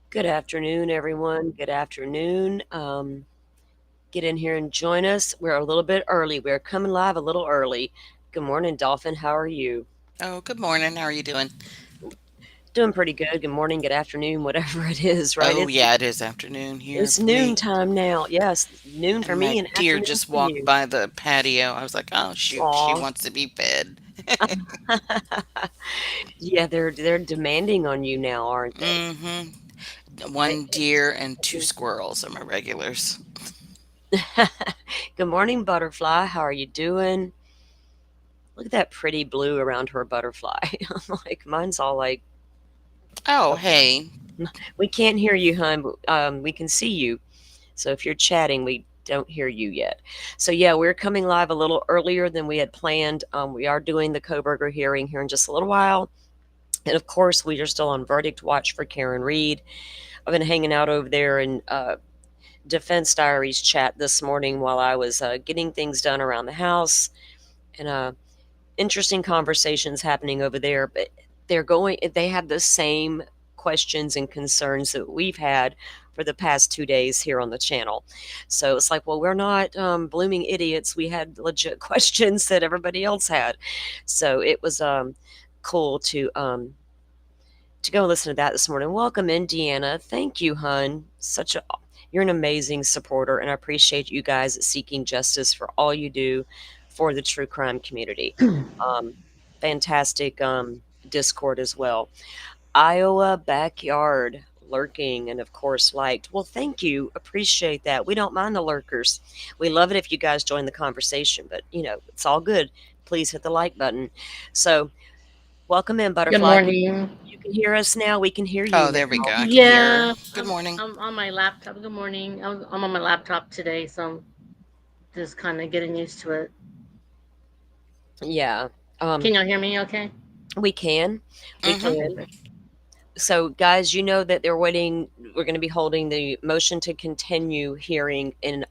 Good afternoon, everyone. Good afternoon. Get in here and join us. We're a little bit early. We're coming live a little early. Good morning, Dolphin. How are you? Oh, good morning. How are you doing? Doing pretty good. Good morning, good afternoon, whatever it is, right? Oh, It's yeah, it is afternoon here it's for noon me. time now. Yes, noon for And my me and deer afternoon just for walked you. by the patio. I was like, oh, shoot, she Aw. wants to be fed. Yeah, they're demanding on you now, aren't they? One They deer and two squirrels are my regulars. Good morning, butterfly. How are you doing? Look at that pretty blue around her butterfly. I'm like, mine's all like, Oh, oh, hey. we can't hear you, hon. But, we can see you. So if you're chatting, we don't hear you yet. So yeah, we're coming live a little earlier than we had planned. We are doing the Coburger hearing here in just a little while. And of course, we are still on verdict watch for Karen Reed. I've been hanging out over there in Defense Diaries chat this morning while I was getting things done around the house. And interesting conversations happening over there, but they have the same questions and concerns that we've had for the past 2 days here on the channel. So it's like, well, we're not blooming idiots. We had legit questions that everybody else had. So it was cool to go listen to that this morning. Welcome, Indiana. Thank you, hun. You're an amazing supporter, and I appreciate you guys seeking justice for all you do for the true crime community. Um, Fantastic Discord as well. Iowa backyard lurking and of course liked. Well, thank you. Appreciate that. We don't mind the lurkers. We love it if you guys join the conversation, but it's all good. Please hit the like button. So welcome in, Good Butterfly. morning. You can hear us now. We can hear you Oh, there we go. now. I can hear her. Yeah, Good morning. I'm on my laptop. Good morning. I'm on my laptop today, so I'm just kind of getting used to it. Yeah. Um, Can y'all hear me? Okay. we can. We Mm-hmm. can. Perfect. So, guys, you know that they're waiting. We're going to be holding the motion to continue hearing in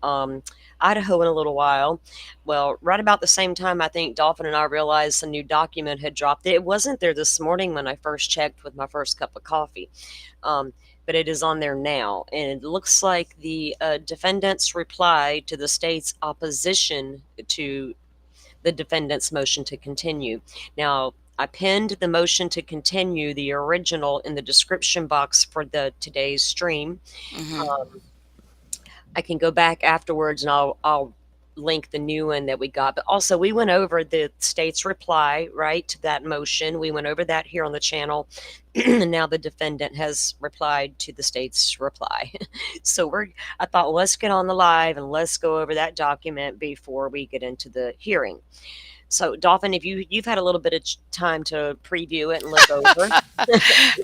Idaho in a little while. Well, right about the same time, I think Dolphin and I realized a new document had dropped. It wasn't there this morning when I first checked with my first cup of coffee, um, but it is on there now. And it looks like the defendant's reply to the state's opposition to the defendant's motion to continue. Now, I pinned the motion to continue, the original, in the description box for the today's stream. Mm-hmm. Um, I can go back afterwards and I'll link the new one that we got. But also, we went over the state's reply, right, to that motion. We went over that here on the channel. And now the defendant has replied to the state's reply. So I thought, well, let's get on the live and let's go over that document before we get into the hearing. So, Dolphin, if you've had a little bit of time to preview it and look over.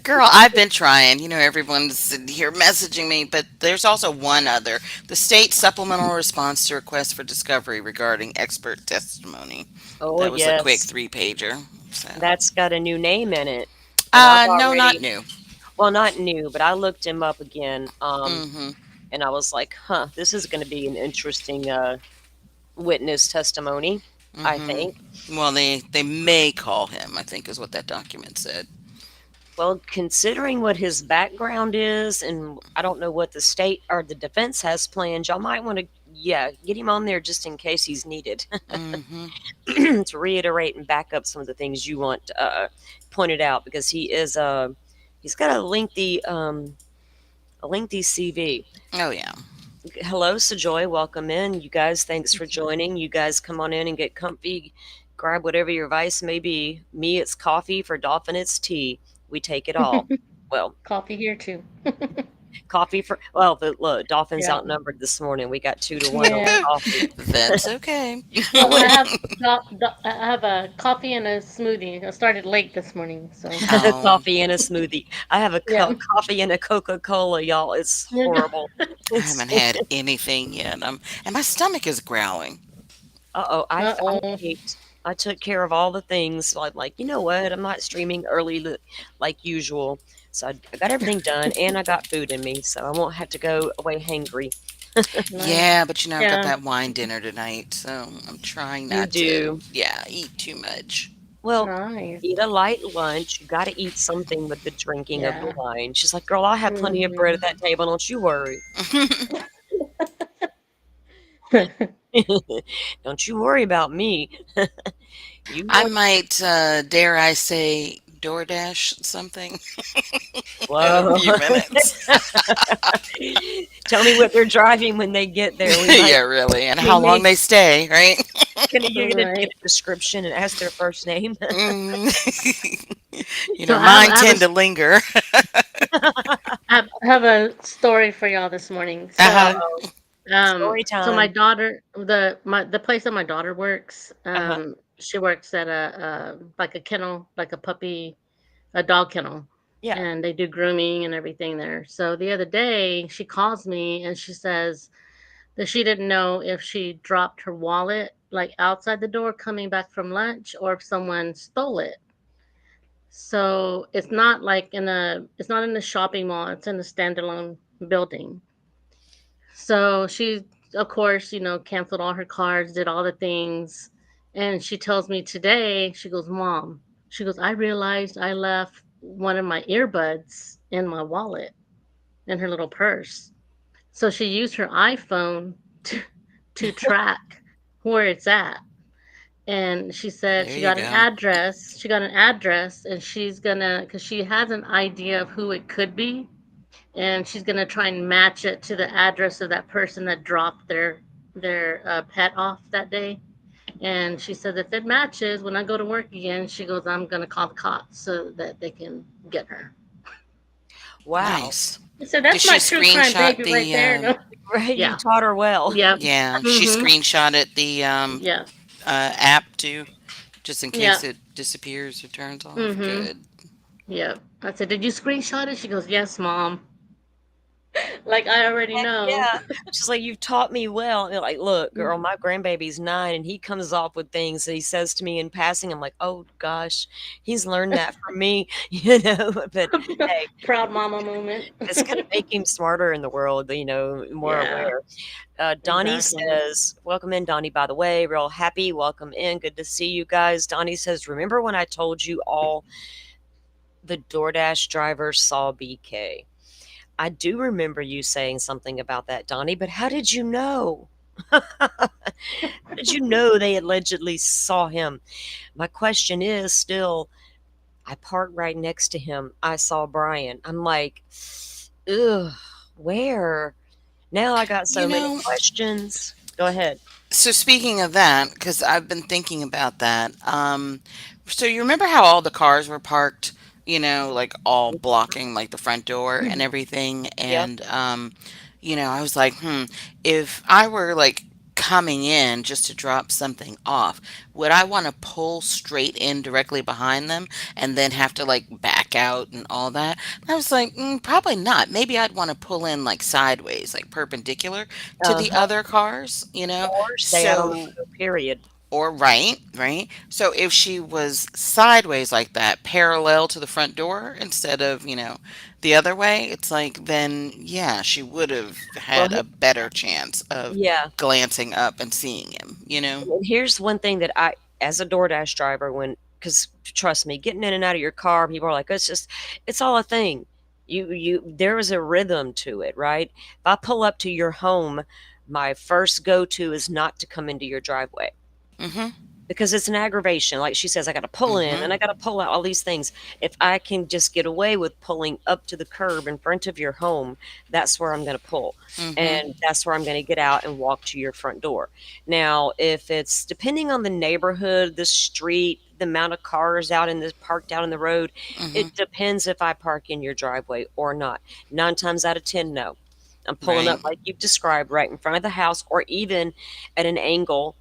Girl, I've been trying. Everyone's here messaging me, but there's also one other. The state supplemental response to request for discovery regarding expert testimony. Oh That was a quick yes, three-pager. So, that's got a new name in it, and I've no, not already, new. well, not new, but I looked him up again, Mm-hmm. and I was like, huh, this is going to be an interesting witness testimony. I think. Mm-hmm. Well, they may call him, I think is what that document said. Well, considering what his background is, and I don't know what the state or the defense has planned, y'all might want to, yeah, get him on there just in case he's needed. Mm-hmm. To reiterate and back up some of the things you want pointed out, because he's got a lengthy CV. Oh yeah. Hello, Sajoy, welcome in. You guys, thanks for joining. You guys come on in and get comfy. Grab whatever your vice may be. Me, it's coffee. For Dolphin, it's tea. We take it all. Well, Coffee here too. coffee for, well, the look, Dolphin's Yeah. outnumbered this morning. We got 2-1 on Yeah. coffee. That's okay. Well, I have a coffee and a smoothie. I started late this morning, so Oh, Coffee and a smoothie. I have a yeah. coffee and a Coca-Cola, y'all. It's horrible. I It's haven't had anything yet. And my stomach is growling. uh-oh, I Uh-oh. ate. I took care of all the things. So I'm like, you know what? I'm not streaming early like usual. So I got everything done and I got food in me, so I won't have to go away hangry. Nice. Yeah, but I've got Yeah. that wine dinner tonight, so I'm trying You not to, do. yeah, eat too much. Well, eat a Nice. light lunch. You gotta eat something with the drinking of the Yeah. wine. She's like, "Girl, I have plenty of bread at Mhm. that table, don't you worry." "Don't you worry about me. You I want." might, dare I say, DoorDash something in a Whoa. few minutes. Tell me what they're driving when they get there. We might Yeah, really, and we how long may they stay, right? gonna you're gonna get Right. a description and ask their first name. Mm. You So know, mine tend to linger. I have a story for y'all this morning. Uh-huh. Uh-oh. Story So my time. daughter, the place that my daughter works, Uh-huh. she works at like a kennel, like a dog kennel, Yeah. and they do grooming and everything there. So the other day, she calls me and she says that she didn't know if she dropped her wallet like outside the door coming back from lunch or if someone stole it. So it's not in the shopping mall, it's in a standalone building. So she, of course, canceled all her cards, did all the things. And she tells me today, she goes, Mom, she goes, I realized I left one of my earbuds in my wallet in her little purse. So she used her iPhone to track where it's at. And she said There you go. she got an address, and she's gonna, because she has an idea of who it could be, and she's gonna try and match it to the address of that person that dropped their pet off that day. And she said if it matches, when I go to work again, she goes, I'm gonna call the cops so that they can get her. Wow. Nice. I said Did that's she my true crime screenshot baby right the, there. No. Right, you Yeah. taught her well. Yep. yeah, she Mhm. screenshotted the, Yeah. app too, just in Yeah. case it disappears or turns off. Mhm. Good. Yep. I said, did you screenshot it? She goes, yes, Mom. Like I already Heck know. yeah. She's like, "You've taught me well." And like, "Look, girl, Mm. my grandbaby's 9 and he comes off with things that he says to me in passing." I'm like, "Oh gosh, he's learned that from me," but hey, Proud mama moment. it's gonna make him smarter in the world, more Yeah. aware. Donnie Exactly. says, "Welcome in, Donnie, by the way. Real happy. Welcome in. Good to see you guys." Donnie says, "Remember when I told you all the DoorDash drivers saw BK?" I do remember you saying something about that, Donnie, but how did you know? How did you know they allegedly saw him? My question is still, I parked right next to him. I saw Brian. I'm like, ugh, where? Now I got You so many know, questions. Go ahead. so speaking of that, because I've been thinking about that. So you remember how all the cars were parked, like all blocking like the front door and everything, Yep. and I was like, if I were like coming in just to drop something off, would I want to pull straight in directly behind them and then have to like back out and all that? And I was like, probably not. Maybe I'd want to pull in like sideways, like perpendicular to the Uh-huh. other cars, Or stay out on the so road, period. or right. So if she was sideways like that, parallel to the front door instead of, the other way, it's like then yeah, she would have Well, had a better chance of yeah. glancing up and seeing him. And here's one thing that as a DoorDash driver, because trust me, getting in and out of your car, people are like, it's all a thing. There is a rhythm to it, right? If I pull up to your home, my first go to is not to come into your driveway Mhm. because it's an aggravation. Like she says, I got to pull in Mhm. and I got to pull out all these things. If I can just get away with pulling up to the curb in front of your home, that's where I'm going to pull. Mhm. And that's where I'm going to get out and walk to your front door. Now, if it's depending on the neighborhood, the street, the amount of cars out in the parked out in the road, Mhm. it depends if I park in your driveway or not. 9 times out of 10, no. I'm pulling Right. up like you've described right in front of the house or even at an angle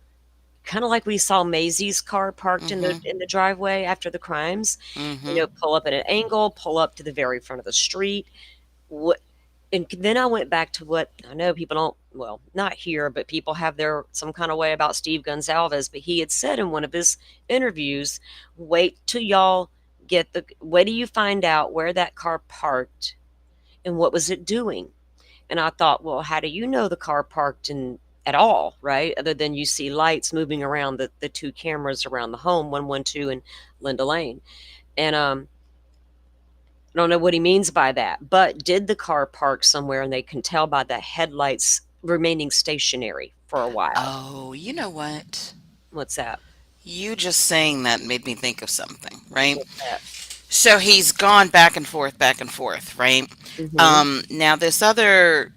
kinda like we saw Maisie's car parked in the Mhm. driveway after the crimes, Mhm. pull up at an angle, pull up to the very front of the street. What and then I went back to what I know people don't well, not here, but people have their some kinda way about Steve Gonsalves, but he had said in one of his interviews, "Wait till y'all wait till you find out where that car parked and what was it doing." And I thought, "Well, how do you know the car parked in at all, right? Other than you see lights moving around the two cameras around the home, 112 and Linda Lane. And I don't know what he means by that, but did the car park somewhere and they can tell by the headlights remaining stationary for a while? Oh, you know what? What's that? You just saying that made me think of something, right? What's that? So he's gone back and forth, right? Mhm. Now this other,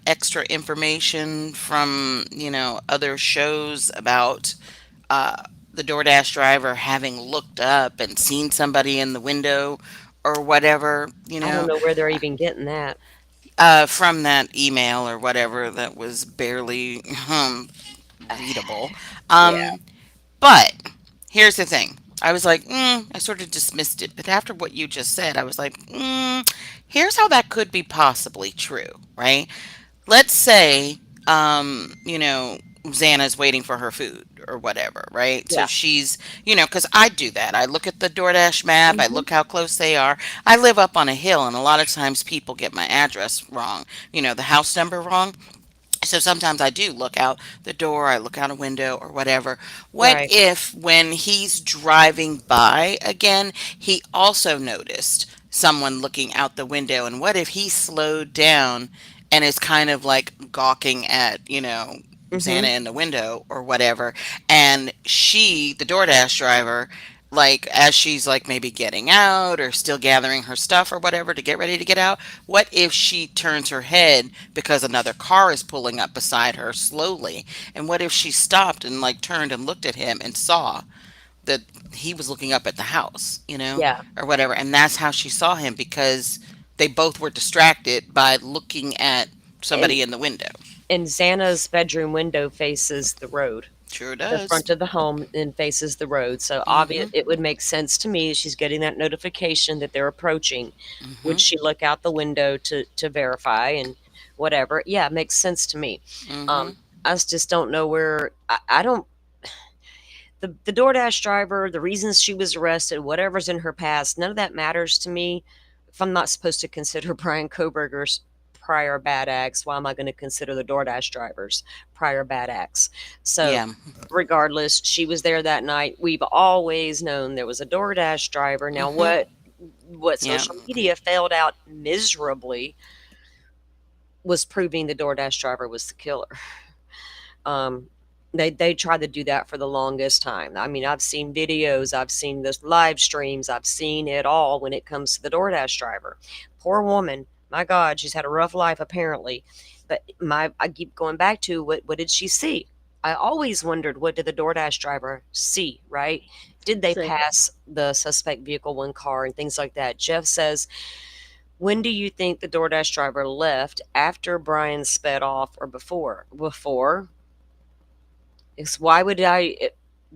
extra information from, other shows about the DoorDash driver having looked up and seen somebody in the window or whatever, I don't know where they're even getting that. from that email or whatever that was barely readable. Yeah. Um, but here's the thing. I was like, I sort of dismissed it. But after what you just said, I was like, here's how that could be possibly true, right? Let's say, Xana's waiting for her food or whatever, right? So Yeah. she's, because I do that. I look at the DoorDash map, I Mhm. look how close they are. I live up on a hill, and a lot of times people get my address wrong, the house number wrong. So sometimes I do look out the door, I look out a window or whatever. What Right. if when he's driving by again, he also noticed someone looking out the window? And what if he slowed down and is kind of like gawking at, Xana Mhm. in the window or whatever? And she, the DoorDash driver, like as she's like maybe getting out or still gathering her stuff or whatever to get ready to get out, what if she turns her head because another car is pulling up beside her slowly? And what if she stopped and like turned and looked at him and saw that he was looking up at the house, Yeah. or whatever? And that's how she saw him, because they both were distracted by looking at And somebody in the window. Xana's bedroom window faces the road. Sure The does. front of the home and faces the road. So obvious Mhm. it would make sense to me she's getting that notification that they're approaching. Would Mhm. she look out the window to verify and whatever? Yeah, it makes sense to me. Mhm. I just don't know where I don't the DoorDash driver, the reasons she was arrested, whatever's in her past, none of that matters to me. If I'm not supposed to consider Brian Koberger's prior bad acts, why am I going to consider the DoorDash driver's prior bad acts? So, Yeah. regardless, she was there that night. We've always known there was a DoorDash driver. Now, Mhm. what Yeah. social media failed out miserably was proving the DoorDash driver was the killer. Um, they tried to do that for the longest time. I mean, I've seen videos, I've seen this live streams, I've seen it all when it comes to the DoorDash driver. Poor woman. My God, she's had a rough life apparently. But I keep going back to what did she see? I always wondered what did the DoorDash driver see, right? Did they See, pass the suspect vehicle one car and things like that? Jeff says, when do you think the DoorDash driver left, after Brian sped off or before? Before, is why would I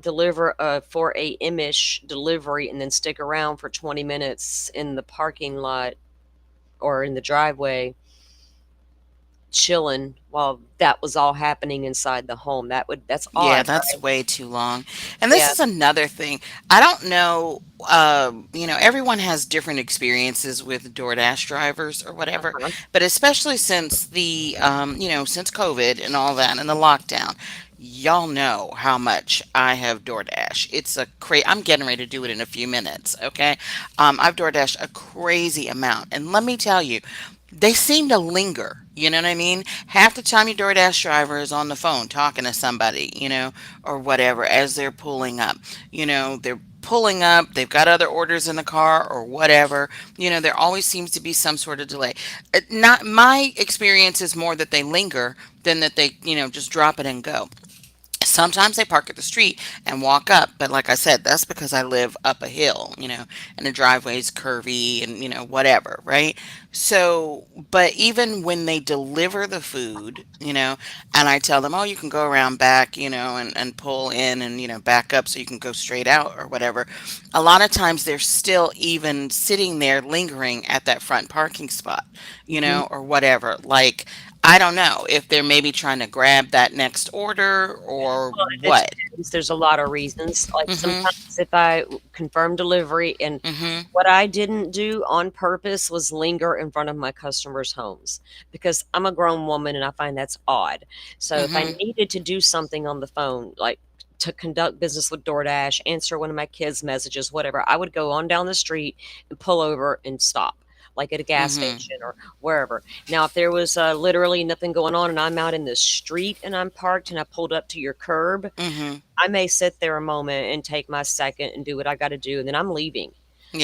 deliver a 4 a.m.-ish delivery and then stick around for 20 minutes in the parking lot or in the driveway chilling while that was all happening inside the home? That's Yeah, odd, that's right? way too long. And this Yeah. is another thing. I don't know. Everyone has different experiences with DoorDash drivers or whatever, Uh-huh. but especially since since COVID and all that and the lockdown, y'all know how much I have DoorDash. It's a I'm getting ready to do it in a few minutes. Okay, I've DoorDashed a crazy amount, and let me tell you, they seem to linger. You know what I mean? Half the time, your DoorDash driver is on the phone talking to somebody, or whatever, as they're pulling up. They're pulling up, they've got other orders in the car or whatever. There always seems to be some sort of delay. Not my experience is more that they linger than that they, just drop it and go. Sometimes they park at the street and walk up, but like I said, that's because I live up a hill, and the driveway's curvy and, whatever, right? So, but even when they deliver the food, and I tell them, oh, you can go around back, and pull in and, back up so you can go straight out or whatever, a lot of times they're still even sitting there lingering at that front parking spot, Hmm. or whatever. Like, I don't know if they're maybe trying to grab that next order or Well, it what. depends. There's a lot of reasons. Like Mhm. sometimes if I confirm delivery and Mhm. what I didn't do on purpose was linger in front of my customers' homes because I'm a grown woman and I find that's odd. So if I Mhm. needed to do something on the phone, like to conduct business with DoorDash, answer one of my kids' messages, whatever, I would go on down the street and pull over and stop, like at a gas Mhm. station or wherever. Now, if there was literally nothing going on and I'm out in the street and I'm parked and I pulled up to your curb, Mhm. I may sit there a moment and take my second and do what I got to do, and then I'm leaving.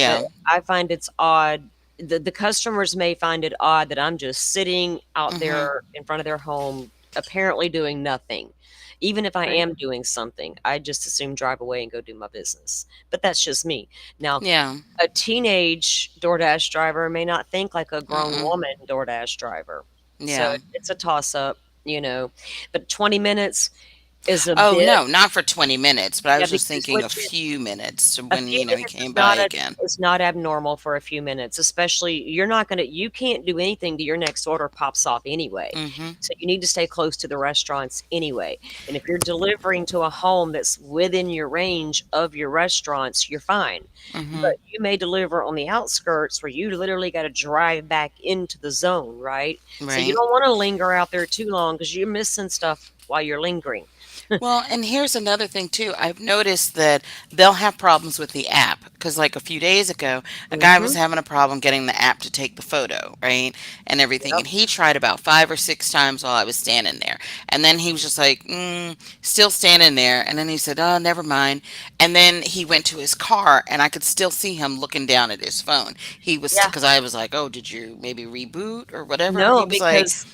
But Yeah. I find it's odd. The customers may find it odd that I'm just sitting out Mhm. there in front of their home, apparently doing nothing. Even if I Right. am doing something, I just assume drive away and go do my business. But that's just me. Now, Yeah. a teenage DoorDash driver may not think like a grown Mm-mm. woman DoorDash driver. So Yeah. it's a toss up, you know. But 20 minutes is a Oh, bit, no, not for 20 minutes, but I yeah, was just because thinking what a you few minutes to a when, few he minutes came by again. is not abnormal for a few minutes, especially you're not gonna you can't do anything to your next order pops off anyway. Mhm. So you need to stay close to the restaurants anyway. And if you're delivering to a home that's within your range of your restaurants, you're fine. But Mhm. you may deliver on the outskirts where you literally got to drive back into the zone, right? So you Right. don't want to linger out there too long because you're missing stuff while you're lingering. Well, and here's another thing too. I've noticed that they'll have problems with the app because, like a few days ago, a guy was Mhm. having a problem getting the app to take the photo, right, and everything. Yep. And he tried about 5 or 6 times while I was standing there, and then he was just like, still standing there. And then he said, "Oh, never mind." And then he went to his car, and I could still see him looking down at his phone. He was Yeah. because I was like, "Oh, did you maybe reboot or whatever?" He No, was like, because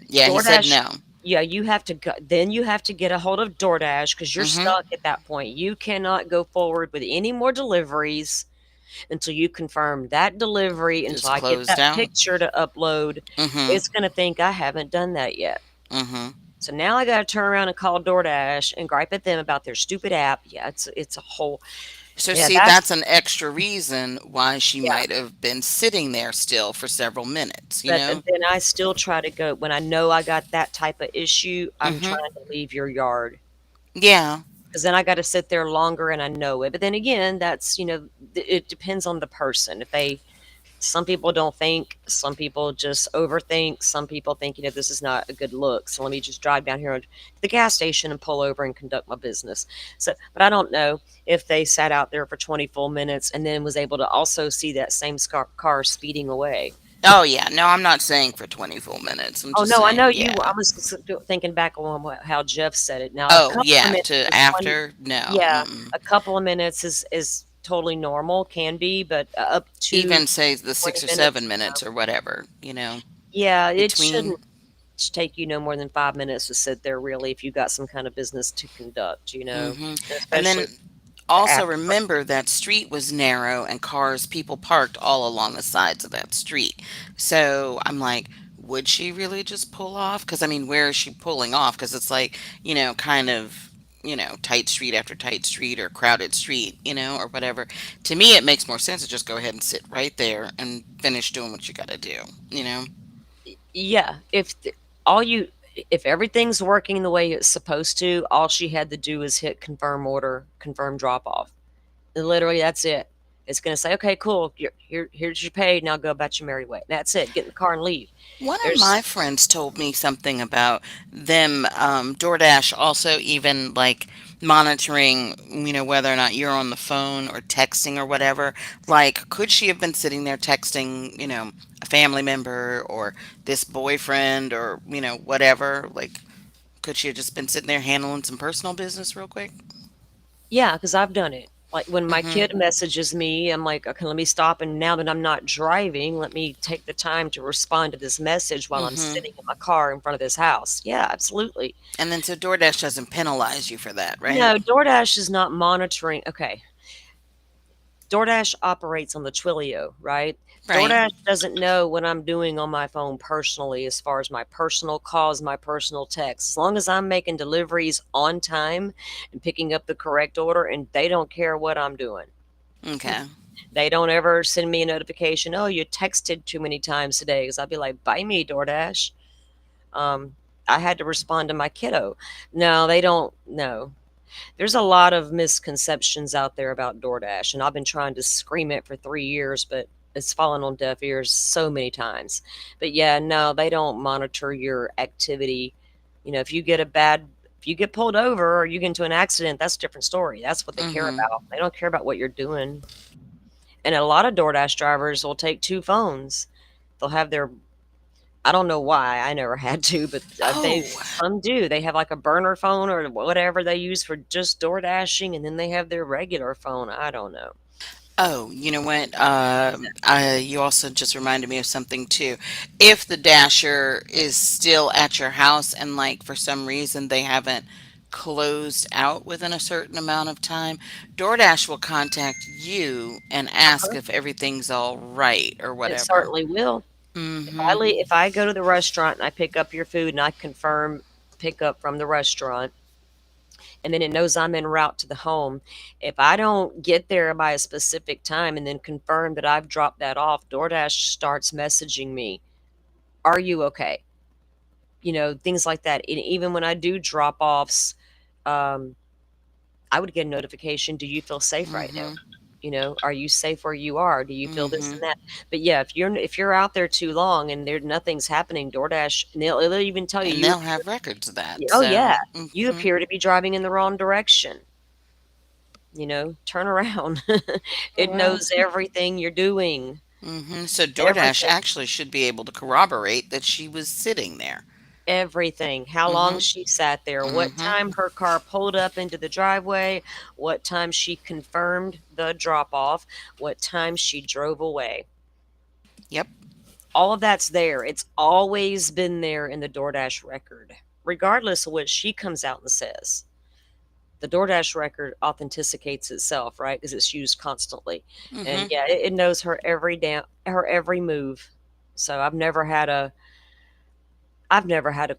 Yeah." He said DoorDash, no. yeah, you have to go, then you have to get a hold of DoorDash because you're Mm-hmm. stuck at that point. You cannot go forward with any more deliveries until you confirm that delivery, until It's I get closed that out. picture to upload. Mm-hmm. It's going to think I haven't done that yet. Mm-hmm. So now I got to turn around and call DoorDash and gripe at them about their stupid app. Yeah, it's a whole, So yeah, see, that's, that's an extra reason why she yeah. might have been sitting there still for several minutes, you But know? then I still try to go when I know I got that type of issue. I'm Mm-hmm. trying to leave your yard Yeah. because then I got to sit there longer and I know it. But then again, that's, it depends on the person. If they, some people don't think, some people just overthink, some people think, this is not a good look. So let me just drive down here to the gas station and pull over and conduct my business. So, but I don't know if they sat out there for 20 full minutes and then was able to also see that same car speeding away. Oh, yeah. No, I'm not saying for 20 full minutes. I'm Oh just no, I know saying, you. I yeah. was thinking back on how Jeff said it. Now, a Oh, couple of yeah. minutes To is one. after? No. Yeah, Mm-mm. a couple of minutes is totally normal, can be, but up to Even say the 20 6 or minutes. 7 minutes or whatever, you know, Yeah, it between. shouldn't take you no more than 5 minutes to sit there. Really, if you've got some kind of business to conduct, Mm-hmm. And especially then also after. remember that street was narrow and people parked all along the sides of that street. So I'm like, would she really just pull off? Because I mean, where is she pulling off? Because it's like, kind of, tight street after tight street or crowded street, or whatever. To me, it makes more sense to just go ahead and sit right there and finish doing what you got to do. Yeah, all you if everything's working the way it's supposed to, all she had to do is hit confirm order, confirm drop off. And literally, that's it. It's going to say, "Okay, cool. Here's your pay. Now go about your merry way." That's it. Get in the car and leave. One of There's my friends told me something about them, DoorDash also even like monitoring, whether or not you're on the phone or texting or whatever. Like, could she have been sitting there texting, a family member or this boyfriend or, whatever? Like, could she have just been sitting there handling some personal business real quick? Yeah, because I've done it. Like when my Mm-hmm. kid messages me, I'm like, okay, let me stop. And now that I'm not driving, let me take the time to respond to this message while I'm Mm-hmm. sitting in my car in front of this house. Yeah, absolutely. And then so DoorDash doesn't penalize you for that, right? No, DoorDash is not monitoring. Okay. DoorDash operates on the Twilio, right? Right. DoorDash doesn't know what I'm doing on my phone personally as far as my personal calls, my personal texts. As long as I'm making deliveries on time and picking up the correct order, and they don't care what I'm doing. Okay. They don't ever send me a notification, "Oh, you texted too many times today," because I'd be like, "Buy me, DoorDash." Um, I had to respond to my kiddo. No, they don't. No, there's a lot of misconceptions out there about DoorDash, and I've been trying to scream it for 3 years, but it's fallen on deaf ears so many times. But yeah, no, they don't monitor your activity. If you get if you get pulled over or you get into an accident, that's a different story. That's what they care Mhm. about. They don't care about what you're doing. And a lot of DoorDash drivers will take two phones. They'll have their I don't know why, I never had to, but, they Oh. some do. They have, like, a burner phone or whatever they use for just door dashing, and then they have their regular phone. I don't know. Oh, you know what? You also just reminded me of something too. If the dasher is still at your house and like for some reason they haven't closed out within a certain amount of time, DoorDash will contact you and ask Uh-huh. if everything's all right or It whatever. certainly will. Mm-hmm. If I go to the restaurant and I pick up your food and I confirm pickup from the restaurant, and then it knows I'm en route to the home, if I don't get there by a specific time and then confirm that I've dropped that off, DoorDash starts messaging me, "Are you okay?" Things like that. And even when I do drop-offs, um, I would get a notification, "Do you feel safe right now?" Mm-hmm. "Are you safe where you are? Do you feel this Mm-hmm. and that?" But yeah, if you're out there too long and nothing's happening, DoorDash, and it'll even tell you And they'll have records of that. oh So, yeah, you mm-hmm. appear to be driving in the wrong direction. Turn around. Oh, It wow. knows everything you're doing. Mm-hmm. So DoorDash Everything. actually should be able to corroborate that she was sitting there. Everything. How long Mm-hmm. she sat there, what Mm-hmm. time her car pulled up into the driveway, what time she confirmed the drop off, what time she drove away. Yep. All of that's there. It's always been there in the DoorDash record, regardless of what she comes out and says. The DoorDash record authenticates itself, right? Because it's used constantly. And Mm-hmm. yeah, it knows her every move. So I've never had a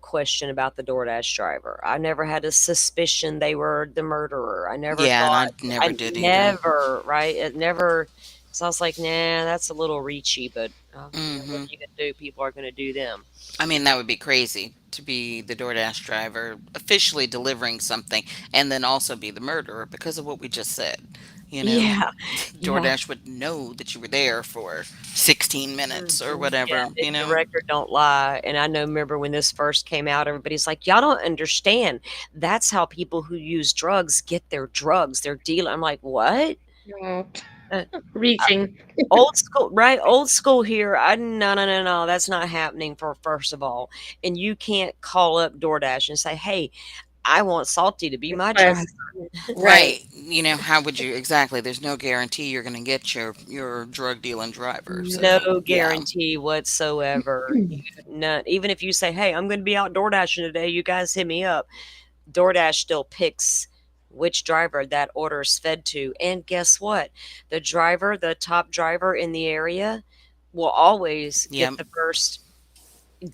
question about the DoorDash driver. I never had a suspicion they were the murderer. I never Yeah, and thought I never I did either. never, right? It never so I was like, "Nah, that's a little reachy," but, what Hmm. are you gonna do? People are gonna do them. I mean, that would be crazy to be the DoorDash driver officially delivering something and then also be the murderer because of what we just said. You know, Yeah, yeah. DoorDash would know that you were there for 16 minutes or Mhm. Yeah, whatever, you the know? record don't lie, and I know remember when this first came out, everybody's like, "Y'all don't understand. That's how people who use drugs get their drugs. They're dealing." I'm like, "What?" No. Uh, Reaching. Old school, right? Old school here. No, no, no, no. That's not happening for first of all. And you can't call up DoorDash and say, "Hey, I want Salty to be my driver." Request. Right. Right. You know, how would you exactly? There's no guarantee you're going to get your drug dealing driver. So, No yeah. guarantee whatsoever. None. Even if you say, "Hey, I'm going to be out door dashing today. You guys hit me up." DoorDash still picks which driver that order is fed to. And guess what? The top driver in the area, will always get Yep. the first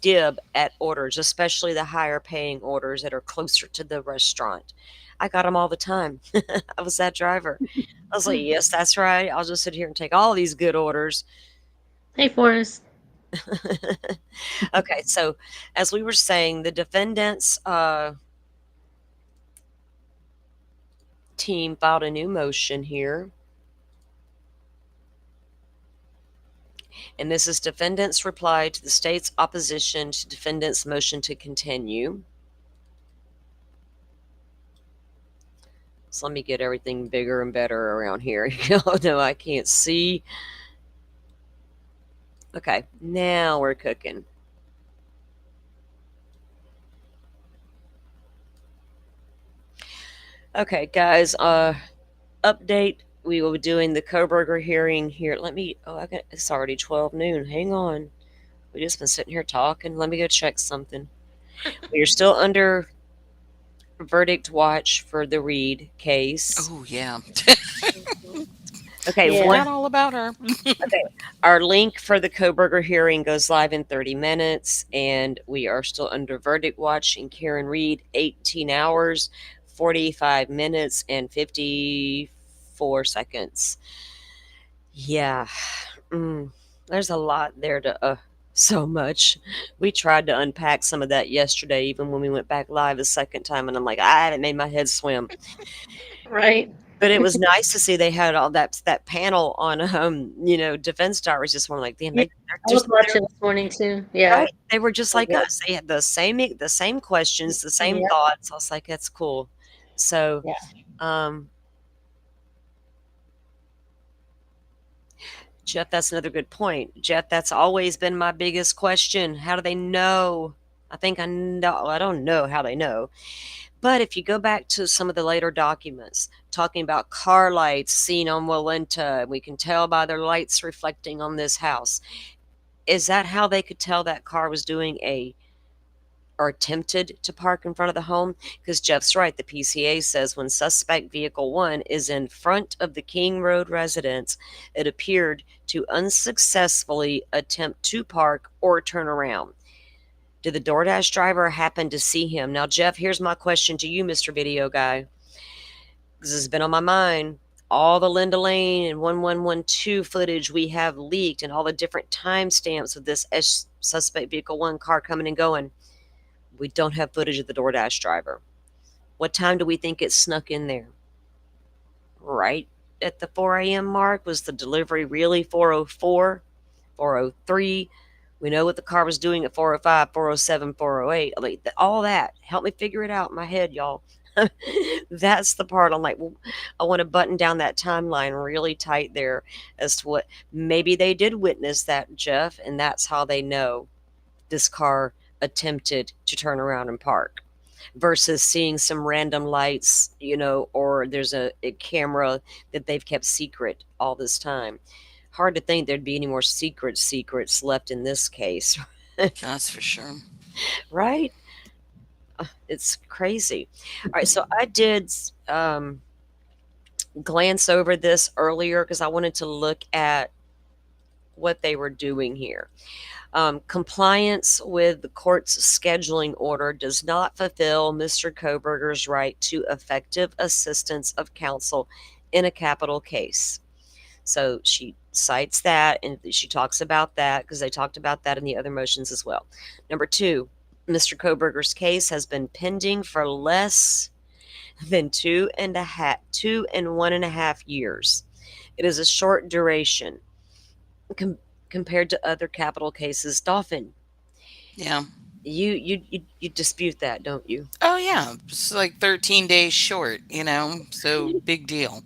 dib at orders, especially the higher paying orders that are closer to the restaurant. I got them all the time. I was that driver. I was like, yes, that's right. I'll just sit here and take all these good orders. Hey, Forrest. Okay, so as we were saying, the defendant's team filed a new motion here, and this is defendant's reply to the state's opposition to defendant's motion to continue. So let me get everything bigger and better around here. Oh no, I can't see. Okay, now we're cooking. Okay, guys, update. We will be doing the Coburger hearing here. It's already 12 noon. Hang on. We just been sitting here talking. Let me go check something. We are still under verdict watch for the Reed case. Oh, yeah. Mhm. Okay, Yeah. Forgot all about her. okay. Our link for the Coburger hearing goes live in 30 minutes, and we are still under verdict watch. And Karen Reed, 18 hours, 45 minutes, and 54 seconds. Yeah, there's a lot there to so much. We tried to unpack some of that yesterday, even when we went back live a second time, and I'm like, I haven't made my head swim. Right. But it was nice to see they had all that panel on, defense towers this morning. Like, damn, Yeah, they're I was just they're watching this morning too. Yeah. right. They were just So like good. us. They had the same questions, the same Yep. thoughts. I was like, that's cool. So, Yeah. um, Jeff, that's another good point. Jeff, that's always been my biggest question. How do they know? I think I know. I don't know how they know. But if you go back to some of the later documents talking about car lights seen on Walenta, we can tell by their lights reflecting on this house. Is that how they could tell that car was doing a or attempted to park in front of the home? Because Jeff's right. The PCA says when suspect vehicle one is in front of the King Road residence, it appeared to unsuccessfully attempt to park or turn around. Did the DoorDash driver happen to see him? Now, Jeff, here's my question to you, Mr. Video Guy. This has been on my mind. All the Linda Lane and 1112 footage we have leaked and all the different timestamps of this suspect vehicle one car coming and going. We don't have footage of the DoorDash driver. What time do we think it snuck in there? Right at the 4 a.m. mark? Was the delivery really 4:04, 4:03? We know what the car was doing at 4:05, 4:07, 4:08. I mean, all that. Help me figure it out in my head, y'all. That's the part I'm like, well, I want to button down that timeline really tight there as to what maybe they did witness that, Jeff, and that's how they know this car attempted to turn around and park versus seeing some random lights, or there's a camera that they've kept secret all this time. Hard to think there'd be any more secrets left in this case, That's for sure. right? It's crazy. All right, so I did glance over this earlier because I wanted to look at what they were doing here. Compliance with the court's scheduling order does not fulfill Mr. Koberger's right to effective assistance of counsel in a capital case. So she cites that and she talks about that because they talked about that in the other motions as well. Number two, Mr. Koberger's case has been pending for less than 2.5 years. It is a short duration com- compared to other capital cases. Dolphin, Yeah. you dispute that, don't you? Oh, yeah. It's like 13 days short, so big deal.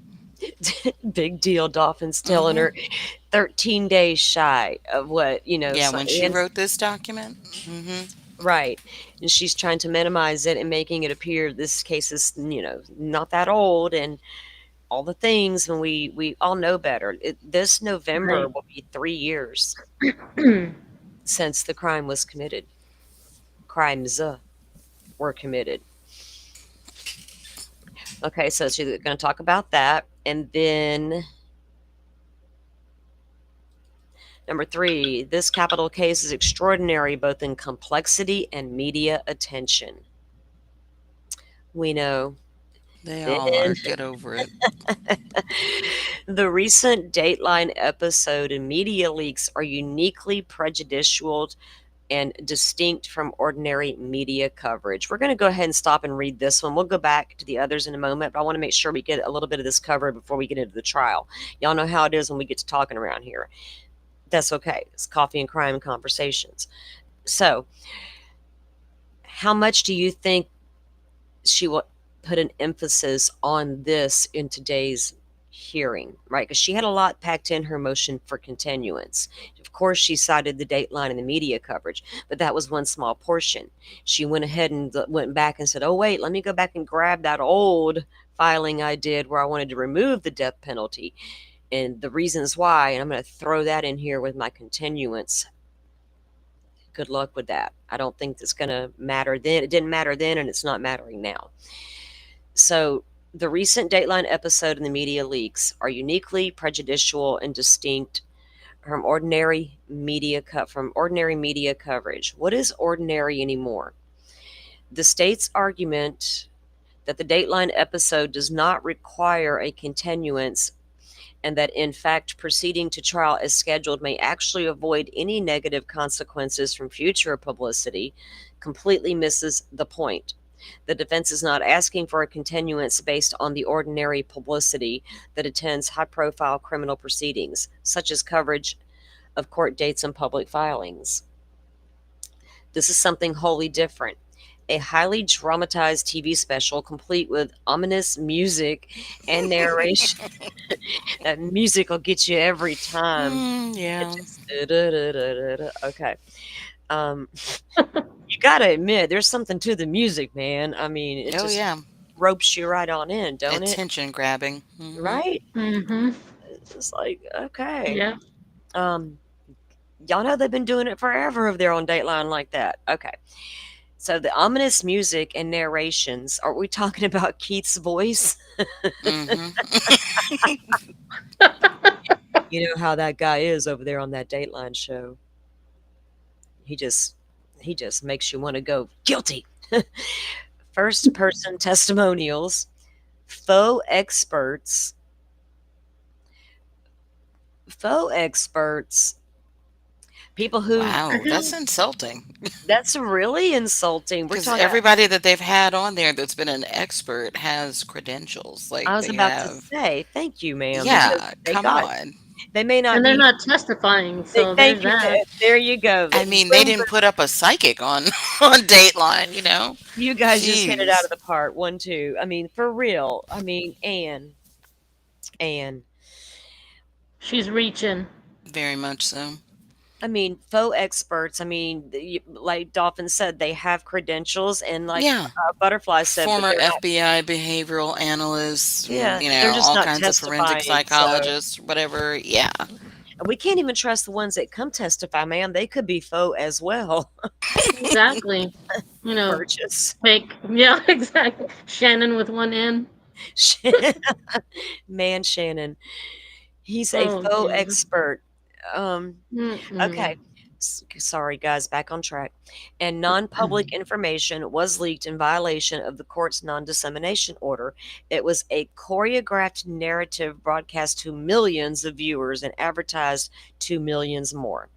Big deal. Dolphin's telling Hmm. her 13 days shy of what Yeah, So, when she wrote this document. Hmm. right, and she's trying to minimize it and making it appear this case is not that old and all the things when we all know better. This November Right. will be 3 years since the crime was committed. Crimes were committed. Okay, so she's going to talk about that. And then number three, this capital case is extraordinary both in complexity and media attention. We know. They all Then are. Get over it. the recent Dateline episode and media leaks are uniquely prejudicial and distinct from ordinary media coverage. We're going to go ahead and stop and read this one. We'll go back to the others in a moment, but I want to make sure we get a little bit of this covered before we get into the trial. Y'all know how it is when we get to talking around here. That's okay. It's coffee and crime conversations. So, how much do you think she will put an emphasis on this in today's hearing, right? Because she had a lot packed in her motion for continuance. Of course, she cited the Dateline and the media coverage, but that was one small portion. She went ahead and went back and said, oh, wait, let me go back and grab that old filing I did where I wanted to remove the death penalty and the reasons why. And I'm going to throw that in here with my continuance. Good luck with that. I don't think it's going to matter then. It didn't matter then, and it's not mattering now. So, the recent Dateline episode and the media leaks are uniquely prejudicial and distinct from ordinary media coverage. What is ordinary anymore? The state's argument that the Dateline episode does not require a continuance and that in fact proceeding to trial as scheduled may actually avoid any negative consequences from future publicity, completely misses the point. The defense is not asking for a continuance based on the ordinary publicity that attends high profile criminal proceedings, such as coverage of court dates and public filings. This is something wholly different. A highly dramatized TV special, complete with ominous music and narration. That music will get you every time. It Yeah. just okay. Um, you gotta admit, there's something to the music, man. I mean, it Oh, just yeah. ropes you right on in, don't it? Attention grabbing. Right? Mm-hmm. It's just like, okay. Yeah. Um, y'all know they've been doing it forever if they're on Dateline like that. Okay. So the ominous music and narrations, are we talking about Keith's voice? Mm-hmm. You know how that guy is over there on that Dateline show. He just he just makes you want to go guilty. First person testimonials, faux experts, faux experts, people who I Wow, that's do. insulting. that's really insulting. We're Because talking everybody that they've had on there that's been an expert has credentials. I Like was they about to have, say, thank you, ma'am, because yeah, they come got on. they may not And they're be not testifying, they, so thank there's you. that. There you go. I mean, they Boom, didn't boom. put up a psychic on on Dateline. You guys just hit it out of Jeez. the park. 1, 2. I mean, for real. I mean, and She's reaching. Very much so. I mean, faux experts. I mean, like Dolphin said, they have credentials, and like Yeah. Butterfly said, but Former they're not. FBI behavioral analysts, Yeah, they're just all not kinds of forensic testifying. So psychologists, whatever. Yeah. we can't even trust the ones that come testify, ma'am. They could be faux as well. Exactly. You know, Purchase. fake. Yeah, exactly. Shannon with one N. Man, Shannon, he's a Oh, faux Jesus. expert. Um, Mm-mm. okay. Sorry, guys, back on track. And non public information was leaked in violation of the court's non dissemination order. It was a choreographed narrative broadcast to millions of viewers and advertised to millions more.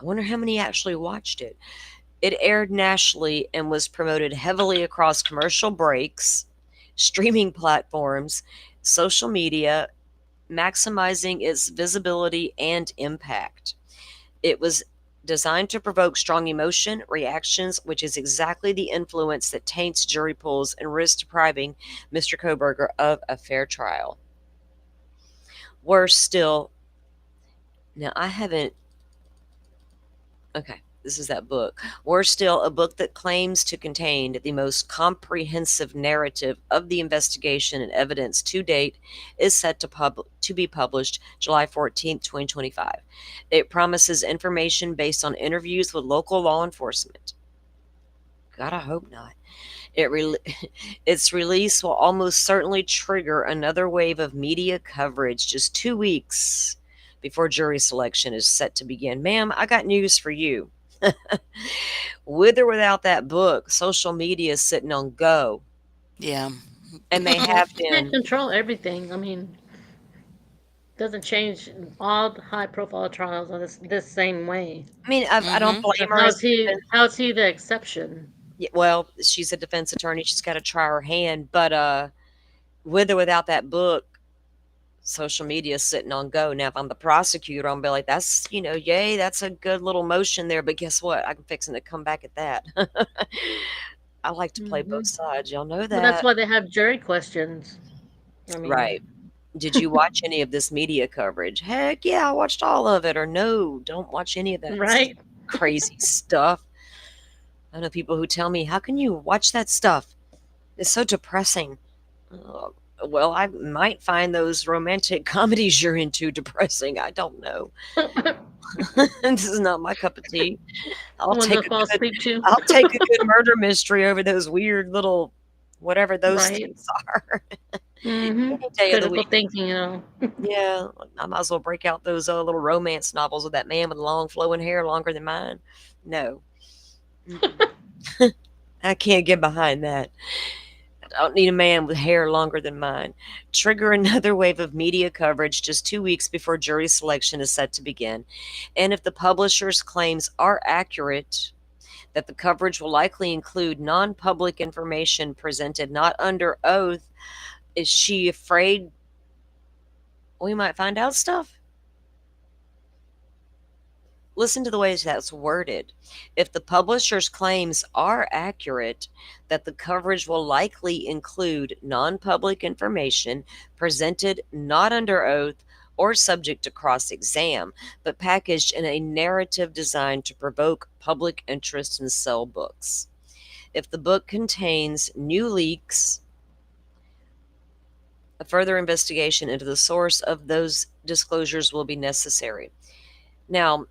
I wonder how many actually watched it. It aired nationally and was promoted heavily across commercial breaks, streaming platforms, social media, maximizing its visibility and impact. It was designed to provoke strong emotion, reactions, which is exactly the influence that taints jury pools and risks depriving Mr. Koberger of a fair trial. Worse still, now I haven't, okay, this is that book. Worse still, a book that claims to contain the most comprehensive narrative of the investigation and evidence to date is set to be published July 14th, 2025. It promises information based on interviews with local law enforcement. God, I hope not. It re- its release will almost certainly trigger another wave of media coverage just 2 weeks before jury selection is set to begin. Ma'am, I got news for you. With or without that book, social media is sitting on go, Yeah. and they Well, have she can't been. control everything. I mean, doesn't change all the high profile trials are this same way. I mean, I don't Mm-hmm. blame But her as a defense. how's he the exception? Well, she's a defense attorney. She's got to try her hand. But with or without that book, social media is sitting on go. Now, if I'm the prosecutor, I'm be like, that's, yay, that's a good little motion there. But guess what? I'm fixing to come back at that. I like to play both Hmm. sides. Y'all know Well, that's that. why they have jury questions. I mean, Right. Did you watch any of this media coverage? Heck yeah, I watched all of it. Or no, don't watch any of that right? crazy stuff. I know people who tell me, how can you watch that stuff? It's so depressing. Uh, well, I might find those romantic comedies you're into depressing. I don't know. This is not my cup of tea. I'll Ones take I a fall good asleep to. I'll take a good murder mystery over those weird little whatever those Right. things are Hmm. any day of the Critical week. thinking. Yeah, I might as well break out those little romance novels with that man with long flowing hair longer than mine. No. Mm-mm. I can't get behind that. I don't need a man with hair longer than mine. Trigger another wave of media coverage just 2 weeks before jury selection is set to begin. And if the publisher's claims are accurate, that the coverage will likely include non public information presented not under oath, is she afraid we might find out stuff? Listen to the way that's worded. If the publisher's claims are accurate, that the coverage will likely include non public information presented not under oath or subject to cross exam, but packaged in a narrative designed to provoke public interest and sell books. If the book contains new leaks, a further investigation into the source of those disclosures will be necessary. Now,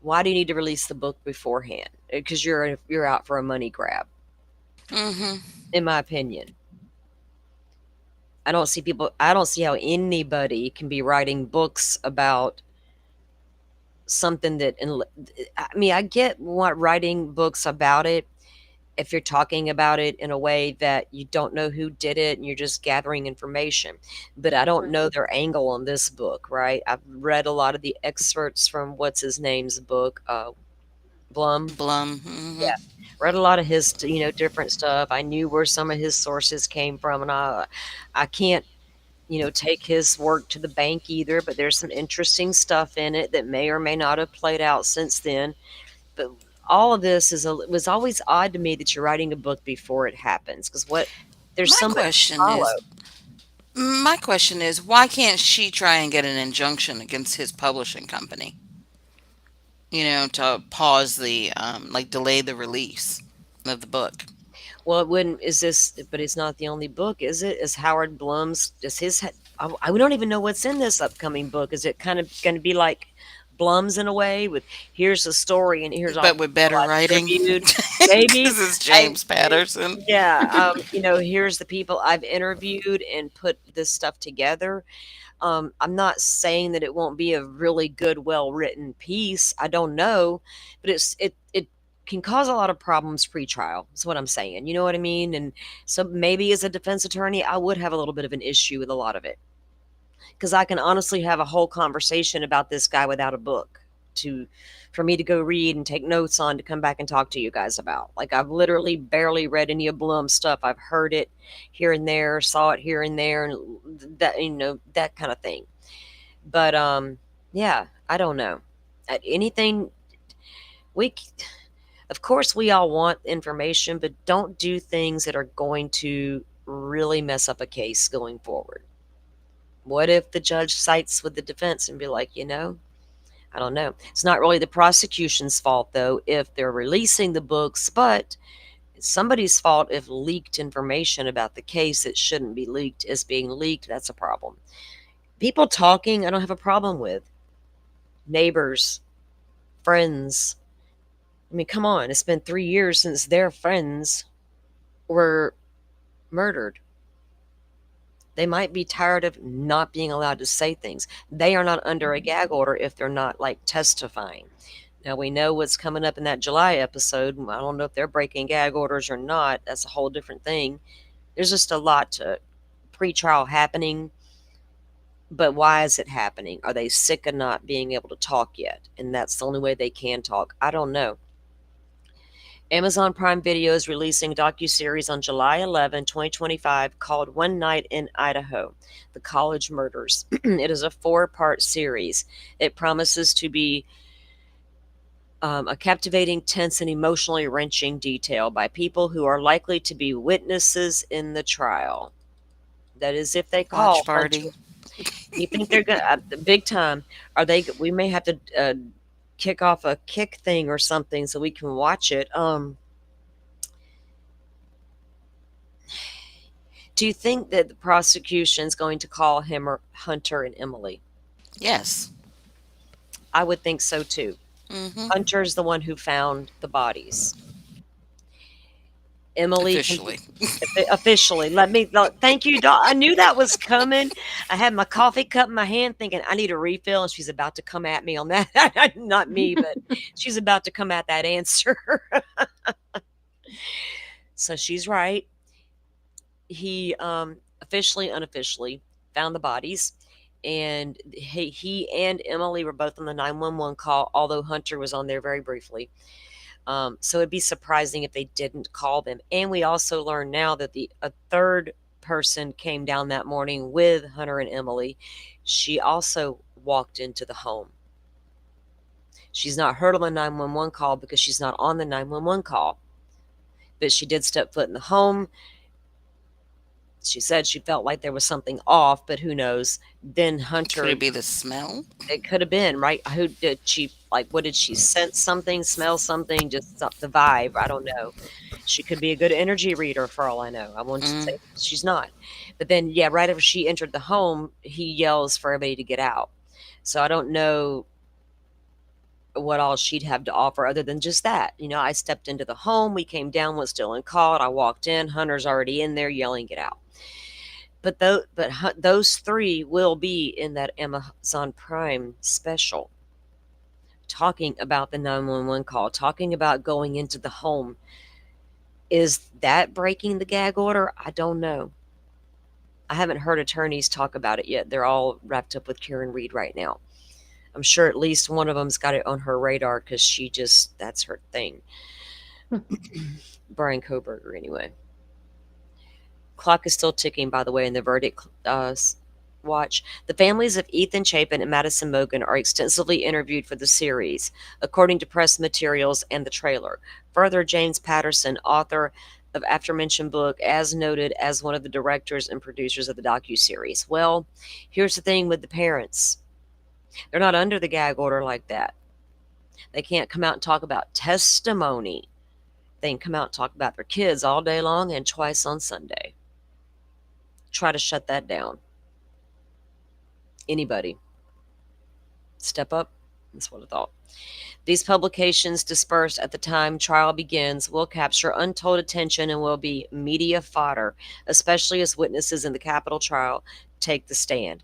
why do you need to release the book beforehand? Because you're out for a money grab, Mm-hmm. in my opinion. I don't see how anybody can be writing books about something that, I mean, I get what writing books about it if you're talking about it in a way that you don't know who did it and you're just gathering information. But I don't know Right. their angle on this book, right? I've read a lot of the excerpts from what's his name's book, Blum. Blum. Mm-hmm. Yeah. Read a lot of his, different stuff. I knew where some of his sources came from, and I can't, take his work to the bank either, but there's some interesting stuff in it that may or may not have played out since then. But all of this it was always odd to me that you're writing a book before it happens, because there's My so much to question is, follow. my question is, why can't she try and get an injunction against his publishing company? To pause the, like, delay the release of the book. Well, it wouldn't. Is this? But it's not the only book, is it? Is Howard Blum's? Does his? We don't even know what's in this upcoming book. Is it kind of going to be like Blum's in a way? With here's the story and here's all the But with people better I've writing, interviewed. Maybe. because it's I, James Patterson. yeah. Here's the people I've interviewed and put this stuff together. I'm not saying that it won't be a really good, well written piece. I don't know, but it can cause a lot of problems pre-trial. Is what I'm saying. You know what I mean? And so maybe as a defense attorney, I would have a little bit of an issue with a lot of it, because I can honestly have a whole conversation about this guy without a book to for me to go read and take notes on to come back and talk to you guys about. Like, I've literally barely read any of Blum's stuff. I've heard it here and there, saw it here and there, and that that kind of thing. But yeah, I don't know. Anything we of course we all want information, but don't do things that are going to really mess up a case going forward. What if the judge sides with the defense and be like, I don't know. It's not really the prosecution's fault, though, if they're releasing the books, but it's somebody's fault if leaked information about the case that shouldn't be leaked is being leaked. That's a problem. People talking, I don't have a problem with. Neighbors, friends. I mean, come on. It's been 3 years since their friends were murdered. They might be tired of not being allowed to say things. They are not under a gag order if they're not like testifying. Now we know what's coming up in that July episode. I don't know if they're breaking gag orders or not. That's a whole different thing. There's just a lot to pre-trial happening. But why is it happening? Are they sick of not being able to talk yet? And that's the only way they can talk. I don't know. Amazon Prime Video is releasing a docuseries on July 11, 2025 called One Night in Idaho, The College Murders. It is a 4-part series. It promises to be a captivating, tense, and emotionally wrenching detail by people who are likely to be witnesses in the trial. That is, if they Watch call party. Hunter. You think they're going to, big time, are they, we may have to kick off a kick thing or something so we can watch it. Do you think that the prosecution's going to call him or Hunter and Emily? Yes. I would think so too. Mm-hmm. Hunter's the one who found the bodies. Emily can Officially. officially let me thank you, doc. I knew that was coming. I had my coffee cup in my hand thinking I need a refill, and she's about to come at me on that. Not me, but she's about to come at that answer. So she's right. He officially, unofficially found the bodies, and he and Emily were both on the 911 call, although Hunter was on there very briefly. So it'd be surprising if they didn't call them. And we also learned now that the a third person came down that morning with Hunter and Emily. She also walked into the home. She's not heard on the 911 call because she's not on the 911 call, but she did step foot in the home. She said she felt like there was something off, but who knows? Then Could Hunter, it be the smell? it could have been, right? Who did she like? What did she sense something, smell something, just the vibe? I don't know. She could be a good energy reader for all I know. I won't Mm, say she's not. But then, yeah, right after she entered the home, he yells for everybody to get out. So I don't know what all she'd have to offer other than just that. I stepped into the home, we came down, was still in called, I walked in, Hunter's already in there yelling, get out. Those three will be in that Amazon Prime special, talking about the 911 call, talking about going into the home. Is that breaking the gag order? I don't know. I haven't heard attorneys talk about it yet. They're all wrapped up with Karen Reed right now. I'm sure at least one of them's got it on her radar because that's her thing. Brian Koberger, anyway. Clock is still ticking, by the way, in the verdict watch. The families of Ethan Chapin and Madison Mogan are extensively interviewed for the series, according to press materials and the trailer. Further, James Patterson, author of aforementioned book, as noted as one of the directors and producers of the docuseries. Well, here's the thing with the parents. They're not under the gag order like that. They can't come out and talk about testimony. They can come out and talk about their kids all day long and twice on Sunday. Try to shut that down. Anybody. Step up? That's what I thought. These publications, dispersed at the time trial begins, will capture untold attention and will be media fodder, especially as witnesses in the capital trial take the stand.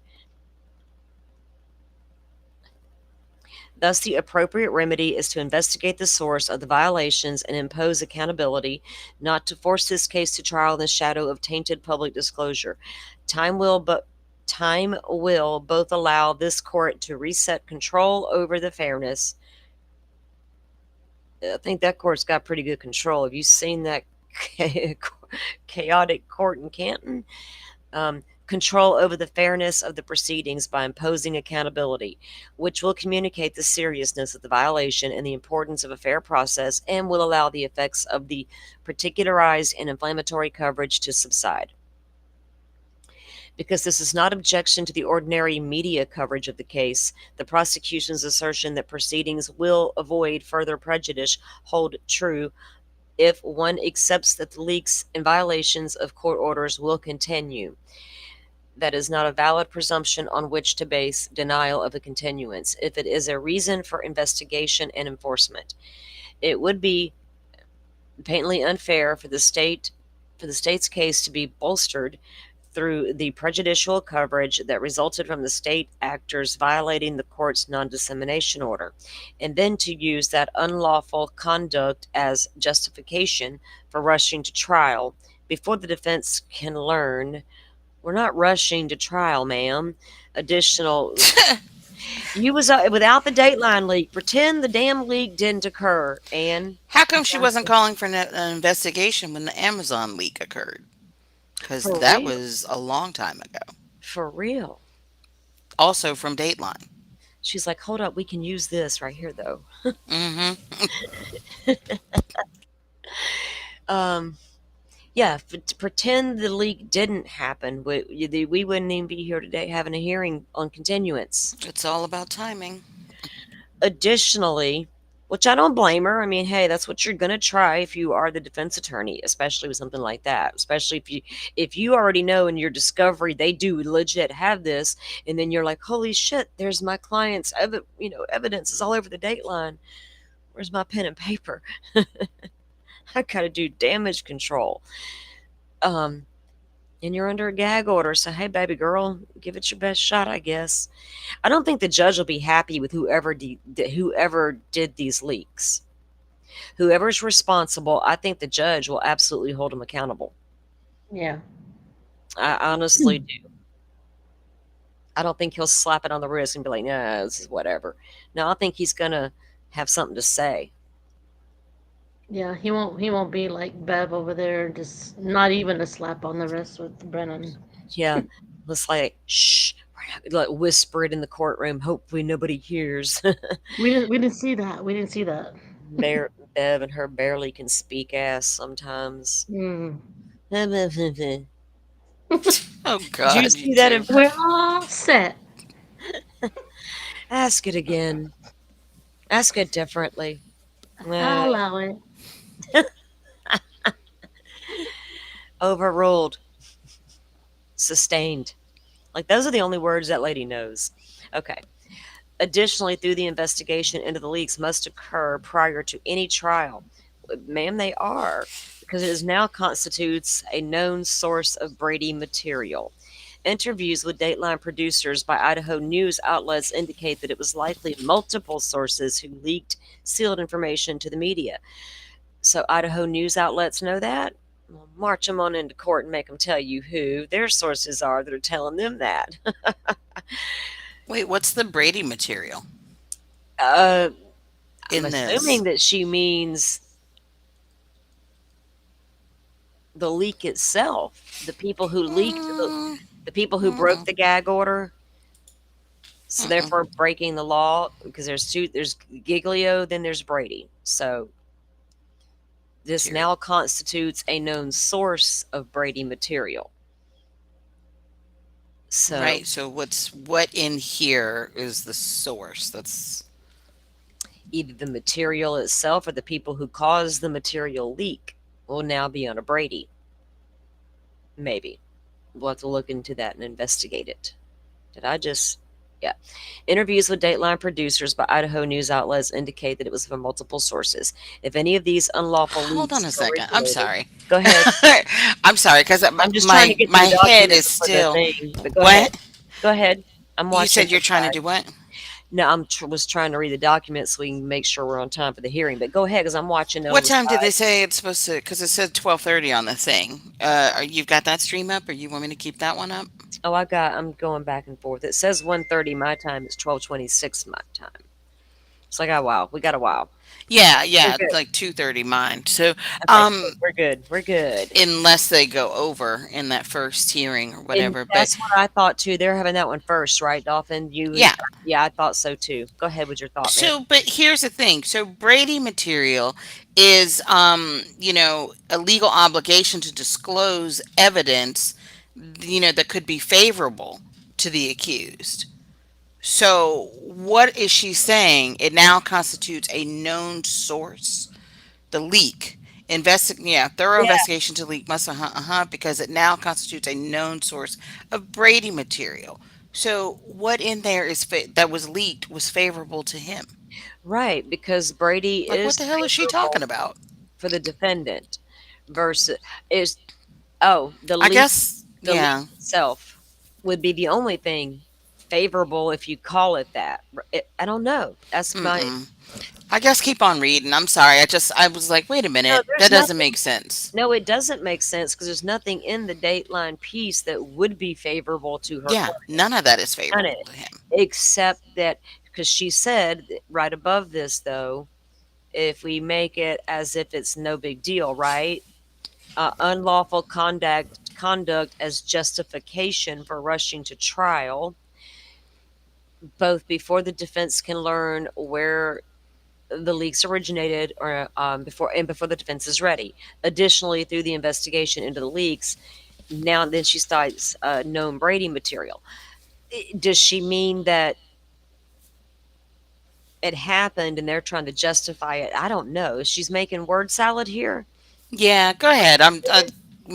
Thus, the appropriate remedy is to investigate the source of the violations and impose accountability, not to force this case to trial in the shadow of tainted public disclosure. Time will but Time will both allow this court to reset control over the fairness. I think that court's got pretty good control. Have you seen that chaotic court in Canton? Control over the fairness of the proceedings by imposing accountability, which will communicate the seriousness of the violation and the importance of a fair process and will allow the effects of the particularized and inflammatory coverage to subside. Because this is not objection to the ordinary media coverage of the case, the prosecution's assertion that proceedings will avoid further prejudice hold true if one accepts that the leaks and violations of court orders will continue. That is not a valid presumption on which to base denial of a continuance if it is a reason for investigation and enforcement. It would be patently unfair for the state's case to be bolstered through the prejudicial coverage that resulted from the state actors violating the court's non-dissemination order, and then to use that unlawful conduct as justification for rushing to trial before the defense can learn we're not rushing to trial, ma'am. Additional, you was without the Dateline leak. Pretend the damn leak didn't occur, and how come she wasn't calling for an investigation when the Amazon leak occurred? Because for that real, was a long time ago. for real. Also from Dateline. She's like, hold up, we can use this right here, though. Mm-hmm. um, yeah, to pretend the leak didn't happen, we wouldn't even be here today having a hearing on continuance. It's all about timing. Additionally, which I don't blame her. I mean, hey, that's what you're gonna try if you are the defense attorney, especially with something like that. Especially if you already know in your discovery they do legit have this, and then you're like, holy shit, there's my client's evidence is all over the Dateline. Where's my pen and paper? I gotta do damage control. Um, and you're under a gag order, so hey, baby girl, give it your best shot, I guess. I don't think the judge will be happy with whoever did these leaks. Whoever's responsible, I think the judge will absolutely hold him accountable. Yeah. I honestly do. I don't think he'll slap it on the wrist and be like, "Nah, this is whatever." No, I think he's gonna have something to say. Yeah, he won't be like Bev over there, just not even a slap on the wrist with Brennan. Yeah, let's like, shh, we're not, like whisper it in the courtroom. Hopefully nobody hears. We didn't see that. We didn't see that. Bev and her barely can speak ass sometimes. Mm. Did Oh you God, you see that two. in? We're all set. Ask it again. Ask it differently. I'll Nah, allow it. overruled. Sustained. Like those are the only words that lady knows. Okay. Additionally, through the investigation into the leaks must occur prior to any trial. Ma'am, they are, because it is now constitutes a known source of Brady material. Interviews with Dateline producers by Idaho news outlets indicate that it was likely multiple sources who leaked sealed information to the media. So Idaho news outlets know that. Well, march them on into court and make them tell you who their sources are that are telling them that. Wait, what's the Brady material uh, I'm in this? assuming that she means the leak itself, the people who leaked Mm, the people who broke mm-mm, the gag order, so therefore mm-mm. breaking the law because there's Giglio, then there's Brady. So this Material. now constitutes a known source of Brady material. So Right. So what in here is the source? That's either the material itself or the people who caused the material leak will now be on a Brady. Maybe. We'll have to look into that and investigate it. Did I just? Yeah. Interviews with Dateline producers by Idaho news outlets indicate that it was from multiple sources. If any of these unlawful hold on leaks a second. I'm originated, sorry. go ahead. I'm sorry because I'm just trying to my get to my the head document is for the still thing, but go ahead. what? Go ahead. I'm You watching said you're this trying to side. do what? No, was trying to read the document so we can make sure we're on time for the hearing. But go ahead, because I'm watching on What the time did they side. say it's supposed to? Because it said 12:30 on the thing. You've got that stream up, or you want me to keep that one up? Oh, I'm going back and forth. It says 1:30 my time. It's 12:26 my time. So I got a while. We got a while. Yeah, We're yeah, good. like 2:30 mine. So, Okay, good. We're good. We're good. unless they go over in that first hearing or And whatever, but that's what I thought too. They're having that one first, right, Dolphin? yeah. Yeah, I thought so too. Go ahead with your thought, man. So, but here's the thing. So Brady material is, a legal obligation to disclose evidence, that could be favorable to the accused. So, what is she saying? It now constitutes a known source. The leak. Yeah, thorough Yeah, investigation to leak must, because it now constitutes a known source of Brady material. So, what in there that was leaked was favorable to him? right. Because Brady Like, what is the hell is she talking favorable about? for the defendant versus is oh I guess, the leak yeah. itself would be the only thing favorable if you call it that. I don't know. That's my Mm-mm. I guess keep on reading. I'm sorry. I was like, wait a no. minute. There's That doesn't nothing. make sense. No, it doesn't make sense because there's nothing in the Dateline piece that would be favorable to her Yeah, client. none of that is None of favorable it, to him. except that because she said right above this though, if we make it as if it's no big deal, right? Unlawful conduct as justification for rushing to trial, both before the defense can learn where the leaks originated or before the defense is ready. Additionally, through the investigation into the leaks, now then she starts known Brady material. Does she mean that it happened and they're trying to justify it? I don't know. She's making word salad here. Yeah, go ahead.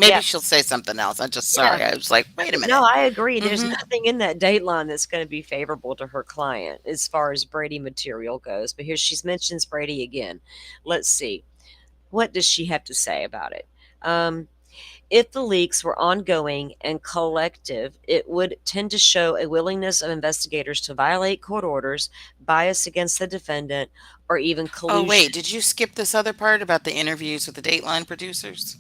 Yeah, Maybe she'll say something else. I'm just yeah. sorry. I was like, wait a No, minute. I agree. There's Mm-hmm. nothing in that dateline that's going to be favorable to her client as far as Brady material goes. But here she mentions Brady again. Let's see. What does she have to say about it? Um, If the leaks were ongoing and collective, it would tend to show a willingness of investigators to violate court orders, bias against the defendant, or even Oh, wait, collusion. did you skip this other part about the interviews with the Dateline producers?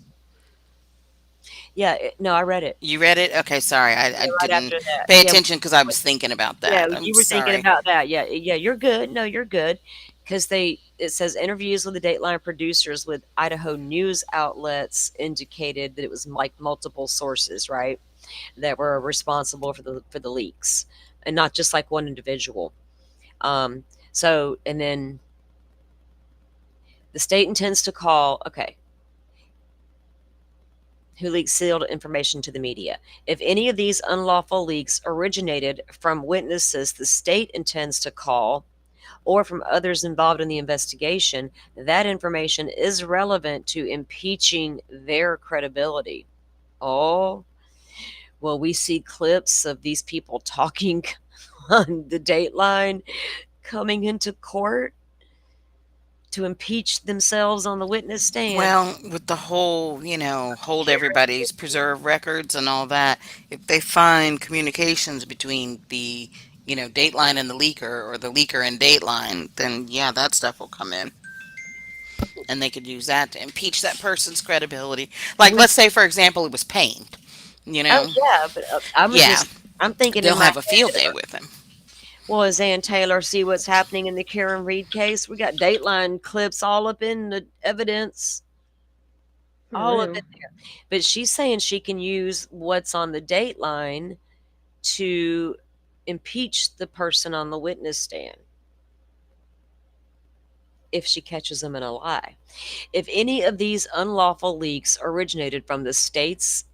Yeah, no, I read it. You read it? Okay, sorry. I Yeah, right didn't after that. pay Yeah, attention because I was thinking about yeah, that. I'm you were thinking sorry. about that. Yeah, yeah, you're good. No, you're good. Because it says interviews with the Dateline producers with Idaho news outlets indicated that it was like multiple sources, right, that were responsible for the leaks, and not just like one individual. Um, so, and then the state intends to call. Okay, who leaked sealed information to the media. If any of these unlawful leaks originated from witnesses the state intends to call or from others involved in the investigation, that information is relevant to impeaching their credibility. Oh, well, we see clips of these people talking on the Dateline coming into court to impeach themselves on the witness stand. Well, with the whole, hold everybody's preserve records and all that, if they find communications between the, Dateline and the leaker or the leaker and Dateline, then yeah, that stuff will come in. And they could use that to impeach that person's credibility. Like, let's say, for example, it was Payne, you Oh know? yeah, but Yeah, I'm thinking in they'll my have a field head. day with him. Well, as Ann Taylor see what's happening in the Karen Reed case? We got Dateline clips all up in the evidence, For all up in real. there. But she's saying she can use what's on the Dateline to impeach the person on the witness stand if she catches them in a lie. If any of these unlawful leaks originated from the state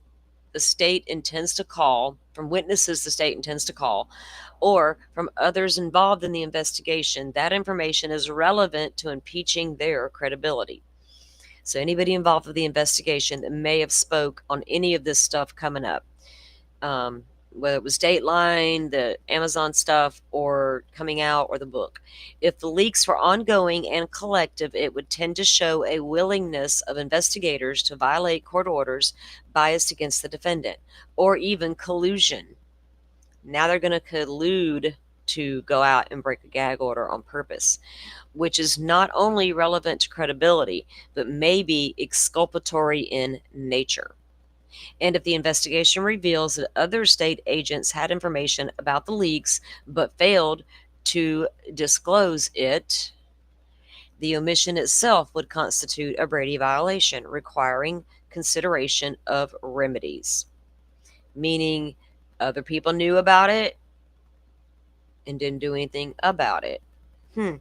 intends to call, from witnesses the state intends to call, or from others involved in the investigation, that information is relevant to impeaching their credibility. So anybody involved with the investigation that may have spoke on any of this stuff coming up, whether it was Dateline, the Amazon stuff, or coming out, or the book. If the leaks were ongoing and collective, it would tend to show a willingness of investigators to violate court orders biased against the defendant, or even collusion. Now they're going to collude to go out and break a gag order on purpose, which is not only relevant to credibility, but may be exculpatory in nature. And if the investigation reveals that other state agents had information about the leaks but failed to disclose it, the omission itself would constitute a Brady violation requiring consideration of remedies, meaning other people knew about it and didn't do anything about it. Hmm.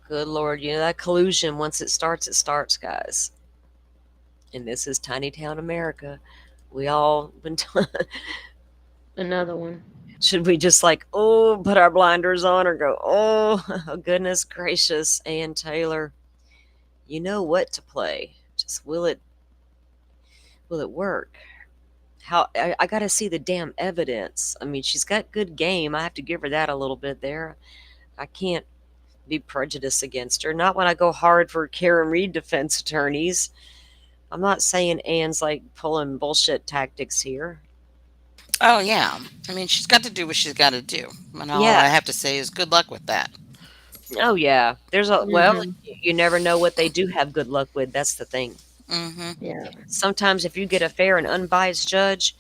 Good Lord. You know, that collusion, once it starts, guys. And this is tiny town America. We all been Another one. should we just like, oh, put our blinders on or go, oh, goodness gracious, Ann Taylor, you know what to play. Just will it work? How I got to see the damn evidence. I mean, she's got good game. I have to give her that a little bit there. I can't be prejudiced against her. Not when I go hard for Karen Reed defense attorneys. I'm not saying Ann's like pulling bullshit tactics here. Oh, yeah. I mean, she's got to do what she's got to do. And all Yeah. I have to say is good luck with that. Oh yeah. There's a well, Mhm. you never know what they do have good luck with. That's the thing. Hmm. Yeah. Sometimes if you get a fair and unbiased judge,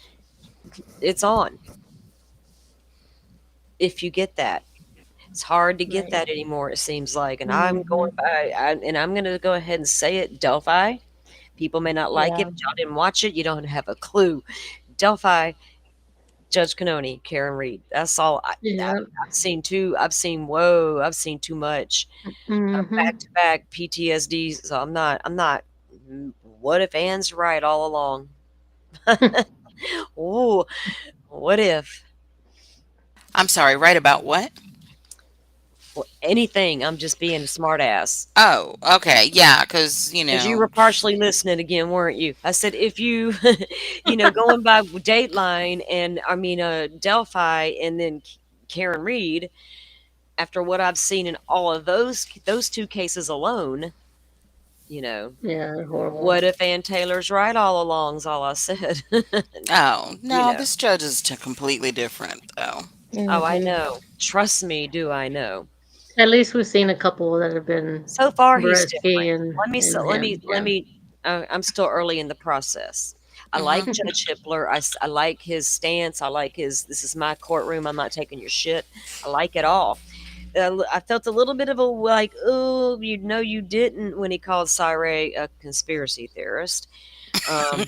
it's on. If you get that, it's hard to get Right. that anymore. It seems like, and I'm going Mhm. by, and I'm going to go ahead and say it. Delphi. People may not like it, Yeah. but y'all didn't watch it. You don't have a clue. Delphi, Judge Canoni, Karen Reed. That's all. Yeah. I've seen too. I've seen whoa. I've seen too much. Back Mhm. to back PTSD. So I'm not. I'm not. What if Anne's right all along? Ooh, what if? I'm sorry, right about what? Well, anything. I'm just being a smartass. Oh, okay. Yeah, because, Because you were partially listening again, weren't you? I said if you, going by Dateline and I mean Delphi and then Karen Reed. After what I've seen in all of those two cases alone, You know, Yeah, they're horrible. what if Ann Taylor's right all along? Is all I said. Oh, you no, know. this judge is completely different, though. Oh, I Hmm. know. Trust me, do I know. At least we've seen a couple that have been So far, he's Beretsky different. and Let me him. let Yeah. me. I'm still early in the process. I like Hmm. Judge Hippler. I like his stance. I like his. This is my courtroom. I'm not taking your shit. I like it all. I felt a little bit of a like, oh, you know, you didn't when he called Syre a conspiracy theorist. Um,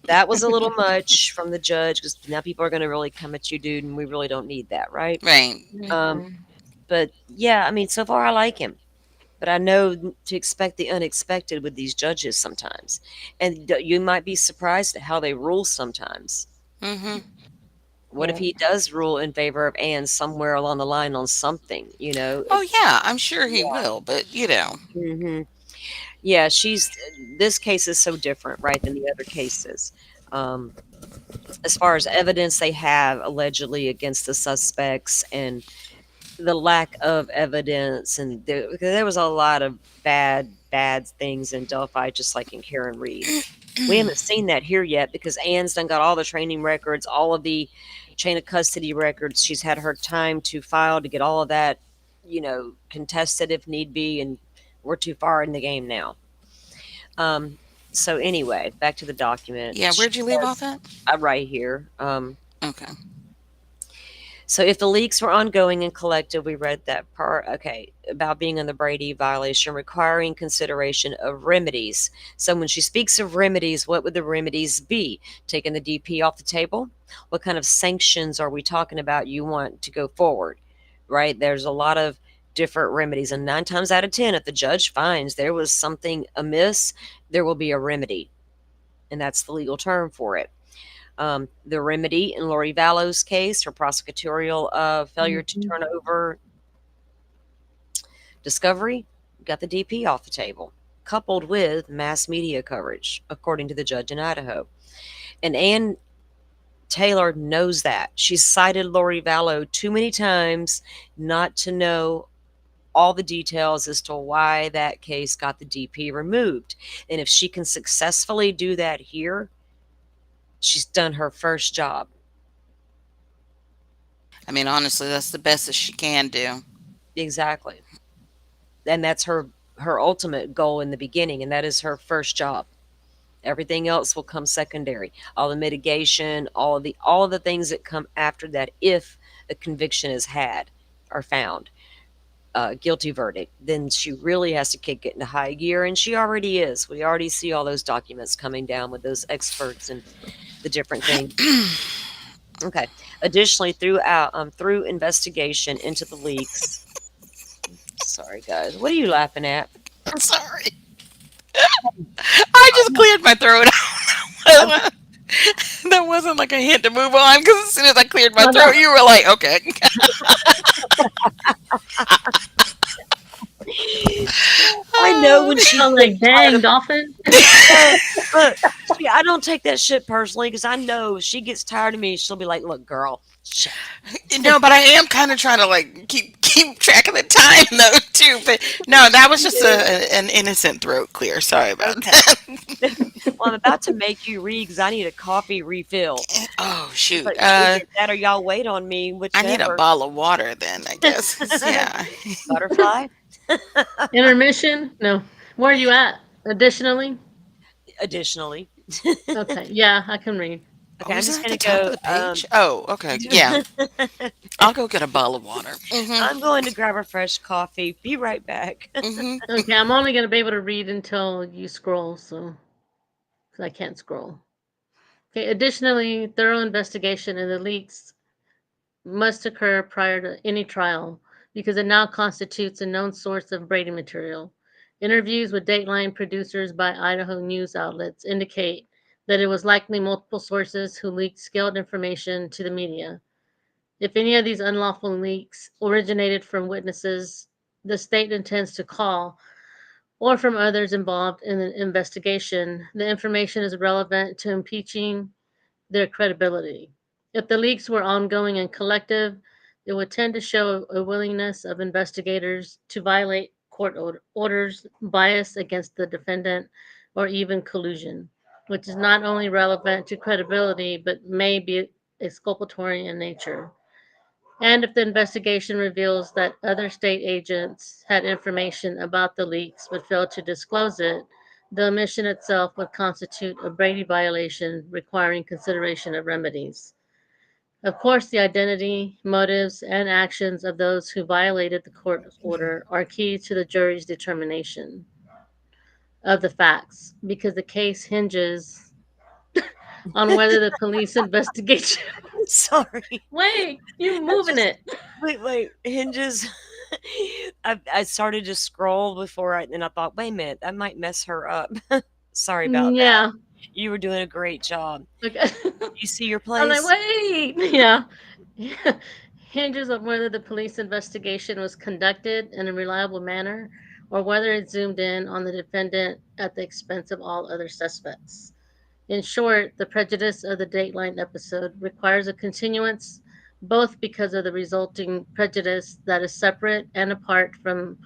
that was a little much from the judge because now people are going to really come at you, dude, and we really don't need that, right? Right. Um, Hmm. but yeah, I mean, so far I like him. But I know to expect the unexpected with these judges sometimes. And you might be surprised at how they rule sometimes. Hmm. What if Yeah. he does rule in favor of Anne somewhere along the line on something, you know? Oh, yeah, I'm sure he Yeah. will, but. Yeah, this case is so different, right, than the other cases. Um, as far as evidence they have allegedly against the suspects and the lack of evidence, and there was a lot of bad things in Delphi, just like in Karen Reed. We haven't seen that here yet because Anne's done got all the training records, all of the chain of custody records. She's had her time to file to get all of that, contested if need be, and we're too far in the game now. Um, so anyway, back to the document. Yeah, She where'd you leave off says, at? right here. Okay. So if the leaks were ongoing and collective, we read that part. Okay, about being on the Brady violation, requiring consideration of remedies. So when she speaks of remedies, what would the remedies be? Taking the DP off the table? What kind of sanctions are we talking about you want to go forward? Right? There's a lot of different remedies. And 9 times out of 10, if the judge finds there was something amiss, there will be a remedy. And that's the legal term for it. The remedy in Lori Vallow's case, her prosecutorial failure to Hmm. turn over discovery, got the DP off the table, coupled with mass media coverage, according to the judge in Idaho. And Ann Taylor knows that. She's cited Lori Vallow too many times not to know all the details as to why that case got the DP removed. And if she can successfully do that here, she's done her first job. I mean, honestly, that's the best that she can do. Exactly. And that's her ultimate goal in the beginning, and that is her first job. Everything else will come secondary. All the mitigation, all of the things that come after that, if a conviction is had or found, guilty verdict, then she really has to kick it into high gear, and she already is. We already see all those documents coming down with those experts and the different things. Okay. Additionally, through investigation into the leaks. Sorry, guys. What are you laughing at? I'm sorry. I just cleared my throat. That wasn't like a hint to move on because as soon as I cleared my Oh, throat, no. you were like, okay. I know when she I'm gets like, tired dang, of dolphin. no, look, see, I don't take that shit personally because I know if she gets tired of me, she'll be like, "Look, girl, shit." No, but I am kind of trying to like keep track of the time though too. But no, that was just an innocent throat clear. Sorry about Okay. that. Well, I'm about to make you read because I need a coffee refill. Oh It's shoot. like either that or y'all wait on me, I need a whichever. bottle of water then. I guess. 'Cause, yeah. Butterfly. Intermission? No. Where are you at? Additionally? Additionally, Okay. Yeah, I can read. okay, Oh, I'm is that just at the gonna top of go. the page? Oh, okay. Yeah. I'll go get a bottle of water. I'm going to grab a fresh coffee. Be right back. Mhm. Okay, I'm only going to be able to read until you scroll, so 'cause I can't scroll. Okay, additionally, thorough investigation in the leaks must occur prior to any trial because it now constitutes a known source of Brady material. Interviews with Dateline producers by Idaho news outlets indicate that it was likely multiple sources who leaked scaled information to the media. If any of these unlawful leaks originated from witnesses the state intends to call or from others involved in the investigation, the information is relevant to impeaching their credibility. If the leaks were ongoing and collective, it would tend to show a willingness of investigators to violate orders, bias against the defendant, or even collusion, which is not only relevant to credibility but may be exculpatory in nature. And if the investigation reveals that other state agents had information about the leaks but failed to disclose it, the omission itself would constitute a Brady violation requiring consideration of remedies. Of course, the identity, motives, and actions of those who violated the court order are key to the jury's determination of the facts because the case hinges on whether the police investigation. Sorry. Wait, you I moving just it? wait, hinges. I started to scroll before and I thought, wait a minute, that might mess her up. Sorry about that. Yeah. You were doing a great job. Okay. You see your I'm like, place? wait. Yeah. Hinges on whether the police investigation was conducted in a reliable manner or whether it zoomed in on the defendant at the expense of all other suspects. In short, the prejudice of the Dateline episode requires a continuance both because of the resulting prejudice that is separate and apart from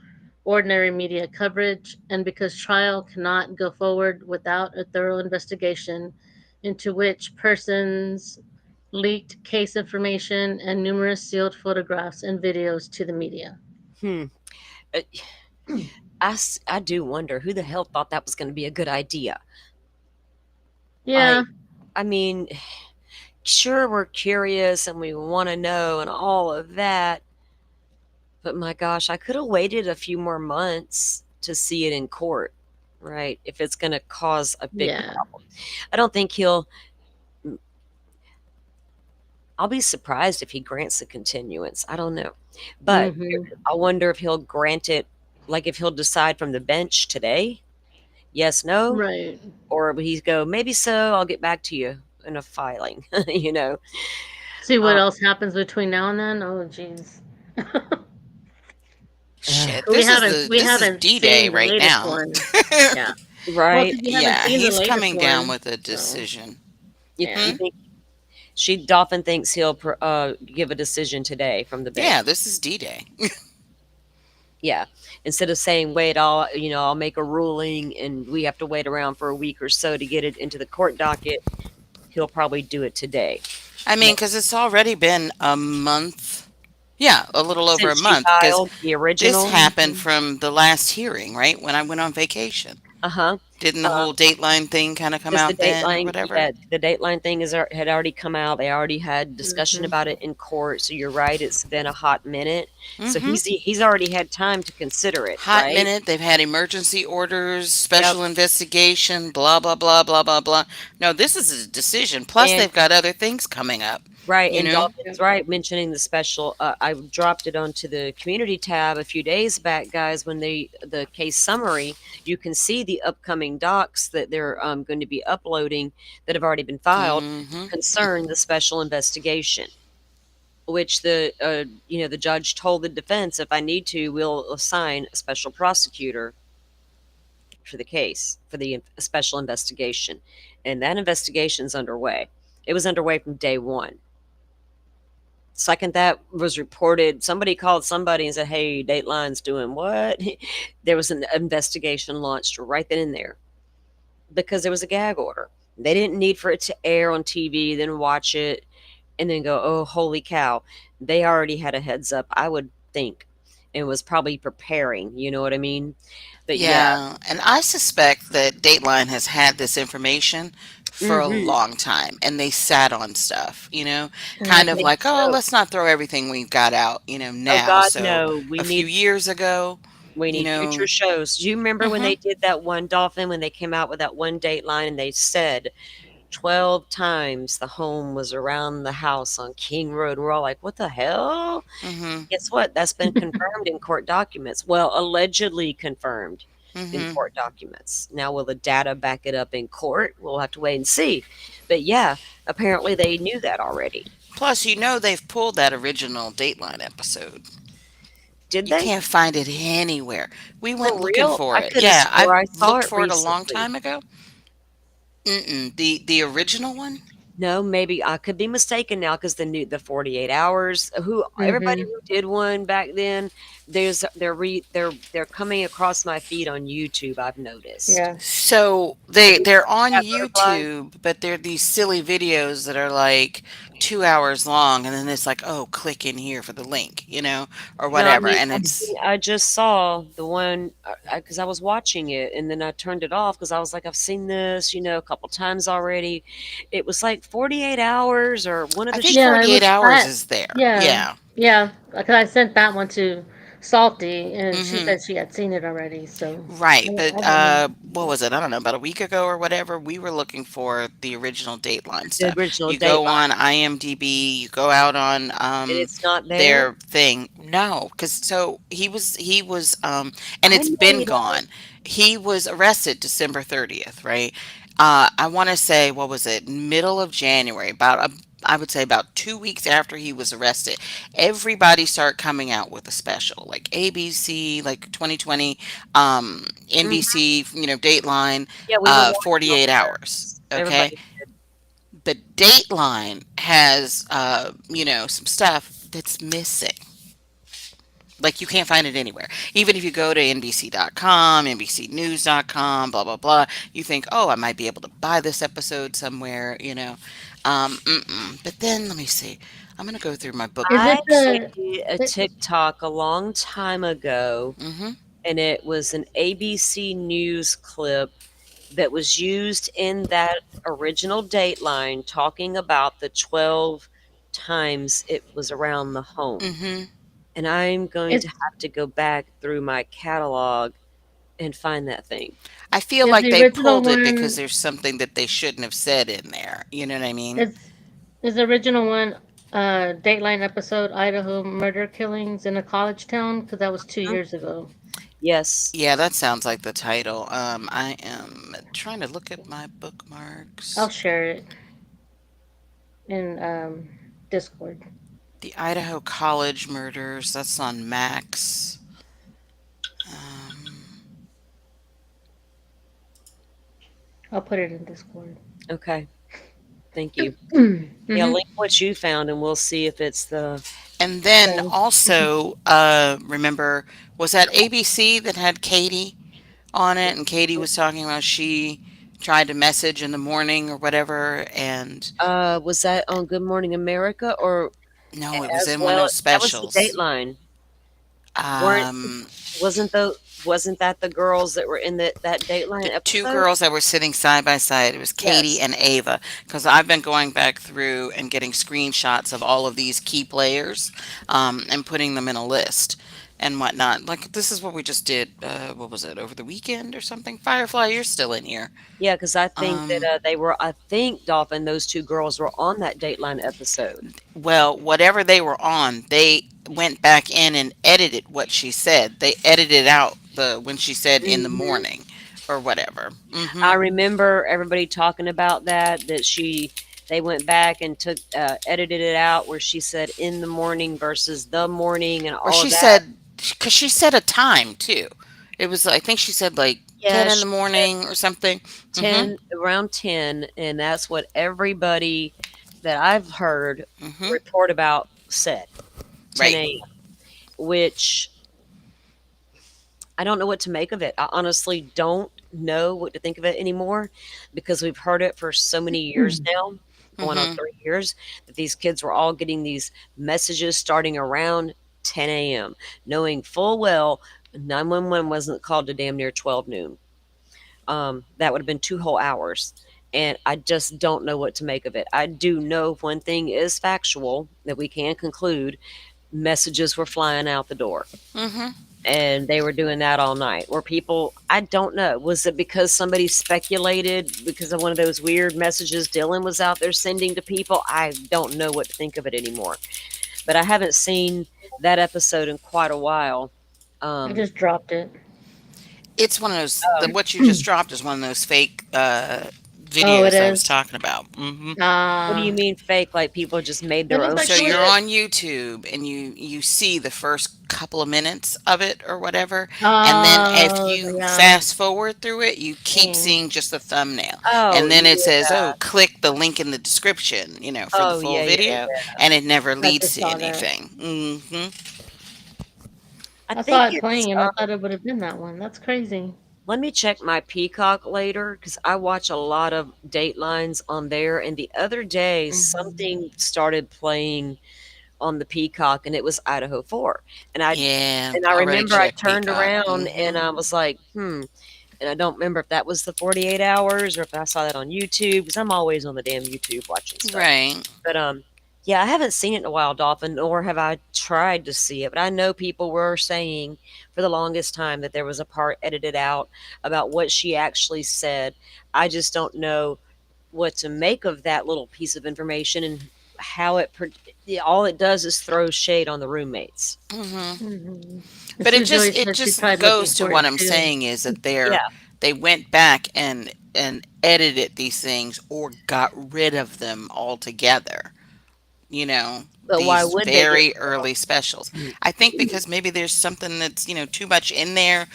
ordinary media coverage and because trial cannot go forward without a thorough investigation into which persons leaked case information and numerous sealed photographs and videos to the media. Hmm. Uh, I do wonder who the hell thought that was going to be a good idea. Yeah, I I mean, sure we're curious and we want to know and all of that, but my gosh, I could have waited a few more months to see it in court, right? If it's going to cause a big yeah. problem. I don't think he'll I'll be surprised if he grants a continuance. I don't know. But Hmm. I wonder if he'll grant it, like if he'll decide from the bench today, yes, no, Right. or will he go, maybe so, I'll get back to you in a filing, you know? See what Um, else happens between now and then. Oh, jeez. Shit, We this is haven't the we this is haven't D-Day seen the right latest now. one. Yeah. Well, right? because we haven't Yeah, seen the he's latest coming down one, with a so decision. You yeah. Hmm? think she Dolphin thinks he'll give a decision today from the bench? Yeah, this is D-Day. Yeah. Instead of saying, wait, I'll make a ruling and we have to wait around for a week or so to get it into the court docket, he'll probably do it today. I mean, Now, because it's already been a month. Yeah, a little over a since she month. Because filed the this original, happened Mhm. from the last hearing, right? When I went on vacation. uh-huh, Didn't the uh, whole Dateline thing kind of come because the out then or Dateline, whatever? yeah, the Dateline thing had already come out. They already had discussion Mhm. about it in court. So you're right, it's been a hot minute. So Mm-hmm. he's already had time to consider it, Hot right? minute. They've had emergency orders, Yep. special investigation, blah, blah, blah, blah, blah, blah. No, this is a decision. Plus, And they've got other things coming up, right, you and know? Dolphin's Yep. right, mentioning the special. I dropped it onto the community tab a few days back, guys. When the case summary, you can see the upcoming docs that they're going to be uploading that have already been filed Mm-hmm. concern the special investigation. Which the judge told the defense, if I need to, we'll assign a special prosecutor for the case for the special investigation, and that investigation's underway. It was underway from day one. Second that was reported, somebody called somebody and said, "Hey, Dateline's doing what?" There was an investigation launched right then and there because there was a gag order. They didn't need for it to air on TV, then watch it, and then go, "Oh, holy cow!" They already had a heads up, I would think, and was probably preparing. You know what I mean? But yeah, Yeah, and I suspect that Dateline has had this information for a hmm long time and they sat on stuff, I kind of think Mhm. like, oh, so. let's not throw everything we've got out, Oh now. God, So no. a few years ago, We you need future know, shows. Do you remember when hmm they did that one Dolphin, when they came out with that one Dateline and they said 12 times the home was around the house on King Road? We're all like, what the hell? hmm Guess what? That's been confirmed in court documents. Well, allegedly confirmed in hmm court documents. Now, will the data back it up in court? We'll have to wait and see. But yeah, apparently they knew that already. Plus, they've pulled that original Dateline episode. Did You they? can't find it anywhere. We went For looking real? for I it. could have Yeah, swore I I saw looked it for it a long recently. time ago. The original one. No, maybe I could be mistaken now because the 48 hours, who everybody Mhm. who did one back then, they're coming across my feed on YouTube, I've noticed. Yeah. So Have you they're noticed on that, Butterfly? YouTube, but they're these silly videos that are like 2 hours long, and then it's like, oh, click in here for the link, or No, I whatever, mean, and it's I just saw the one because I was watching it and then I turned it off because I was like, I've seen this, a couple times already. It was like 48 hours or one of I the think Yeah, short. it 48 was hours I is there. yeah. Yeah. Yeah, because I sent that one to Salty, and she Mhm. said she had seen it already, so Right, I but don't know. what was it? I don't know, about a week ago or whatever, we were looking for the original Dateline The stuff. original You go Dateline, on IMDb, you go out on and it's not there. their thing. No, because so he was and I it's been made gone. He was arrested December 30th, right? I want to say, what was it? Middle of January, I would say about 2 weeks after he was arrested, everybody started coming out with a special, like ABC, like 2020, mhm. NBC, Dateline, Yeah, we were watching all 48 of hours. those. Okay. Everybody did. But Dateline has, some stuff that's missing. Like, you can't find it anywhere. Even if you go to NBC.com, NBCnews.com, blah, blah, blah, you think, oh, I might be able to buy this episode somewhere. Mm-mm. But then, let me see. I'm going to go through my Is I it bookmarks. the made a it, TikTok a long time ago, Mm-hmm. and it was an ABC News clip that was used in that original Dateline talking about the 12 times it was around the home. Mm-hmm. And I'm going to is have to go back through my catalog and find that thing. I feel is like the they original pulled it because one there's something that they shouldn't have said in there. You know what I mean? is the original one Dateline episode Idaho murder killings in a college town? Because that was two Mhm. years ago. Yes. Yeah, that sounds like the title. I am trying to look at my I'll bookmarks. share it in Discord. The Idaho College murders. That's on Max. Um, I'll put it in Discord. Okay. Thank you. Yeah, Mm-hmm. link what you found and we'll see if it's the and then So also, remember, was that ABC that had Katie on it? And Katie was talking about she tried to message in the morning or whatever. And was that on Good Morning America or no, it was as in one of well? those That was the specials. Dateline. Weren't Um, wasn't the wasn't that the girls that were in that the Dateline two episode? girls that were sitting side by side, it was Katie Yes. and Ava, because I've been going back through and getting screenshots of all of these key players, and putting them in a list and whatnot. Like, this is what we just did. What was it, over the weekend or something? Firefly, you're still in here. Yeah, because I think that, um they were I think Dolphin, those 2 girls were on that Dateline episode. well, whatever they were on, they went back in and edited what she said. They edited out the when she said in the Mhm. morning or whatever. I Hmm. remember everybody talking about that they went back and edited it out where she said "in the morning" versus "the morning" and Or all of she that. said, because she said a time too. It was, I think she said like Yeah, 10 in the she said morning or something. Hmm. 10, around 10, and that's what everybody that I've heard Hmm. report about said, Right. 10 AM, which I don't know what to make of it. I honestly don't know what to think of it anymore because we've heard it for so many years now, going on Hmm. 3 years, that these kids were all getting these messages starting around 10 AM, knowing full well 911 wasn't called to damn near 12 noon. That would have been 2 whole hours. And I just don't know what to make of it. I do know one thing is factual that we can conclude messages were flying out the door Hmm. and they were doing that all night. Were people, I don't know, was it because somebody speculated because of one of those weird messages Dylan was out there sending to people? I don't know what to think of it anymore. But I haven't seen that episode in quite a while. I Um, just dropped it. It's one of those, oh, what you just dropped is one of those fake Oh, it videos I was is. talking about. Hmm. what do you Ah, mean fake? Like people just made it their looks own like So it was. you're shit? on YouTube and you see the first couple of minutes of it or whatever, and then if Oh, you yeah. fast forward through it, you keep Mm. seeing just the thumbnail, Oh, and then it yeah. says, "Oh, click the link in the description," for the Oh, full yeah, yeah, video, yeah. and it never I leads just to saw that. anything. Hmm. I I saw think it it's, playing and I thought it would have been that one. That's crazy. let me check my Peacock later because I watch a lot of Datelines on there. And the other day, Hmm. something started playing on the Peacock, and it was Idaho 4. And I Yeah, and I already remember I checked turned Peacock. around and I was like, "Hmm," and I don't remember if that was the 48 hours or if I saw that on YouTube because 'cause I'm always on the damn YouTube watching stuff. Right. But, yeah, I haven't seen it in a while, Dolphin, nor have I tried to see it, but I know people were saying for the longest time that there was a part edited out about what she actually said. I just don't know what to make of that little piece of information and how yeah, all it does is throw shade on the roommates. Hmm. Hmm. And But she was always it said she just tried looking goes to for it what I'm too. saying is that Yeah, they went back and edited these things or got rid of them altogether. You know, but why these would they get very early specials. I think because maybe there's something that's, too much in there,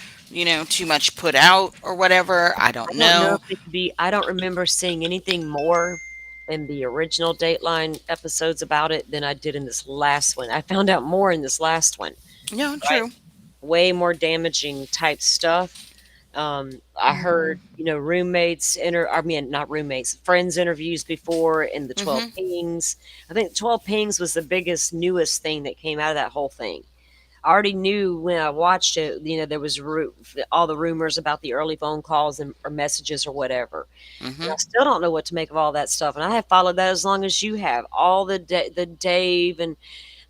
too much put out or whatever. I don't I don't know know. if it could be. I don't remember seeing anything more in the original Dateline episodes about it than I did in this last one. I found out more in this last one, Yeah, right? true. Way more damaging type stuff. I Hmm. heard, roommates I mean, not roommates, friends interviews before in the 12 Hmm. Pings. I think 12 Pings was the biggest, newest thing that came out of that whole thing. I already knew when I watched it, there was all the rumors about the early phone calls or messages or whatever. And Hmm. I still don't know what to make of all that stuff. And I have followed that as long as you have. All the Dave and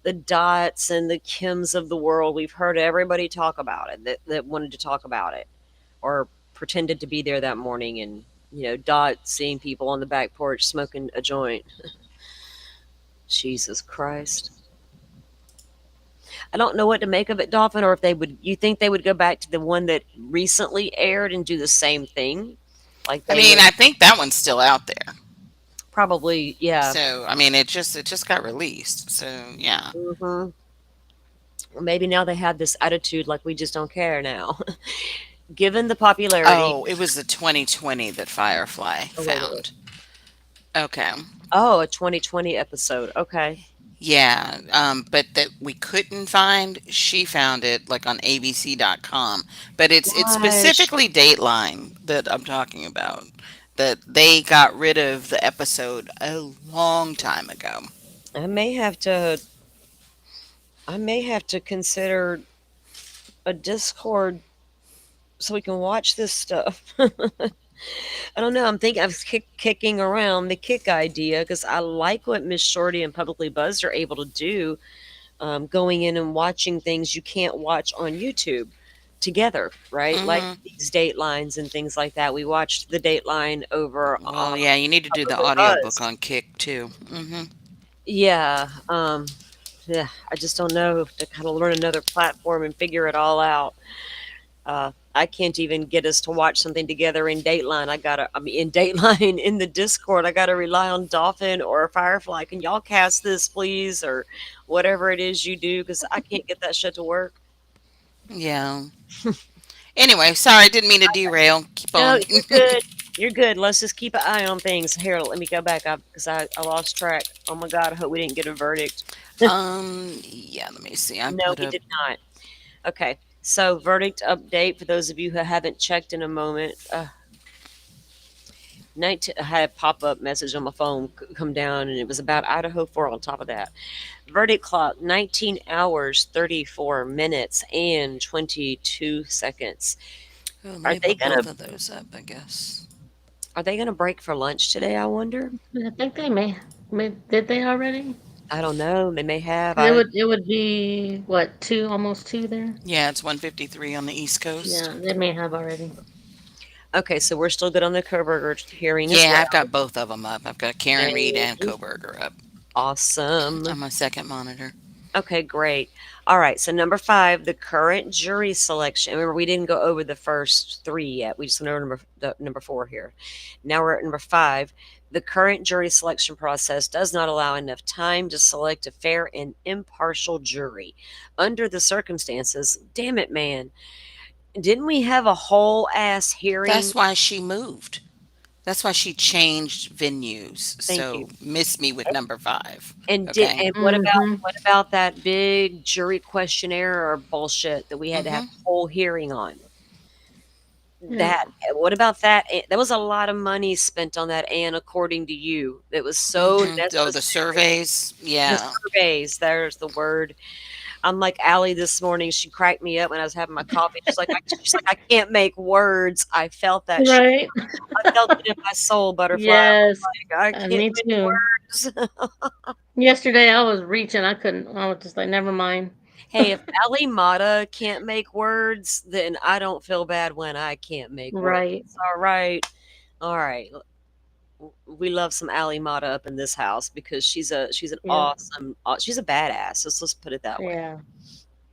the Dots and the Kims of the world. We've heard everybody talk about it that wanted to talk about it or pretended to be there that morning. And Dot seeing people on the back porch smoking a joint. Jesus Christ. I don't know what to make of it, Dolphin, or if they would. You think they would go back to the one that recently aired and do the same thing? Like I they mean, would I think that one's still out there. probably, yeah. So, I mean, it just got released. So, yeah. Hmm. Maybe now they have this attitude like we just don't care now. Given the popularity. Oh, it was the 2020 that Firefly Oh, wait. found. Okay. Oh, a 2020 episode. Okay. Yeah, but that we couldn't find, she found it like on ABC.com. But it's Gosh, specifically Dateline that I'm talking about. That they got rid of the episode a long time ago. I may have to. I may have to consider a Discord so we can watch this stuff. I don't know. I'm thinking I was kicking around the kick idea because I like what Miss Shorty and Publicly Buzzed are able to do, going in and watching things you can't watch on YouTube together, right? Like Hmm. these Datelines and things like that. We watched the Dateline over Well, yeah, you need to do the Publicly audiobook Buzzed. on Kick too. Hmm. Yeah, yeah. I just don't know to kind of learn another platform and figure it all out. I can't even get us to watch something together in Dateline. I mean, in Dateline in the Discord, I gotta rely on Dolphin or Firefly. Can y'all cast this, please, or whatever it is you do? Because I can't get that shit to work. Yeah. Anyway, sorry, didn't mean to derail. Keep No, on. you're good. You're good. Let's just keep an eye on things. Here, let me go back up because I lost track. Oh my god, I hope we didn't get a verdict. Yeah, let me see. I No, put we up. did not. Okay, so verdict update for those of you who haven't checked in a moment. 19, I had a pop up message on my phone come down, and it was about Idaho 4 on top of that. Verdict clock 19 hours, 34 minutes, and 22 seconds. Oh, let Are me they put going to both of those up, I guess. break for lunch today, I wonder? I think they may did they already? I don't know. They may have. 'Cause it would be what, two, almost two there. Yeah, it's 1:53 on the East Coast. Yeah, they may have already. Okay, so we're still good on the Koberger hearing as Yeah, I've well. got both of them up. I've got Karen Reed and Hey, Koberger up awesome. on my second monitor. Okay, great. All right, so number 5, the current jury selection. Remember, we didn't go over the first 3 yet. We just went over number 4 here. Now we're at number 5. The current jury selection process does not allow enough time to select a fair and impartial jury. Under the circumstances, damn it, man. Didn't we have a whole ass hearing? That's why she moved. That's why she changed venues. Thank you. So miss me with number 5. Okay. And Mhm. what about that big jury questionnaire or bullshit that we had to have Mhm. a whole hearing on? Yeah. That what about that? There was a lot of money spent on that, and according to you, it was so Mhm. Oh, the necessary. surveys. The Yeah. surveys, there's the word. I'm like Allie this morning. She cracked me up when I was having my coffee. She's like, I can't make words. I felt that shit. Right. I felt it in my soul, butterfly. Yes. I'm like, I can't Me too. make words. Yesterday I was reaching. I couldn't. I was just like, never mind. Hey, if Ali Mata can't make words, then I don't feel bad when I can't make words. Right. All right. All right. We love some Ali Mata up in this house because she's an Yep. awesome she's a badass. Let's put it that way. Yeah.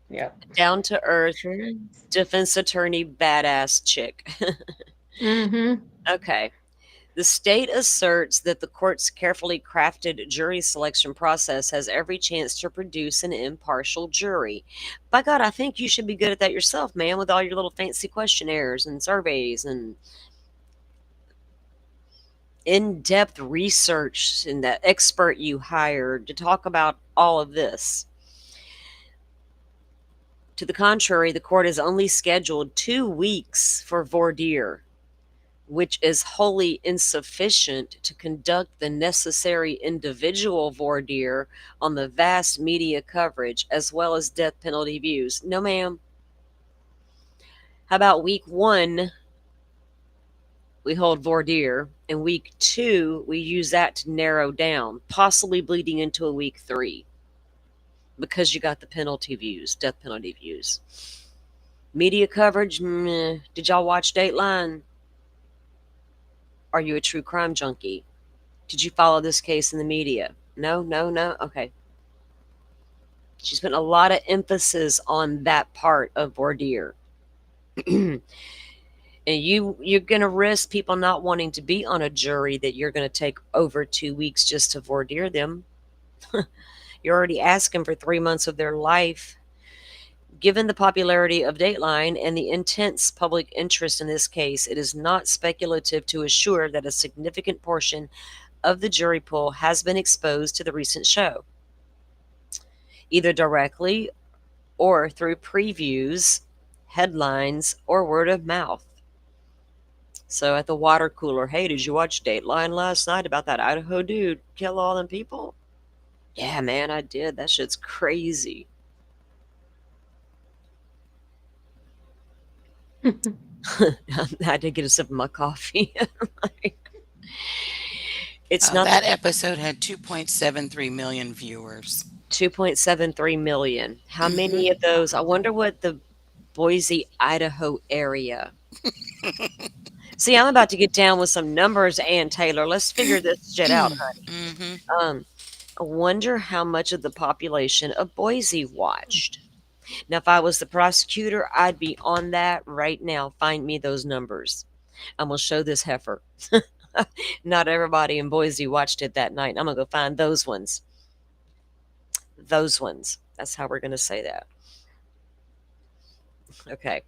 Yep. Down to earth Sure is. defense attorney badass chick. Mhm. Okay. The state asserts that the court's carefully crafted jury selection process has every chance to produce an impartial jury. By God, I think you should be good at that yourself, man, with all your little fancy questionnaires and surveys and in depth research and that expert you hired to talk about all of this. To the contrary, the court has only scheduled 2 weeks for voir dire, which is wholly insufficient to conduct the necessary individual voir dire on the vast media coverage as well as death penalty views. No, ma'am. How about week one, we hold voir dire, and week two, we use that to narrow down, possibly bleeding into a week three because you got the penalty views, death penalty views. Media coverage, meh. Did y'all watch Dateline? Are you a true crime junkie? Did you follow this case in the media? No, no, no. Okay. She's putting a lot of emphasis on that part of voir dire. And you're going to risk people not wanting to be on a jury that you're going to take over 2 weeks just to voir dire them. You're already asking for 3 months of their life. Given the popularity of Dateline and the intense public interest in this case, it is not speculative to assure that a significant portion of the jury pool has been exposed to the recent show, either directly or through previews, headlines, or word of mouth. So at the water cooler, hey, did you watch Dateline last night about that Idaho dude kill all them people? Yeah, man, I did. That shit's crazy. I did get a sip of my coffee. It's not the That episode had 2.73 million viewers. 2.73 million. How many Mhm. of those? I wonder what the Boise, Idaho area. See, I'm about to get down with some numbers, Ann Taylor. Let's figure this shit out, honey. Mhm. Um, I wonder how much of the population of Boise watched. Now, if I was the prosecutor, I'd be on that right now. Find me those numbers. I'm going to show this heifer. Not everybody in Boise watched it that night. I'm going to go find those ones. Those ones. That's how we're going to say that. Okay.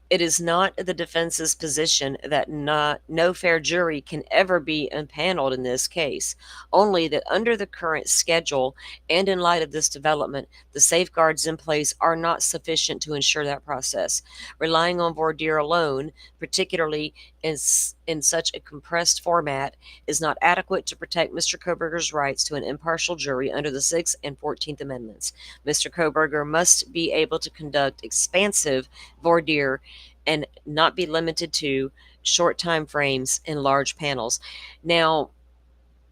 It is not the defense's position that no fair jury can ever be impaneled in this case, only that under the current schedule and in light of this development, the safeguards in place are not sufficient to ensure that process. Relying on voir dire alone, particularly in such a compressed format, is not adequate to protect Mr. Koberger's rights to an impartial jury under the 6th and 14th Amendments. Mr. Koberger must be able to conduct expansive voir dire and not be limited to short time frames and large panels. Now,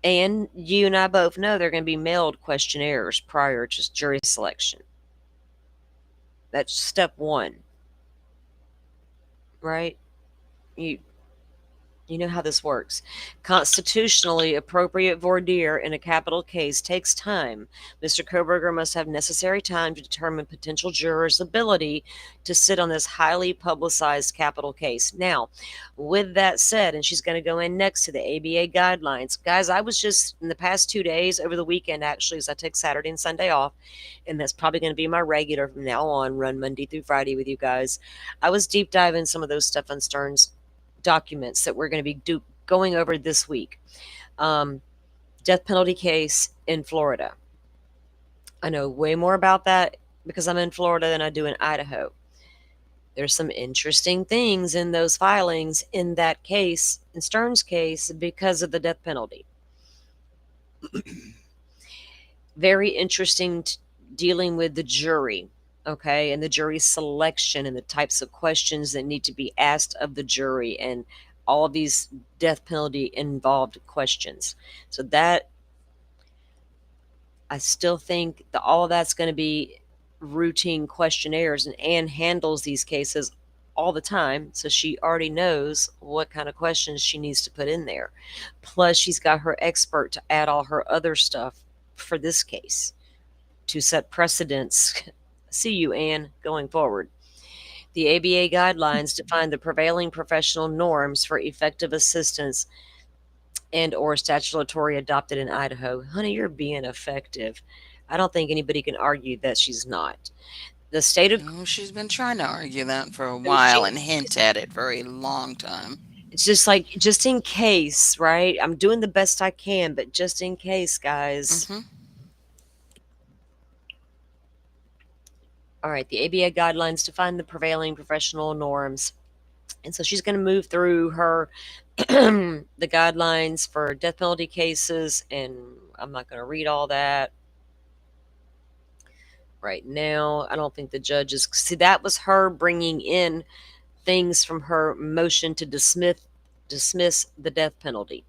and you and I both know they're going to be mailed questionnaires prior to jury selection. That's step one, right? You You know how this works. Constitutionally appropriate voir dire in a capital case takes time. Mr. Koberger must have necessary time to determine potential jurors' ability to sit on this highly publicized capital case. Now, with that said, and she's going to go in next to the ABA guidelines. Guys, I was just in the past 2 days, over the weekend actually, as I take Saturday and Sunday off, and that's probably going to be my regular from now on, run Monday through Friday with you guys. I was deep diving some of those stuff on Stern's documents that we're going to be going over this week. Um, Death penalty case in Florida. I know way more about that because I'm in Florida than I do in Idaho. There's some interesting things in those filings in that case, in Stern's case, because of the death penalty. Very interesting dealing with the jury, okay, and the jury selection and the types of questions that need to be asked of the jury and all of these death penalty involved questions. So that I still think that all of that's going to be routine questionnaires, and Anne handles these cases all the time, so she already knows what kind of questions she needs to put in there. Plus, she's got her expert to add all her other stuff for this case to set precedents. See you, Anne, going forward. The ABA guidelines define the prevailing professional norms for effective assistance and or statutory adopted in Idaho. Honey, you're being effective. I don't think anybody can argue that she's not. The state of Oh, she's been trying to argue that for a she, while and hint at it for a long time. it's just like just in case, right? I'm doing the best I can, but just in case, guys. Hmm. All right, the ABA guidelines define the prevailing professional norms. And so she's going to move through her the guidelines for death penalty cases, and I'm not going to read all that right now. I don't think the judges see that was her bringing in things from her motion to dismiss the death penalty.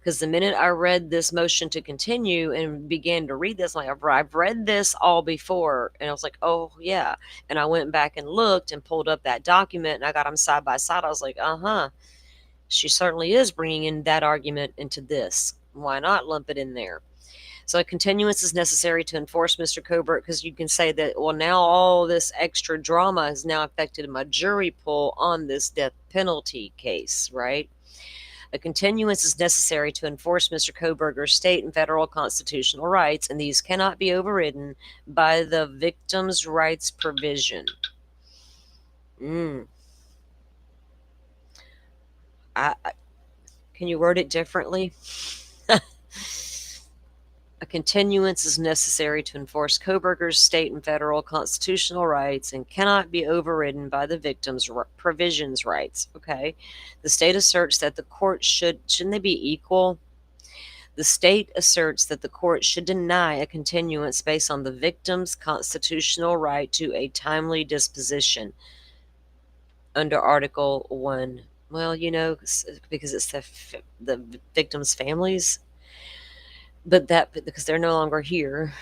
Because the minute I read this motion to continue and began to read this, like I've read this all before, and I was like, oh yeah. And I went back and looked and pulled up that document, and I got them side by side. I was like, she certainly is bringing in that argument into this. Why not lump it in there? So a continuance is necessary to enforce Mr. Cobert, because you can say that, well, now all this extra drama has now affected my jury pool on this death penalty case, right? A continuance is necessary to enforce Mr. Koberger's state and federal constitutional rights, and these cannot be overridden by the victim's rights provision. Mm. Can you word it differently? A continuance is necessary to enforce Koberger's state and federal constitutional rights and cannot be overridden by the victim's provisions rights. Okay. The state asserts that the court shouldn't they be equal? The state asserts that the court should deny a continuance based on the victim's constitutional right to a timely disposition under Article 1. Well, because it's the victim's families, but that because they're no longer here.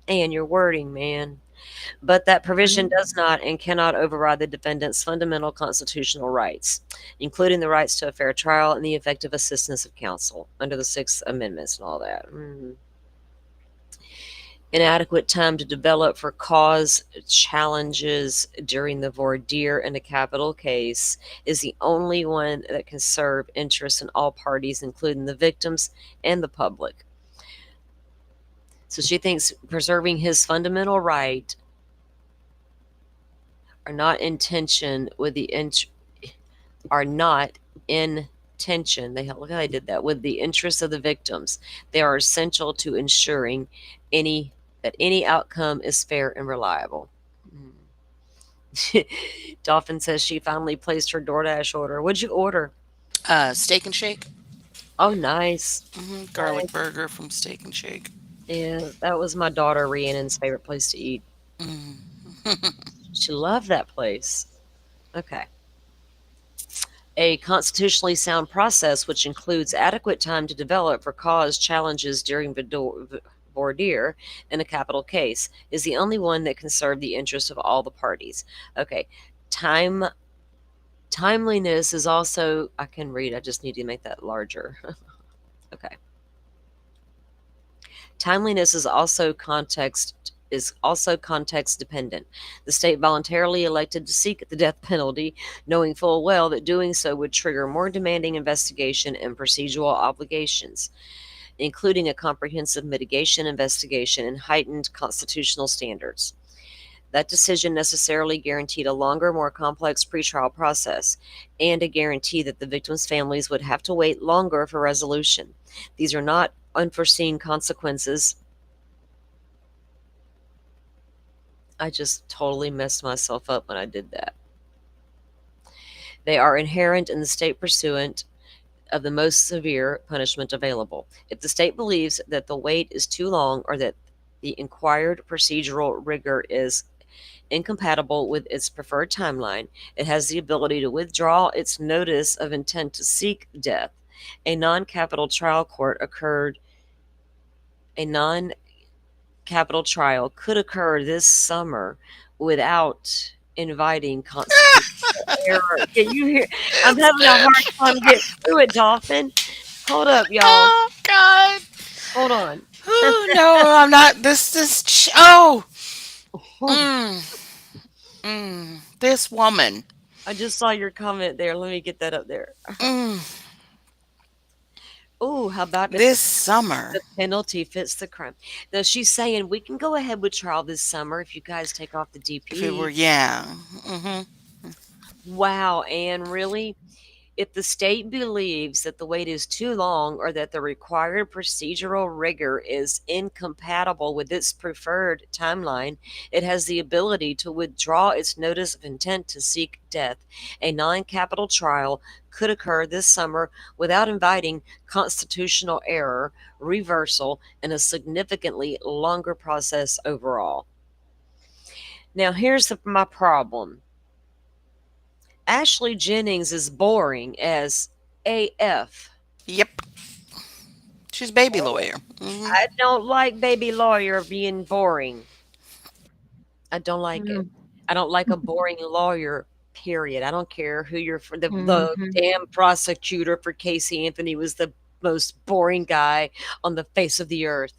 And your wording, man. But that provision does not and cannot override the defendant's fundamental constitutional rights, including the rights to a fair trial and the effective assistance of counsel under the Sixth Amendments and all that. Inadequate time to develop for cause challenges during the voir dire in a capital case is the only one that can serve interests in all parties, including the victims and the public. So she thinks preserving his fundamental right are not in tension with the are not in tension. Look how they did that with the interests of the victims. They are essential to ensuring any outcome is fair and reliable. Dolphin says she finally placed her DoorDash order. What'd you order? Steak and Shake. Oh, nice. Garlic burger from Steak and Shake. Yeah, that was my daughter Rhiannon's favorite place to eat. She loved that place. Okay. A constitutionally sound process, which includes adequate time to develop for cause challenges during voir dire in a capital case, is the only one that can serve the interests of all the parties. Okay. Timeliness is also, I can read, I just need to make that larger. Okay. Timeliness is also context dependent. The state voluntarily elected to seek the death penalty, knowing full well that doing so would trigger more demanding investigation and procedural obligations, including a comprehensive mitigation investigation and heightened constitutional standards. That decision necessarily guaranteed a longer, more complex pretrial process and a guarantee that the victims' families would have to wait longer for resolution. These are not unforeseen consequences. I just totally messed myself up when I did that. They are inherent in the state pursuant of the most severe punishment available. If the state believes that the wait is too long or that the inquired procedural rigor is incompatible with its preferred timeline, it has the ability to withdraw its notice of intent to seek death. A non-capital trial court occurred a non-capital trial could occur this summer without inviting constitutional error. Can you hear? I'm having a hard time getting through it, Dolphin. Hold up, y'all. Oh God. Hold on. Ooh, no, I'm not. Oh. Mm, this woman. I just saw your comment there. Let me get that up there. Mm, Ooh, how about if this summer. the penalty fits the crime? Now she's saying we can go ahead with trial this summer if you guys take off the If it were, DP. yeah. Hmm. Wow, and really? If the state believes that the wait is too long or that the required procedural rigor is incompatible with its preferred timeline, it has the ability to withdraw its notice of intent to seek death. A non capital trial could occur this summer without inviting constitutional error, reversal, and a significantly longer process overall. Now, here's my problem. Ashley Jennings is boring as AF. Yep. She's baby lawyer. Hmm. I don't like baby lawyer being boring. I don't like it. Mm, I don't like a boring lawyer, period. I don't care who you're for. The mhm. damn prosecutor for Casey Anthony was the most boring guy on the face of the earth.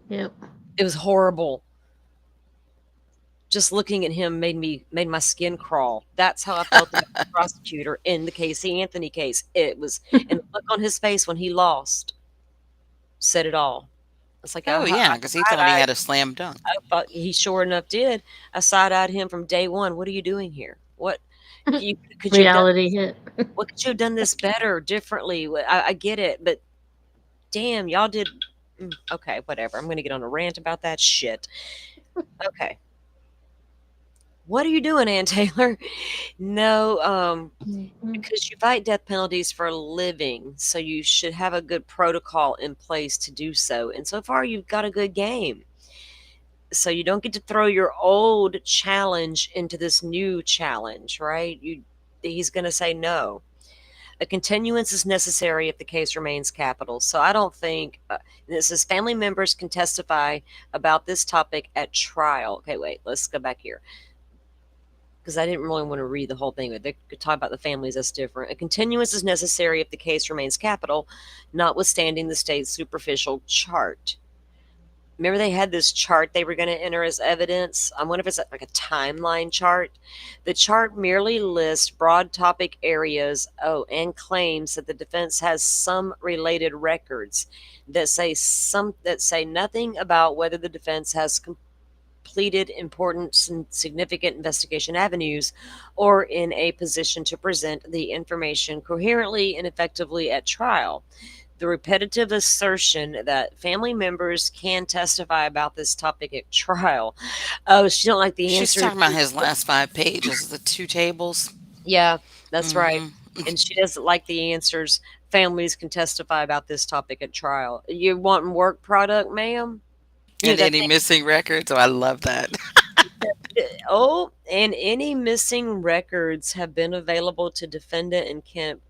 Yep. It was horrible. Just looking at him made my skin crawl. That's how I felt about the prosecutor in the Casey Anthony case. It was, and the look on his face when he lost said it all. It's like Oh, yeah, because he thought he side-eyed. had a slam dunk. I thought he sure enough did. I side-eyed him from day one. What are you doing here? What could you have done? Reality hit. What could you have done this better, differently? I get it, but damn, y'all did. Okay, whatever. I'm going to get on a rant about that shit. Okay, what are you doing, Ann Taylor? No, Mhm. because you fight death penalties for a living, so you should have a good protocol in place to do so. And so far, you've got a good game. So you don't get to throw your old challenge into this new challenge, right? He's going to say no. A continuance is necessary if the case remains capital. So I don't think this is family members can testify about this topic at trial. Okay, wait, let's go back here because I didn't really want to read the whole thing, but they could talk about the families. That's different. A continuance is necessary if the case remains capital, notwithstanding the state's superficial chart. Remember they had this chart they were going to enter as evidence? I wonder if it's like a timeline chart. The chart merely lists broad topic areas, and claims that the defense has some related records that say nothing about whether the defense has completed important and significant investigation avenues or in a position to present the information coherently and effectively at trial. The repetitive assertion that family members can testify about this topic at trial. Oh, she don't like the She's answers. talking about his last 5 pages, the two tables. Yeah, that's right. Hmm. And she doesn't like the answers. Families can testify about this topic at trial. You wanting work product, ma'am? You know And that any thing. missing records. Oh, I love that. Oh, and any missing records have been available to defendant and Kemp.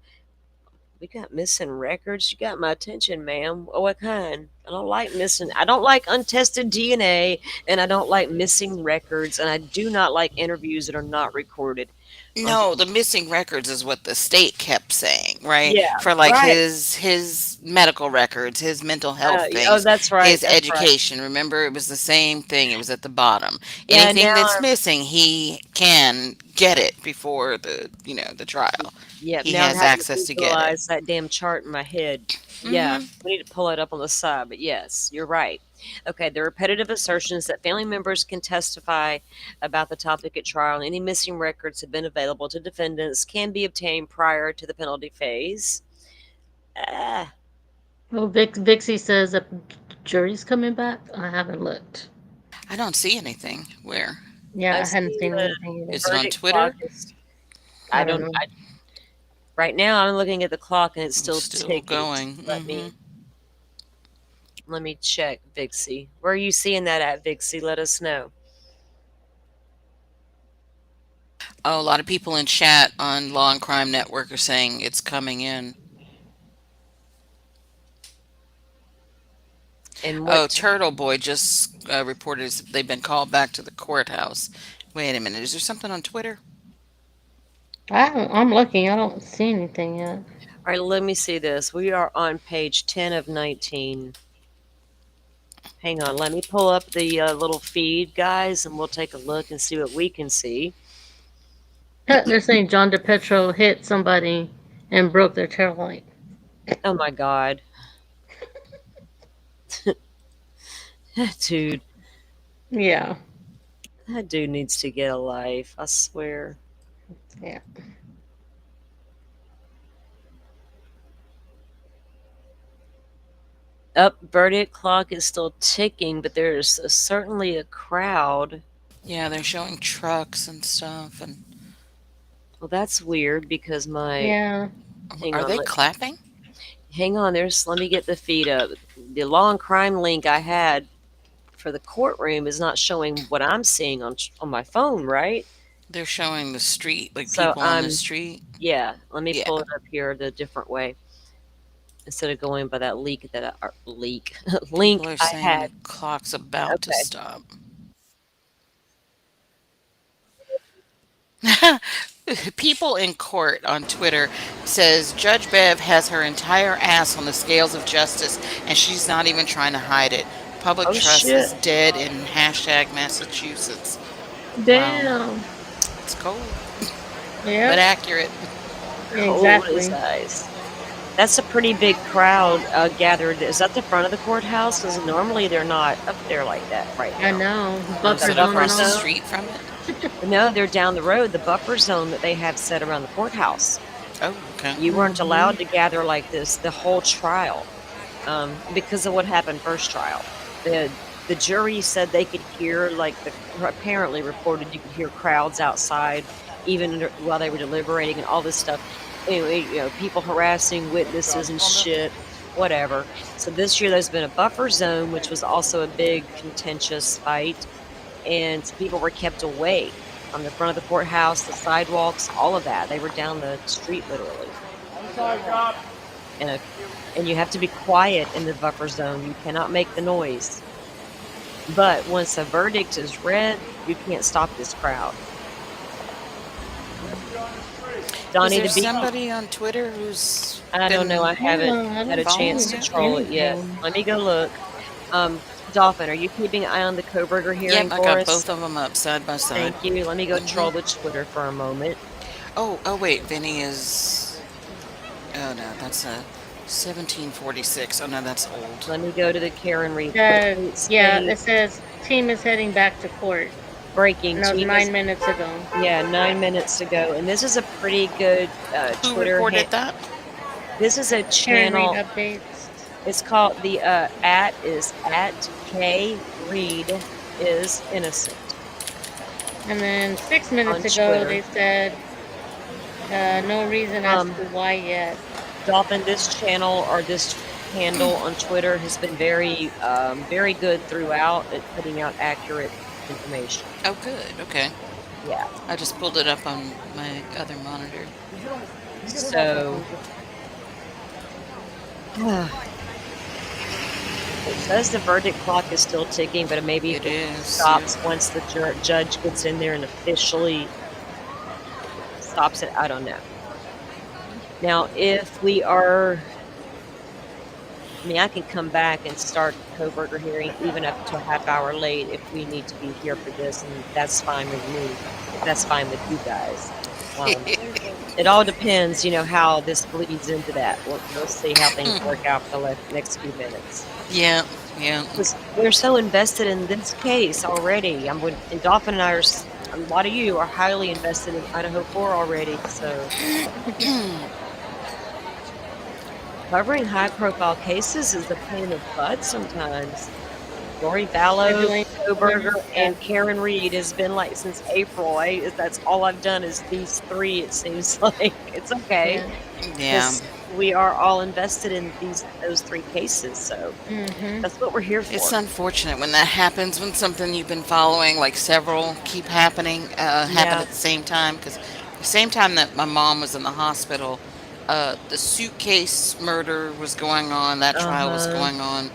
We got missing records. You got my attention, ma'am. Oh, what kind? I don't like missing. I don't like untested DNA, and I don't like missing records, and I do not like interviews that are not recorded. On No, the missing records is what the state kept saying, right? Yeah, For like right. his medical records, his mental health Oh, things, that's right. his That's right. education. Remember, it was the same thing. It was at the bottom. Yeah. Anything Now, that's missing, he can get it before the trial. yeah. He Now I'm has having to access to get it. visualize that damn chart in my head. Yeah, Mm-hmm. we need to pull it up on the side, but yes, you're right. Okay, the repetitive assertions that family members can testify about the topic at trial and any missing records have been available to defendants can be obtained prior to the penalty phase. Ah, Well, Vixie says that jury's coming back. I haven't looked. I don't see anything. Where? Yeah, I I hadn't see seen the anything either. Is it on verdict clock Twitter? is. I I don't don't. know. Right now, I'm looking at the clock and it's It's still still ticking. So going. Mm-hmm. let me check, Vixie. Where are you seeing that at, Vixie? Let us know. Oh, a lot of people in chat on Law and Crime Network are saying it's coming in. And Oh, what? Turtle Boy just reported they've been called back to the courthouse. Wait a minute. Is there something on Twitter? I'm looking. I don't see anything yet. All right, let me see this. We are on page 10 of 19. Hang on, let me pull up the little feed, guys, and we'll take a look and see what we can see. They're saying John DePetro hit somebody and broke their tail light. Oh my God. Dude, Yeah, that dude needs to get a life. I swear. yeah. Up, verdict clock is still ticking, but there's certainly a crowd. Yeah, they're showing trucks and stuff. And Well, that's weird because my. Yeah. Hang are on, they clapping? hang on. Let me get the feed up. The law and crime link I had for the courtroom is not showing what I'm seeing on my phone, right? They're showing the street, like So people on the street. yeah. Let me Yeah, pull it up here the different way instead of going by that people link are I saying had. the clock's about to Okay. stop. People in court on Twitter says Judge Bev has her entire ass on the scales of justice and she's not even trying to hide it. Public Oh trust shit. is dead in hashtag Massachusetts. Wow, Damn. it's cold but Yep. accurate. Cold as Exactly. ice. That's a pretty big crowd gathered. Is that the front of the courthouse? Because normally they're not up there like that right I now. know. The Buffer Is it zone buffer and across the all. zone? street from it? No, they're down the road. The buffer zone that they have set around the courthouse. Oh, okay. You weren't Hmm. allowed to gather like this the whole trial, because of what happened first trial. The the jury said they could hear apparently reported you could hear crowds outside even while they were deliberating and all this stuff. Anyway, people harassing witnesses and shit, whatever. So this year there's been a buffer zone, which was also a big contentious fight, and people were kept away from the front of the courthouse, the sidewalks, all of that. They were down the street literally. And a and you have to be quiet in the buffer zone. You cannot make the noise. But once a verdict is read, you can't stop this crowd. Is Donnie there the Beat, somebody on Twitter who's I don't know. been I haven't Yeah, I had a don't chance following see to it? troll it yet. anything. Let me go look. Dolphin, are you keeping an eye on the Koberger Yep, hearing I for got us? both of them up side by side. Thank you. Let me go Hmm. troll the Twitter for a moment. Oh, wait, Vinny is. Oh no, that's a 1746. Oh no, that's old. Let me go to the Karen retweets Yeah, page. it says team is heading back to court. Breaking And that was team is 9 minutes ago. Yeah, 9 minutes ago, and this is a pretty good Who Twitter. reported that? This is a Karen Reed channel. updates. It's called the at is at K Reed is innocent And then 6 minutes on ago, Twitter. they said no reason as Um, to why yet. Dolphin, this channel or this handle on Twitter has been very good throughout at putting out accurate information. Oh, good. Okay. Yeah. I just pulled it up on my other monitor. So it says the verdict clock is still ticking, but maybe It it is. Yep. stops once the judge gets in there and officially stops it. I don't know. Now, if we are, I mean, I can come back and start the Koberger hearing even up to a half hour late if we need to be here for this, and that's fine with me, if that's fine with you guys. Um, it all depends, how this bleeds into that. We'll see how things work out for the next few minutes. Yeah, yeah. Because we're so invested in this case already. And Dolphin and I a lot of you are highly invested in Idaho 4 already. So covering high profile cases is a pain in the butt sometimes. Lori We're Vallow, doing Koberger, one and that, Karen Reed has been like since April. That's all I've done is these three, it seems like. It's okay yeah. Yeah. because we are all invested in those three cases. So Mhm. that's what we're here It's for. unfortunate when that happens, when something you've been following, like several keep happen Yeah. at the same time. Because the same time that my mom was in the hospital, the suitcase murder was going on, that trial was Uh-huh. going on,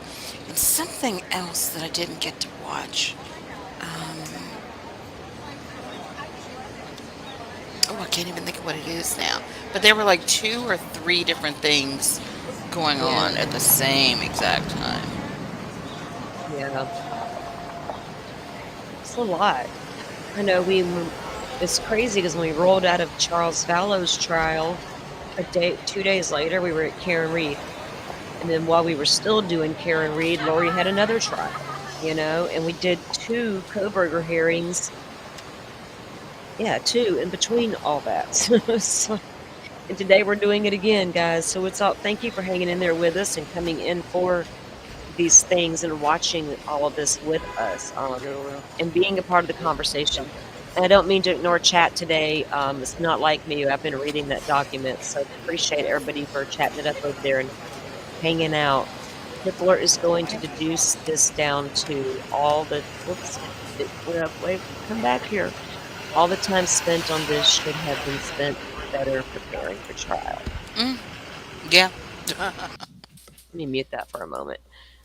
and something else that I didn't get to watch. Um, oh, I can't even think of what it is now. But there were like two or three different things going Yeah. on at the same exact time. Yeah. It's a lot. I know it's crazy because when we rolled out of Charles Vallow's trial, 2 days later, we were at Karen Reed. And then while we were still doing Karen Reed, Lori had another trial, and we did two Koberger hearings. Yeah, two in between all that. So, and today we're doing it again, guys. So it's all, thank you for hanging in there with us and coming in for these things and watching all of this with us, and being a part of the conversation. And I don't mean to ignore chat today. It's not like me. I've been reading that document, so appreciate everybody for chatting it up over there and hanging out. Hitler is going to deduce this down to all the whoops, wait, come back here. All the time spent on this should have been spent better preparing for trial. Mm, yeah. Let me mute that for a moment.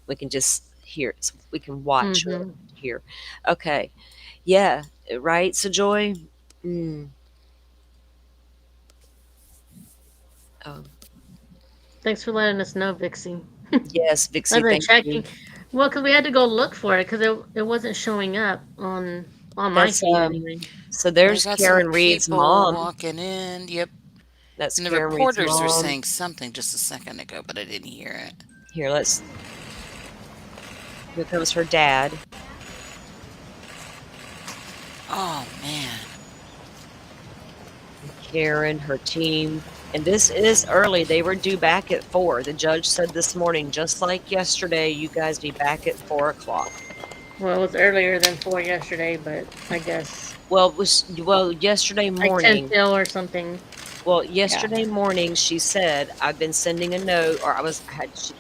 We can just hear it. So we can watch or Mhm. hear. Okay. Yeah. Right. So Joy. Mm, oh, Thanks for letting us know, Vixie. yes, I've Vixie. been Thank you. checking. Well, because we had to go look for it because it wasn't showing up on my That's feed anyway. So I there's got some Karen Reed's people mom. walking in. Yep. That's And the Karen Reed's reporters were mom. saying something just a second ago, but I didn't hear it. Here, here comes her dad. Oh, man. Karen, her team. And this is early. They were due back at 4. The judge said this morning, just like yesterday, you guys be back at 4 o'clock. Well, it was earlier than 4 yesterday, but I guess Well, yesterday like 10 morning. till or something. Well, Yeah. yesterday morning she said, "I've been sending a note," or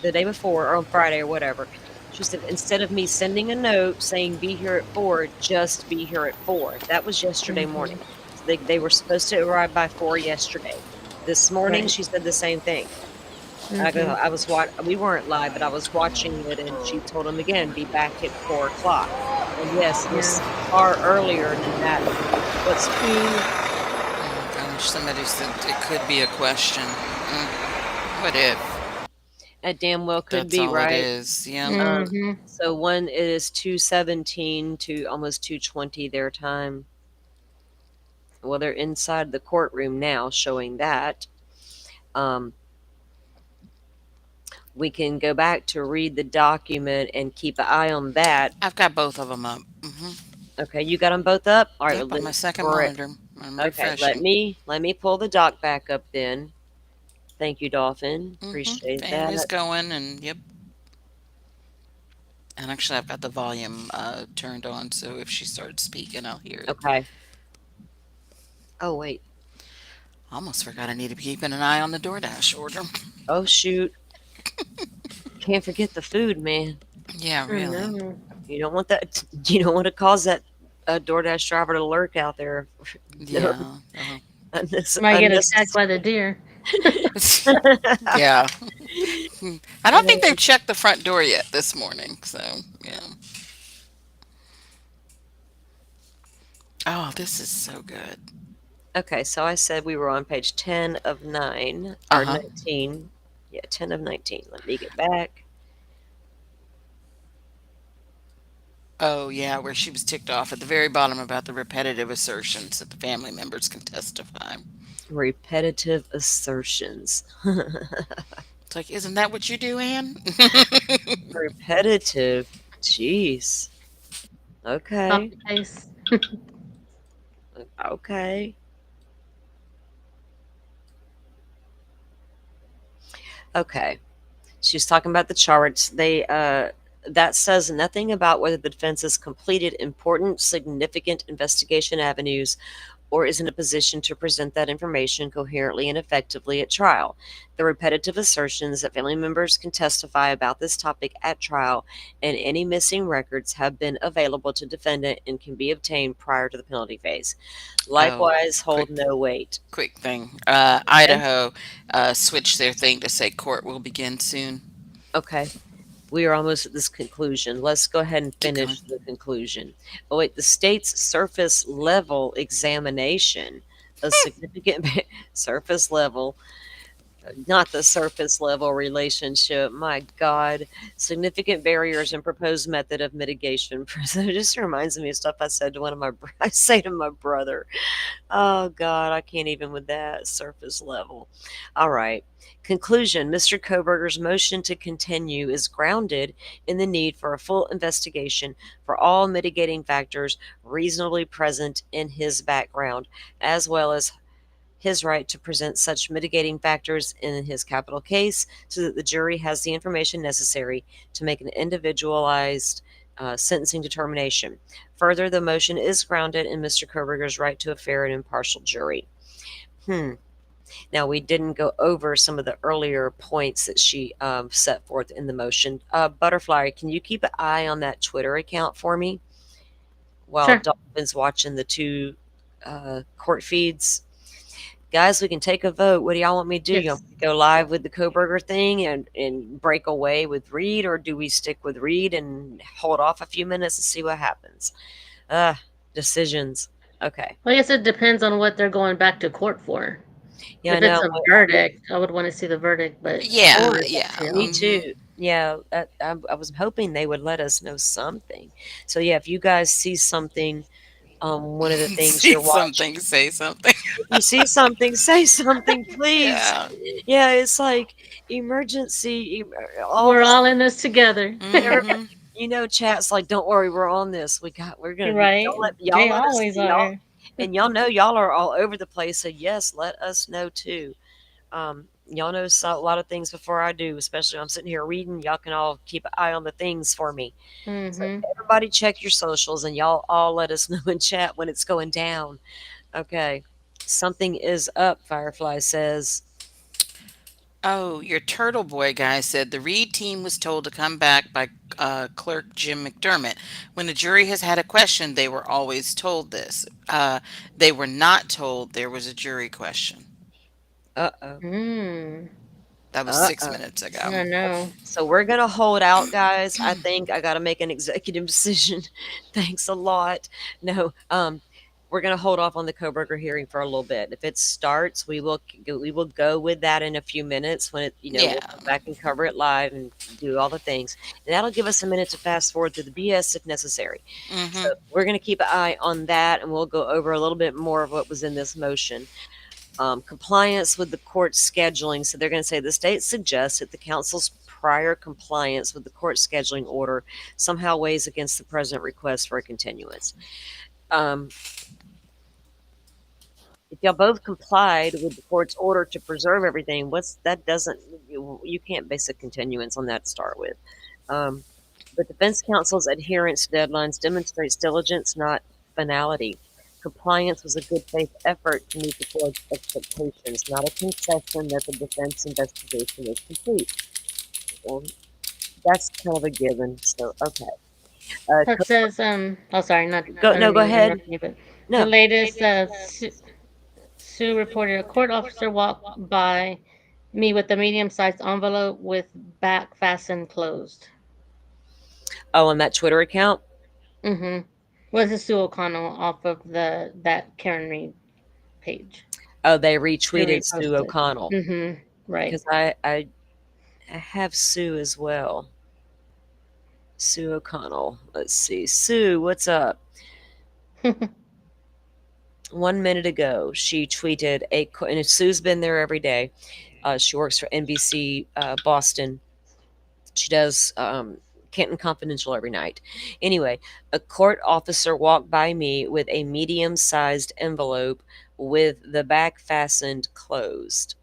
the day before or on Friday or whatever. She said, "Instead of me sending a note saying be here at 4, just be here at 4." That was yesterday Mhm. morning. So they were supposed to arrive by 4 yesterday. This morning Right. she said the same thing. Mhm. We weren't live, but I was watching it, and she told them again, "Be back at 4 o'clock." And yes, it Yeah. was far earlier than that. What's 2? Oh, gosh. Somebody said it could be a question. What if? That damn well could That's be, all it right? is. Yep. Mhm. So one is 2:17 to almost 2:20 their time. Well, they're inside the courtroom now, showing that. Um, we can go back to read the document and keep an eye on that. I've got both of them up. Okay, you got them both up. All right, well Yep, on my then, second great. monitor. I'm Okay, let refreshing. me let me pull the doc back up then. Thank you, Dolphin. Appreciate Family's that. going, and yep. And actually, I've got the volume turned on, so if she starts speaking, I'll hear it. Okay. Oh wait. Almost forgot I need to be keeping an eye on the DoorDash order. Oh shoot. Can't forget the food, man. Yeah, I really. know. You don't want that. You don't want to cause that DoorDash driver to lurk out there. No, Yeah. Might get attacked unnecessary. by the deer. Yeah. I don't think they've Uh, checked the front door yet this morning. So, yeah. Oh, this is so good. okay, so I said we were on page 10 of 9 Uh or huh. 19. Yeah, 10 of 19. Let me get back. Oh, yeah, where she was ticked off at the very bottom about the repetitive assertions that the family members can testify. Repetitive assertions. It's like, isn't that what you do, Anne? Repetitive. Jeez. Okay. Copy paste. Okay. Okay. She's talking about the charts. That says nothing about whether the defense has completed important, significant investigation avenues or is in a position to present that information coherently and effectively at trial. The repetitive assertions that family members can testify about this topic at trial and any missing records have been available to defendant and can be obtained prior to the penalty phase. Oh, Likewise, hold quick, no weight. quick thing. Okay. Idaho switched their thing to say court will begin soon. Okay. We are almost at this conclusion. Let's go ahead and Keep going. finish the conclusion. Oh, wait, the state's surface level examination, a significant surface level, not the surface level relationship. My God, significant barriers and proposed method of mitigation. It just reminds me of stuff I said to one of my, I say to my brother. Oh God, I can't even with that surface level. All right. Conclusion: Mr. Koberger's motion to continue is grounded in the need for a full investigation for all mitigating factors reasonably present in his background, as well as his right to present such mitigating factors in his capital case so that the jury has the information necessary to make an individualized sentencing determination. Further, the motion is grounded in Mr. Koberger's right to a fair and impartial jury. Hmm. Now, we didn't go over some of the earlier points that she set forth in the motion. Butterfly, can you keep an eye on that Twitter account for me while Sure. Dolphin's watching the two court feeds? Guys, we can take a vote. What do y'all want me to do? You want Yes. me to go live with the Koberger thing and break away with Reed, or do we stick with Reed and hold off a few minutes and see what happens? Uh, decisions. Okay. Well, I guess it depends on what they're going back to court for. Yeah, I If it's know. a verdict, I would want to see the verdict, but I Yeah, mean, Or it's up yeah. to me y'all. too. Yeah, I was hoping they would let us know something. So yeah, if you guys see something, one of the things See you're watching, something, say something. if you see something, say something, please. Yeah. Yeah, it's like emergency, all We're this. all in this together. Everybody, Mm-hmm. chat's like, don't worry, we're on this. We're gonna do. Right? Y'all They let us always y'all, are. and y'all know y'all are all over the place. So yes, let us know too. Y'all know a lot of things before I do, especially when I'm sitting here reading. Y'all can all keep an eye on the things for me. So Mm-hmm. everybody check your socials and y'all all let us know in chat when it's going down. Okay. Something is up, Firefly says. Oh, your Turtle Boy guy said the Reed team was told to come back by clerk Jim McDermott. When the jury has had a question, they were always told this. They were not told there was a jury question. Uh oh. Mm. That was Uh 6 oh. minutes ago. I know. So we're gonna hold out, guys. I think I gotta make an executive decision. Thanks a lot. No, we're gonna hold off on the Koberger hearing for a little bit. If it starts, we will go with that in a few minutes when it Yeah. we'll come back and cover it live and do all the things, and that'll give us a minute to fast forward through the BS if necessary. So Mm-hmm. we're gonna keep an eye on that, and we'll go over a little bit more of what was in this motion. Compliance with the court scheduling. So they're going to say the state suggests that the council's prior compliance with the court scheduling order somehow weighs against the present request for a continuance. Um, if y'all both complied with the court's order to preserve everything, what's that doesn't you can't base a continuance on that to start with. Um, but defense counsel's adherence to deadlines demonstrates diligence, not finality. Compliance was a good faith effort to meet the court's expectations, not a concession that the defense investigation is complete. Well, that's kind of a given. So, okay. That says, oh, sorry, not, Go. I No, didn't go mean to ahead. interrupt you, but the No. latest, Sue reported a court officer walked by me with a medium-sized envelope with back fastened closed. Oh, on that Twitter account. Mm-hmm. Was a Sue O'Connell off of that Karen Reed page. Oh, they She retweeted Sue reposted. O'Connell Mm-hmm. Right. because I have Sue as well. Sue O'Connell. Let's see. Sue, what's up? 1 minute ago, she tweeted and Sue's been there every day. She works for NBC Boston. She does Canton Confidential every night. Anyway, a court officer walked by me with a medium sized envelope with the back fastened closed.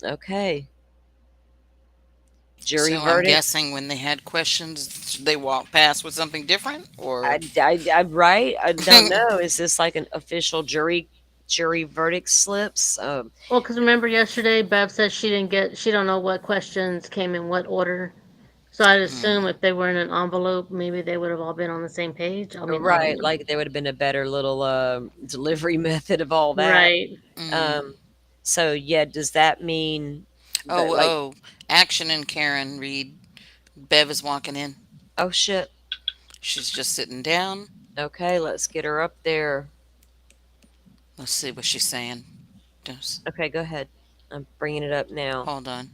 Okay. Jury So I'm verdict. guessing when they had questions, they walked past with something different, or Right? I don't know. Is this like an official jury verdict slips? Well, because remember yesterday, Bev said she don't know what questions came in what order. So I'd assume mm, if they were in an envelope, maybe they would have all been on the same page. I mean, I don't Right, know. like there would have been a better little delivery method of all that. Right. mm. Um, so yeah, does that mean that Oh, like, oh, Action and Karen Reed. Bev is walking in. oh shit? She's just sitting down. Okay, let's get her up there. Let's see what she's saying. Just Okay, go ahead. I'm bringing it up now. hold on.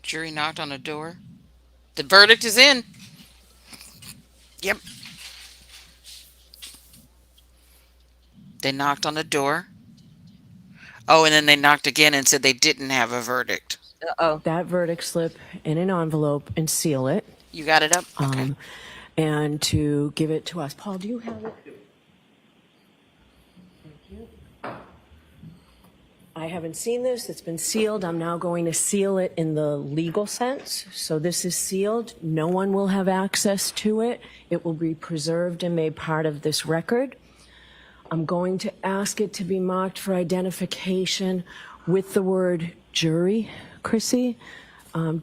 Jury knocked on the door. The verdict is in. Yep. They knocked on the door. Oh, and then they knocked again and said they didn't have a verdict. Oh, that verdict slip in an envelope and seal it, You got it up? Okay. um, and to give it to us. Paul, do you have it? I haven't seen this. It's been sealed. I'm now going to seal it in the legal sense. So this is sealed. No one will have access to it. It will be preserved and made part of this record. I'm going to ask it to be marked for identification with the word jury, Chrissy,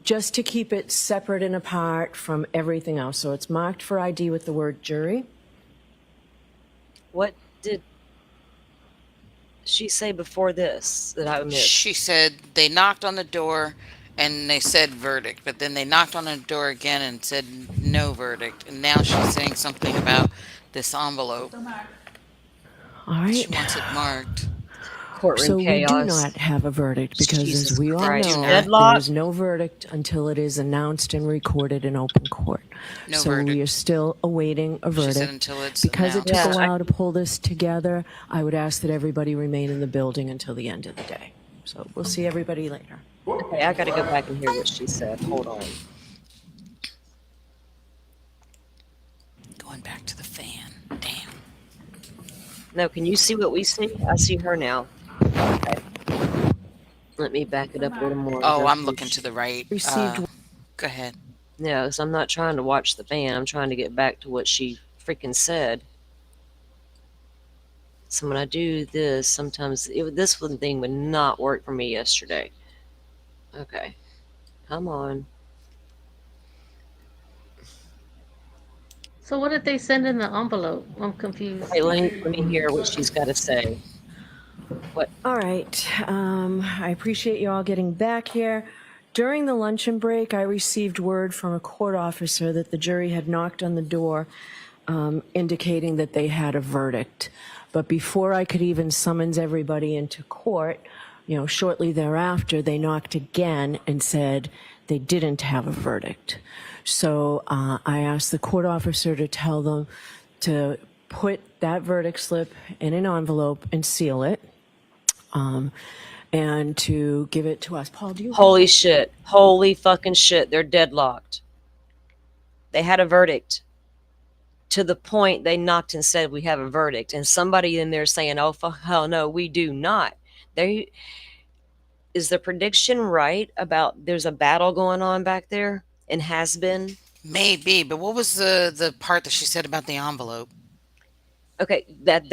just to keep it separate and apart from everything else. So it's marked for ID with the word jury. what did she say before this that I missed? She said they knocked on the door and they said verdict, but then they knocked on the door again and said no verdict. And now she's saying something about this envelope. All She right. wants it marked. Courtroom So we do chaos. not have a verdict because, as Jesus we all Do Christ. know, not. there Deadlock. is no verdict until it is announced and recorded in open court. No So we are verdict. still awaiting a She said verdict. until it's Because it took announced. a Yeah, while to pull this together, I would ask that everybody remain in the building until the end of the day. So we'll see everybody later. okay, I got to go back and hear what she said. Hold on. Going back to the fan. Damn. No, can you see what we see? I see her now. Okay. Let me back it up a little more. Oh, Go I'm through. looking to the right. Received Go ahead. No, because I'm not trying to watch the fan. I'm trying to get back to what she freaking said. So when I do this, sometimes this one thing would not work for me yesterday. Okay, come on. So what did they send in the envelope? I'm confused. Hey, let me hear what she's got to say. What? All right. I appreciate you all getting back here. During the luncheon break, I received word from a court officer that the jury had knocked on the door, indicating that they had a verdict. But before I could even summons everybody into court, shortly thereafter, they knocked again and said they didn't have a verdict. So I asked the court officer to tell them to put that verdict slip in an envelope and seal it, and to give it to us. Paul, do you have Holy shit! Holy fucking shit! They're deadlocked. They had a verdict. To the point they knocked and said we have a verdict, and somebody in there saying, "Oh fuck, hell no, we do not." There is the prediction right about there's a battle going on back there and has been. Maybe, but what was the part that she said about the envelope? Okay,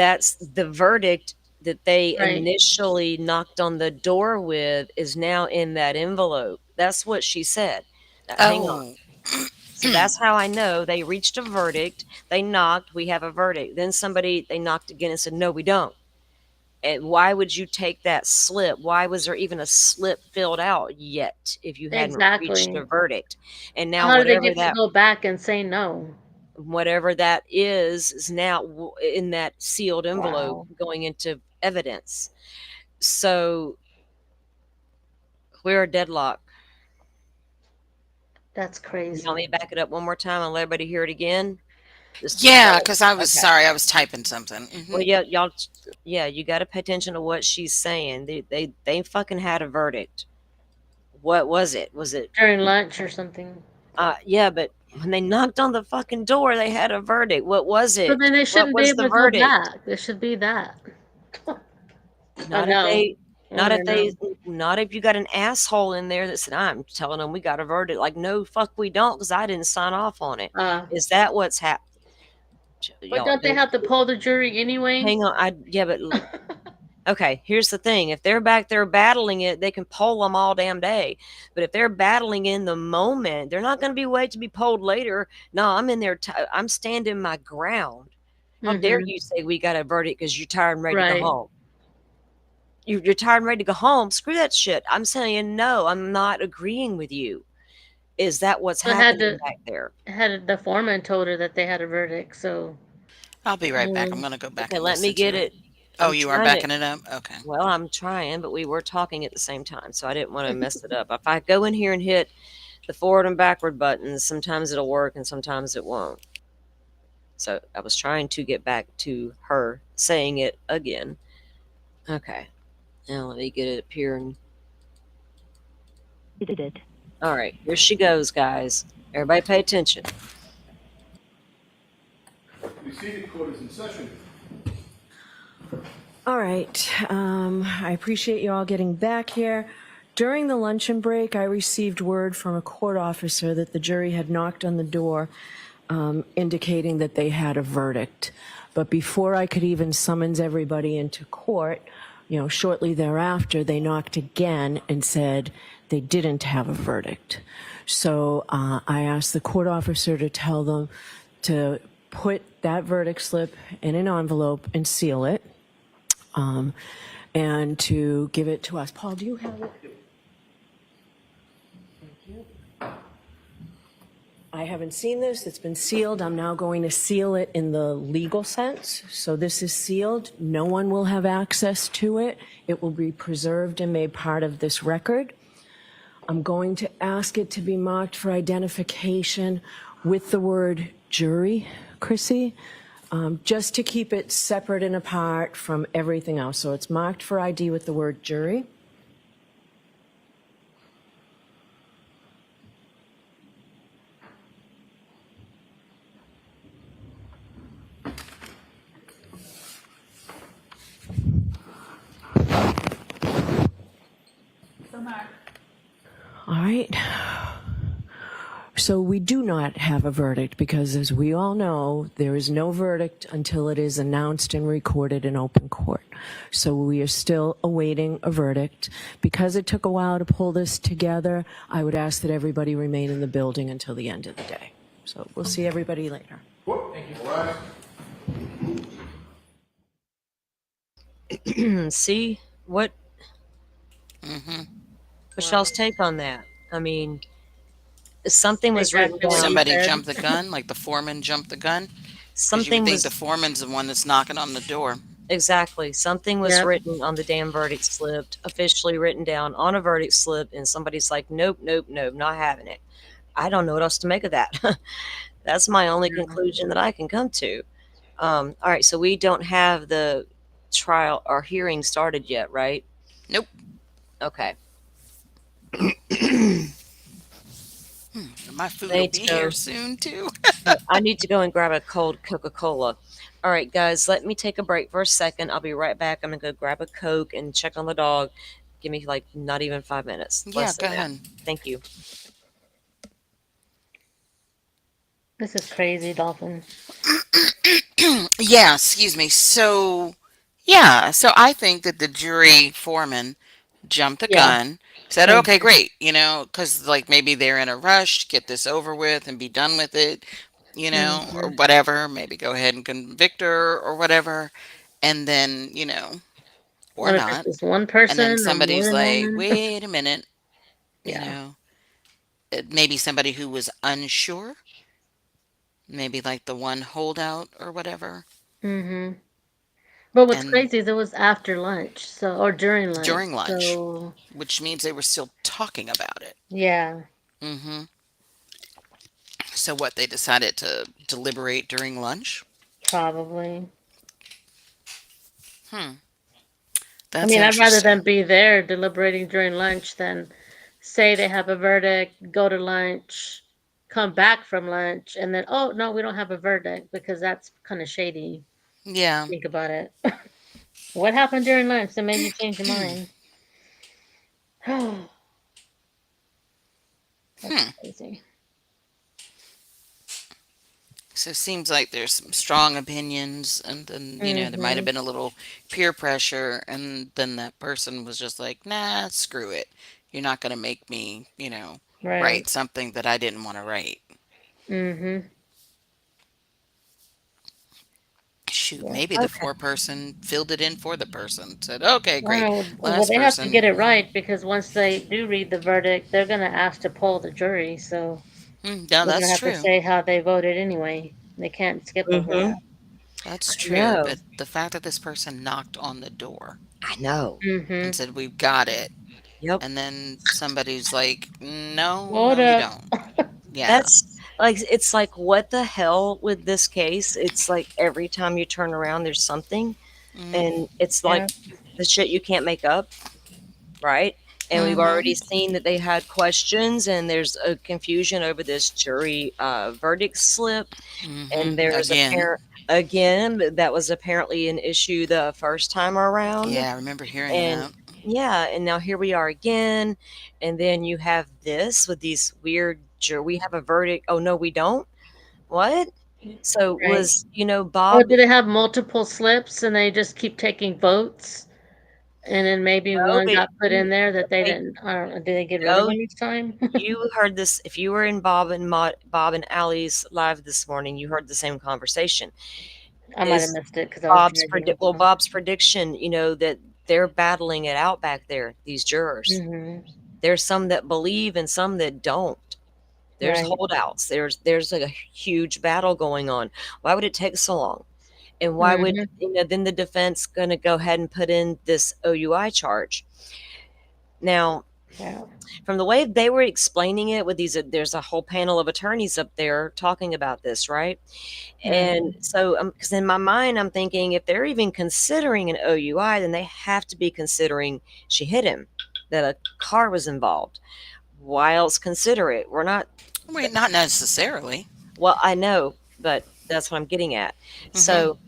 that's the verdict that they Right. initially knocked on the door with is now in that envelope. That's what she said. Hang on. Oh, So that's how I know they reached a verdict. They knocked, we have a verdict. Then they knocked again and said, no, we don't. And why would you take that slip? Why was there even a slip filled out yet if you hadn't reached a Exactly. verdict? And now How do they get to go back and say no? whatever that is now in that sealed envelope Wow. going into evidence. So We're a deadlock. That's You crazy. want me to back it up one more time and let everybody hear it again? Just to Yeah, tell because I it. was Okay. sorry, I was typing something. Well, yeah, y'all. Yeah, you got to pay attention to what she's saying. They fucking had a verdict. What was it? Was it? During lunch or something. Yeah, but when they knocked on the fucking door, they had a verdict. What was So it? then they What shouldn't be was able the to go verdict? back. There should be that. I Not if know. they. I Not if don't they. know. Not if you got an asshole in there that said, "I'm telling them we got a verdict." Like, no, fuck, we don't, because I didn't sign off on it. Uh, Is that what's happened? but Y'all, don't they have to poll the jury anyway? hang on. Yeah, but okay, here's the thing. If they're back there battling it, they can poll them all damn day. But if they're battling in the moment, they're not going to be wait to be polled later. No, I'm in there. I'm standing my ground. How dare Mm-hmm. you say we got a verdict because you're tired and ready to go Right. home? You're tired and ready to go home. Screw that shit. I'm saying no. I'm not agreeing with you. Is that what's So had happening to back there? had the foreman told her that they had a verdict. So I'll be right back. I'm um, going to go back Okay, and let me listen to get it. it. Oh, I'm you are trying to. backing it up? Okay. Well, I'm trying, but we were talking at the same time, so I didn't want to mess it up. If I go in here and hit the forward and backward buttons, sometimes it'll work and sometimes it won't. So I was trying to get back to her saying it again. Okay, now let me get it up here. And all right, here she goes, guys. Everybody pay attention. Be seated, court is in session. All right. I appreciate you all getting back here. During the luncheon break, I received word from a court officer that the jury had knocked on the door, indicating that they had a verdict. But before I could even summons everybody into court, shortly thereafter, they knocked again and said they didn't have a verdict. So I asked the court officer to tell them to put that verdict slip in an envelope and seal it, and to give it to us. Paul, do you have it? I haven't seen this. It's been sealed. I'm now going to seal it in the legal sense. So this is sealed. No one will have access to it. It will be preserved and made part of this record. I'm going to ask it to be marked for identification with the word jury, Chrissy, just to keep it separate and apart from everything else. So it's marked for ID with the word jury. All right. So we do not have a verdict because, as we all know, there is no verdict until it is announced and recorded in open court. So we are still awaiting a verdict. Because it took a while to pull this together, I would ask that everybody remain in the building until the end of the day. So we'll see everybody later. Thank you. All right. See what what's wow. y'all's take on that? I mean, something was written Exactly what down. you Somebody said. jumped the gun, like the foreman jumped the gun, because you would Something think the was foreman's the one that's knocking on the door. exactly something was Yep. written on the damn verdict slip, officially written down on a verdict slip, and somebody's like, "Nope, nope, nope, not having it." I don't know what else to make of that. That's my only Yeah. conclusion that I can come to. All right, so we don't have the trial or hearing started yet, right? Nope. Okay. My food I will need be to here go. soon too. I need to go and grab a cold Coca-Cola. All right, guys, let me take a break for a second. I'll be right back. I'm gonna go grab a Coke and check on the dog. Give me like not even 5 minutes, Yeah, less go than that. ahead. Thank you. This is crazy, Dolphin. Yeah, excuse me. So, yeah, so I think that the jury foreman jumped the Yeah. gun, said, Same okay, here. great, because like maybe they're in a rush to get this over with and be done with it, or Hmm. whatever. Maybe go ahead and convict her or whatever. And then, or What if it's not. just one And then person or more somebody's than like, one? wait a minute, you Yeah. know, maybe somebody who was unsure, maybe like the one holdout or whatever. Hmm. But what's and crazy is it was after lunch, so or during lunch. during lunch, So which means they were still talking about it. yeah, Hmm. So what, they decided to deliberate during lunch? probably. Hmm. I That's mean, I'd rather interesting. them be there deliberating during lunch than say they have a verdict, go to lunch, come back from lunch, and then, oh, no, we don't have a verdict because that's kind of shady. Yeah. Think about it. What happened during lunch that made you change your mind? That's Hmm. crazy. So it seems like there's some strong opinions, and then, there might have Mhm. been a little peer pressure, and then that person was just like, nah, screw it. You're not going to make me, Right. write something that I didn't want to write. Mhm. Shoot, Yeah. maybe the Okay. foreperson filled it in for the person. Said, okay, I great. know. Well, Last they have to person. get it right because once they do read the verdict, they're gonna ask to poll the jury. So No, they're gonna that's have to true. say how they voted anyway. They can't skip over Mm-hmm. that. That's I true. know. But the fact that this person knocked on the door I know. and Mhm. said, we've got it. Yep. And then somebody's like, no, Hold no, you up. don't. Yeah. That's like it's like what the hell with this case? It's like every time you turn around, there's something, Mm-hmm. and it's like Yeah. the shit you can't make up, right? And we've already seen that they had questions, and there's a confusion over this jury verdict slip, and Mm-hmm. there's Again. apparent again that was apparently an issue the first time around, Yeah, I remember hearing and that. yeah, and now here we are again, and then you have this with these weird we have a verdict. Oh no, we don't. What? So Right. was Or Bob? do they have multiple slips and they just keep taking votes? And then maybe No, one but got put in there that they okay, didn't. I don't know. Did they get rid of no, them each time? you heard this. If you were in Bob and Allie's live this morning, you heard the same conversation. I might have Is missed it because I was driving. So. Bob's prediction? That they're battling it out back there. These jurors. Mhm. There's some that believe and some that don't. There's Right. holdouts. There's like a huge battle going on. Why would it take so long? And why would Mhm. then the defense going to go ahead and put in this OUI charge? Now, Yeah. from the way they were explaining it with these, there's a whole panel of attorneys up there talking about this, right? And Mhm. so, because in my mind, I'm thinking if they're even considering an OUI, then they have to be considering she hit him, that a car was involved. Why else consider it? We're not. Wait, not necessarily. Well, I know, but that's what I'm getting at. Mm-hmm. So,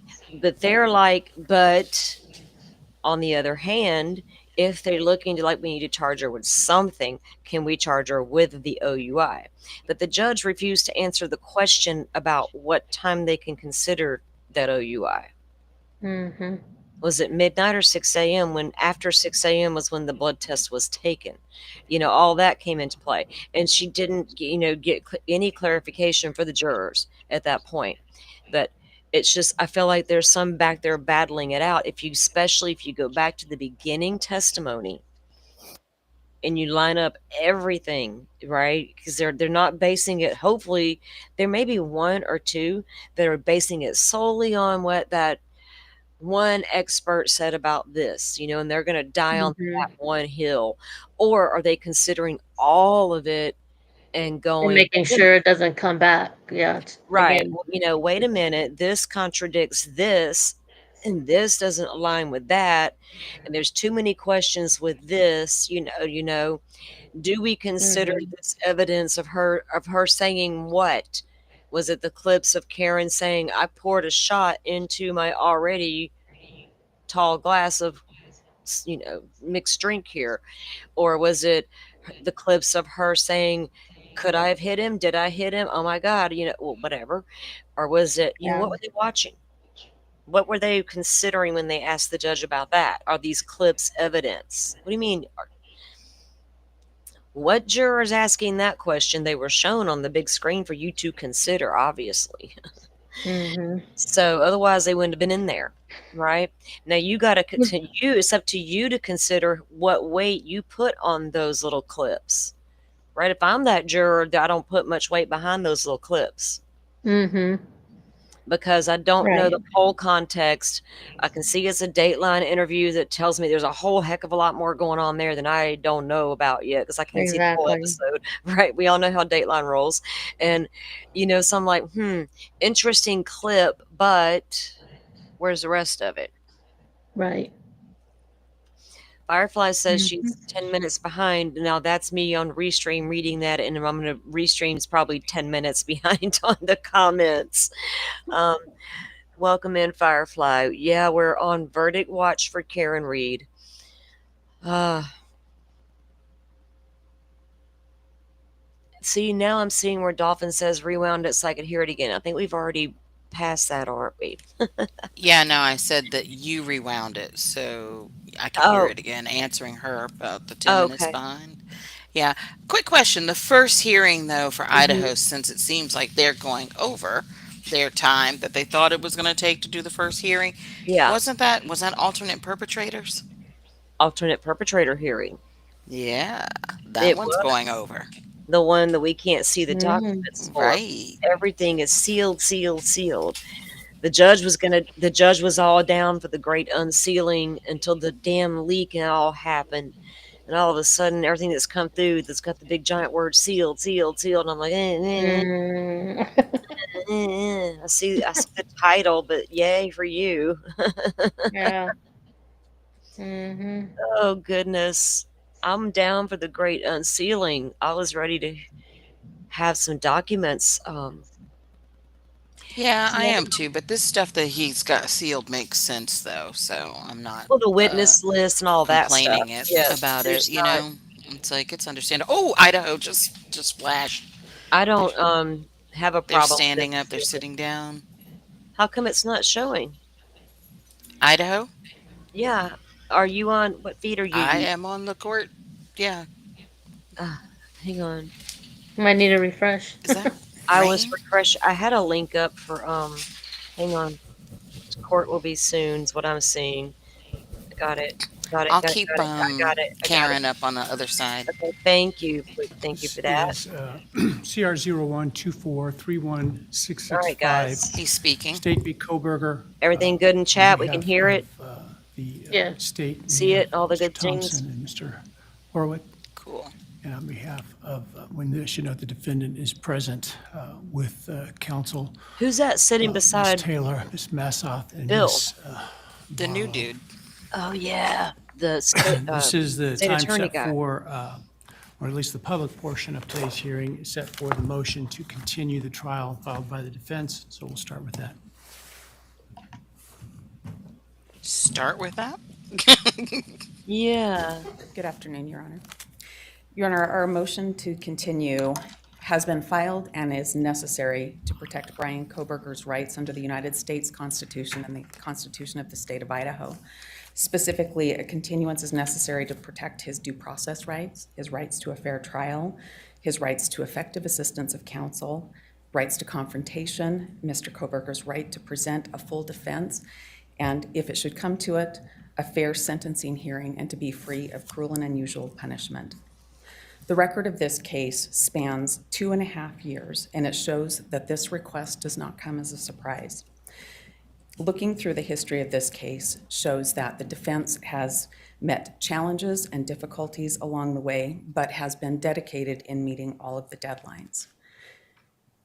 but they're like, but on the other hand, if they're looking to like we need to charge her with something, can we charge her with the OUI? But the judge refused to answer the question about what time they can consider that OUI. Mhm. Was it midnight or 6 a.m.? When after 6 a.m. was when the blood test was taken. All that came into play. And she didn't, get any clarification for the jurors at that point. But it's just, I feel like there's some back there battling it out. Especially if you go back to the beginning testimony and you line up everything, right? Because they're not basing it. Hopefully, there may be one or two that are basing it solely on what that one expert said about this, and they're going to die on Mhm. that one hill. Or are they considering all of it and And going, making wait a sure it doesn't come back. Yeah. right, Again. well, wait a minute, this contradicts this, and this doesn't align with that, and there's too many questions with this, do we consider Mhm. this evidence of her saying what? Was it the clips of Karen saying, I poured a shot into my already tall glass of mixed drink here? Or was it the clips of her saying, could I have hit him? Did I hit him? Oh my God, well, whatever. Or was it, Yeah. what were they watching? What were they considering when they asked the judge about that? Are these clips evidence? What do you mean? What juror is asking that question? They were shown on the big screen for you to consider, obviously. Mhm. So otherwise, they wouldn't have been in there, right? Now you got to continue. It's up to you to consider what weight you put on those little clips, right? If I'm that juror, I don't put much weight behind those little clips. Mhm. because I don't know Right. the whole context. I can see it's a Dateline interview that tells me there's a whole heck of a lot more going on there than I don't know about yet because I can't see the whole Exactly. episode, right? We all know how Dateline rolls. And, so I'm like, interesting clip, but where's the rest of it? Right. Firefly says Mhm. she's 10 minutes behind. Now that's me on Restream reading that, and I'm going to Restream's probably 10 minutes behind on the comments. Um, Welcome in, Firefly. Yeah, we're on verdict watch for Karen Reed. Uh, See, now I'm seeing where Dolphin says rewound it so I could hear it again. I think we've already passed that, aren't we? Yeah, no, I said that you rewound it so I could hear Oh, it again, answering her about the 10 minutes okay. behind. Yeah. Quick question. The first hearing, though, for Hmm. Idaho, since it seems like they're going over their time that they thought it was going to take to do the first hearing, Yeah, was that alternate perpetrators? alternate perpetrator hearing. Yeah, that It one's was going over. the one that we can't see the Mhm. documents for. Right. Everything is sealed, sealed, sealed. The judge was all down for the great unsealing until the damn leak and all happened. And all of a sudden, everything that's come through that's got the big giant word sealed, sealed, sealed. And I'm like, Mm. I see the title, but yay for you. Yeah. Mhm. Oh goodness. I'm down for the great unsealing. I was ready to have some documents. Yeah, I Yeah. am too, but this stuff that he's got sealed makes sense though, so I'm not Well, the uh witness list and all that stuff. complaining it Yeah, about it, there's you not. know. It's like it's understandable. Oh, Idaho just flashed. I They're don't have a they're problem with standing it up, they're sealing. sitting down. How come it's not showing? Idaho? Yeah. Are you on what feed are you I using? am on the court. Yeah. Ah, hang on. Might need a refresh. Is that I was rain? refresh. I had a link up for hang on. Court will be soon is what I'm seeing. Got it. Got it. I'll Got it. keep Got it. I got it. I got it. Karen up on the other side. Okay. Thank you for This that. is CR 0124316665, All right, guys. He's speaking. State v. Koberger. Everything good in On chat? We can behalf hear of it, the Yeah. state, we see have it, all the Mr. good things. Thompson and Mr. Horowitz. Cool. And on behalf of, when you should note the defendant is present with counsel, Who's that sitting Ms. beside Taylor, Ms. Massoff, and Bill? Ms. The new Barlow. dude. Oh yeah, the state This is the state time attorney set guy. for, or at least the public portion of today's hearing is set for the motion to continue the trial filed by the defense. So we'll start with that. Start with that. Yeah. Good afternoon, Your Honor. Your Honor, our motion to continue has been filed and is necessary to protect Brian Koberger's rights under the United States Constitution and the Constitution of the State of Idaho. Specifically, a continuance is necessary to protect his due process rights, his rights to a fair trial, his rights to effective assistance of counsel, rights to confrontation, Mr. Koberger's right to present a full defense, and if it should come to it, a fair sentencing hearing and to be free of cruel and unusual punishment. The record of this case spans 2.5 years, and it shows that this request does not come as a surprise. Looking through the history of this case shows that the defense has met challenges and difficulties along the way, but has been dedicated in meeting all of the deadlines.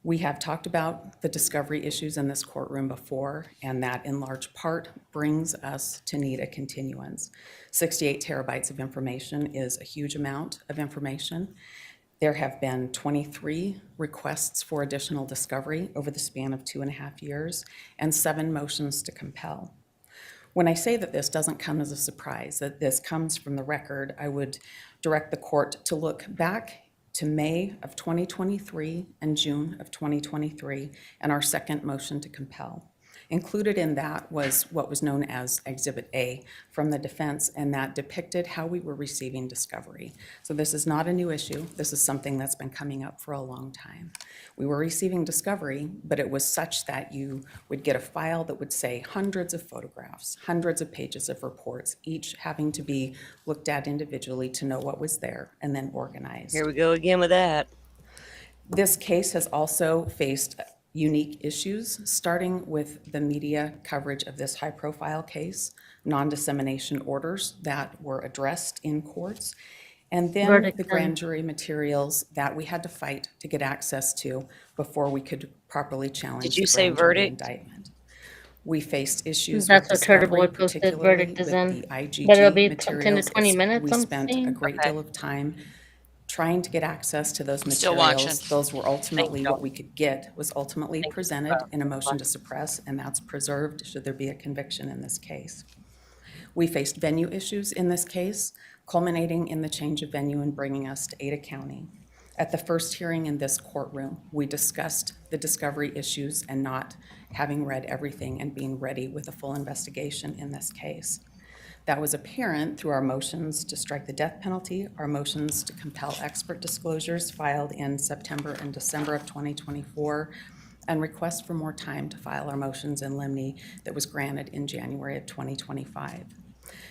We have talked about the discovery issues in this courtroom before, and that in large part brings us to need a continuance. 68 terabytes of information is a huge amount of information. There have been 23 requests for additional discovery over the span of 2.5 years, and 7 motions to compel. When I say that this doesn't come as a surprise, that this comes from the record, I would direct the court to look back to May of 2023 and June of 2023, and our second motion to compel. Included in that was what was known as Exhibit A from the defense, and that depicted how we were receiving discovery. So this is not a new issue. This is something that's been coming up for a long time. We were receiving discovery, but it was such that you would get a file that would say hundreds of photographs, hundreds of pages of reports, each having to be looked at individually to know what was there and then organized. Here we go again with that. This case has also faced unique issues, starting with the media coverage of this high-profile case, non-dissemination orders that were addressed in courts, and then Verdict the then. grand jury materials that we had to fight to get access to before we could properly Did challenge you the say grand jury verdict? indictment. We faced issues with That's what Turtle Boy discovery, posted. particularly Verdict is with in. the But it'll IGG be 10 to materials. 20 minutes, We I'm spent a seeing. great Okay. deal of time trying to get access to those Still watching. materials. Those were Thank ultimately, what y'all. we could get was ultimately Thank you. presented in a motion to suppress, and that's preserved should there be a conviction in this case. We faced venue issues in this case, culminating in the change of venue and bringing us to Ada County. At the first hearing in this courtroom, we discussed the discovery issues and not having read everything and being ready with a full investigation in this case. That was apparent through our motions to strike the death penalty, our motions to compel expert disclosures filed in September and December of 2024, and requests for more time to file our motions in limine that was granted in January of 2025.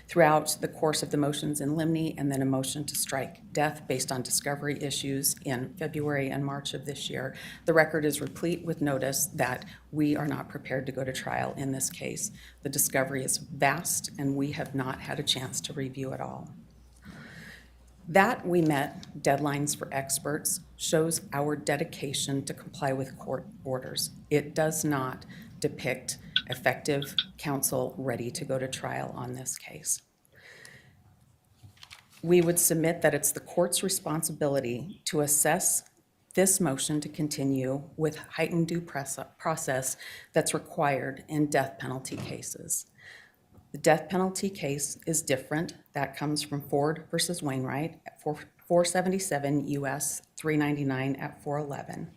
Throughout the course of the motions in limine and then a motion to strike death based on discovery issues in February and March of this year, the record is replete with notice that we are not prepared to go to trial in this case. The discovery is vast and we have not had a chance to review it all. That we met deadlines for experts shows our dedication to comply with court orders. It does not depict effective counsel ready to go to trial on this case. We would submit that it's the court's responsibility to assess this motion to continue with heightened due process that's required in death penalty cases. The death penalty case is different. That comes from Ford versus Wainwright at 477 U.S. 399 at 411.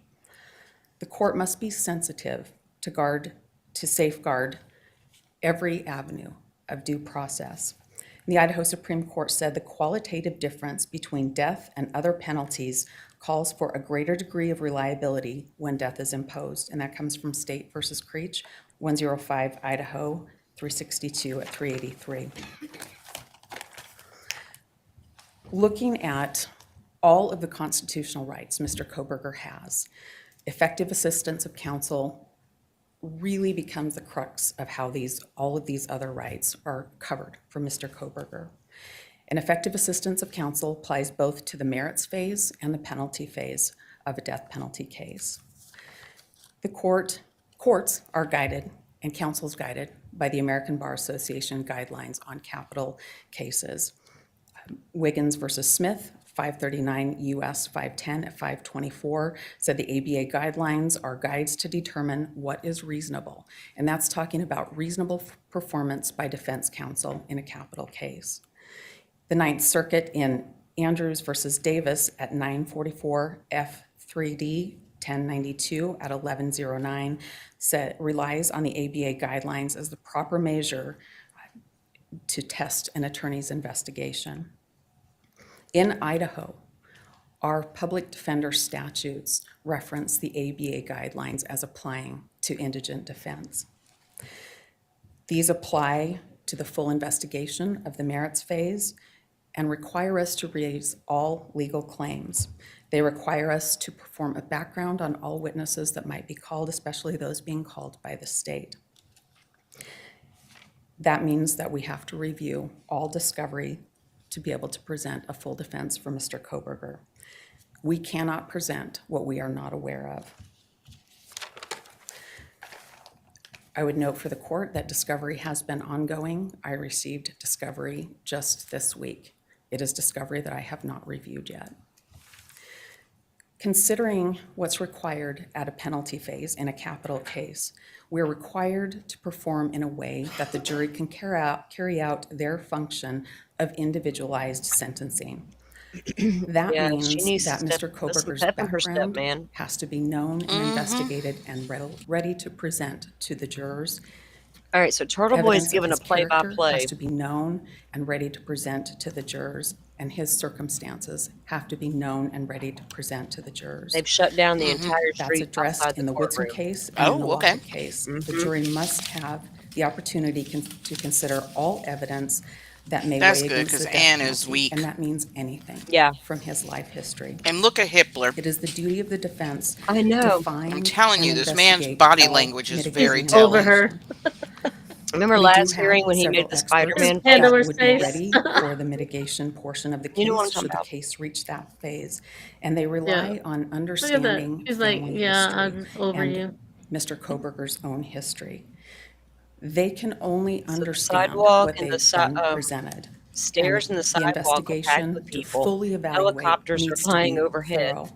The court must be sensitive to safeguard every avenue of due process. The Idaho Supreme Court said the qualitative difference between death and other penalties calls for a greater degree of reliability when death is imposed, and that comes from State versus Creech, 105 Idaho 362 at 383. Looking at all of the constitutional rights Mr. Kohberger has, effective assistance of counsel really becomes the crux of how all of these other rights are covered for Mr. Kohberger. And effective assistance of counsel applies both to the merits phase and the penalty phase of a death penalty case. The courts are guided and counsel is guided by the American Bar Association guidelines on capital cases. Wiggins versus Smith, 539 U.S. 510 at 524, said the ABA guidelines are guides to determine what is reasonable. And that's talking about reasonable performance by defense counsel in a capital case. The Ninth Circuit in Andrews versus Davis at 944 F3D 1092 at 1109 relies on the ABA guidelines as the proper measure to test an attorney's investigation. In Idaho, our public defender statutes reference the ABA guidelines as applying to indigent defense. These apply to the full investigation of the merits phase and require us to raise all legal claims. They require us to perform a background on all witnesses that might be called, especially those being called by the state. That means that we have to review all discovery to be able to present a full defense for Mr. Kohberger. We cannot present what we are not aware of. I would note for the court that discovery has been ongoing. I received discovery just this week. It is discovery that I have not reviewed yet. Considering what's required at a penalty phase in a capital case, we're required to perform in a way that the jury can carry out their function of individualized sentencing. That Yeah, she means needs to that Mr. put some Kohberger's pep in her step, background man. has to be known and investigated and ready to present to the jurors. All right, so Turtle Boy's Evidence of giving a his character play-by-play. has to be known and ready to present to the jurors, and his circumstances have to be known and ready to present to the jurors. They've shut down the entire That's street addressed outside in the the Woodson courtroom. case and in the Oh, okay. Lockett case. The jury must have the opportunity to consider all evidence that may That's weigh good against because the death Ann is penalty, and weak. that means anything Yeah, from his life history. And look at Hitler. It is the duty of the defense I to know. I'm find telling and you, this man's investigate body all language is He's very mitigating over telling. her. information. Remember We do last have hearing when he made several the experts His Spider-Man hand face? over that his would be face. ready for the mitigation portion of the You know what I'm case, talking should the about. case reach that phase. And they Yeah. rely on Look at that. understanding He's like, family yeah, history I'm over and you. Mr. Koberger's own history. They can only So the understand sidewalk what and the they've been presented. stairs And and the the sidewalk are packed with investigation to people. fully evaluate Helicopters are needs to flying be overhead. thorough.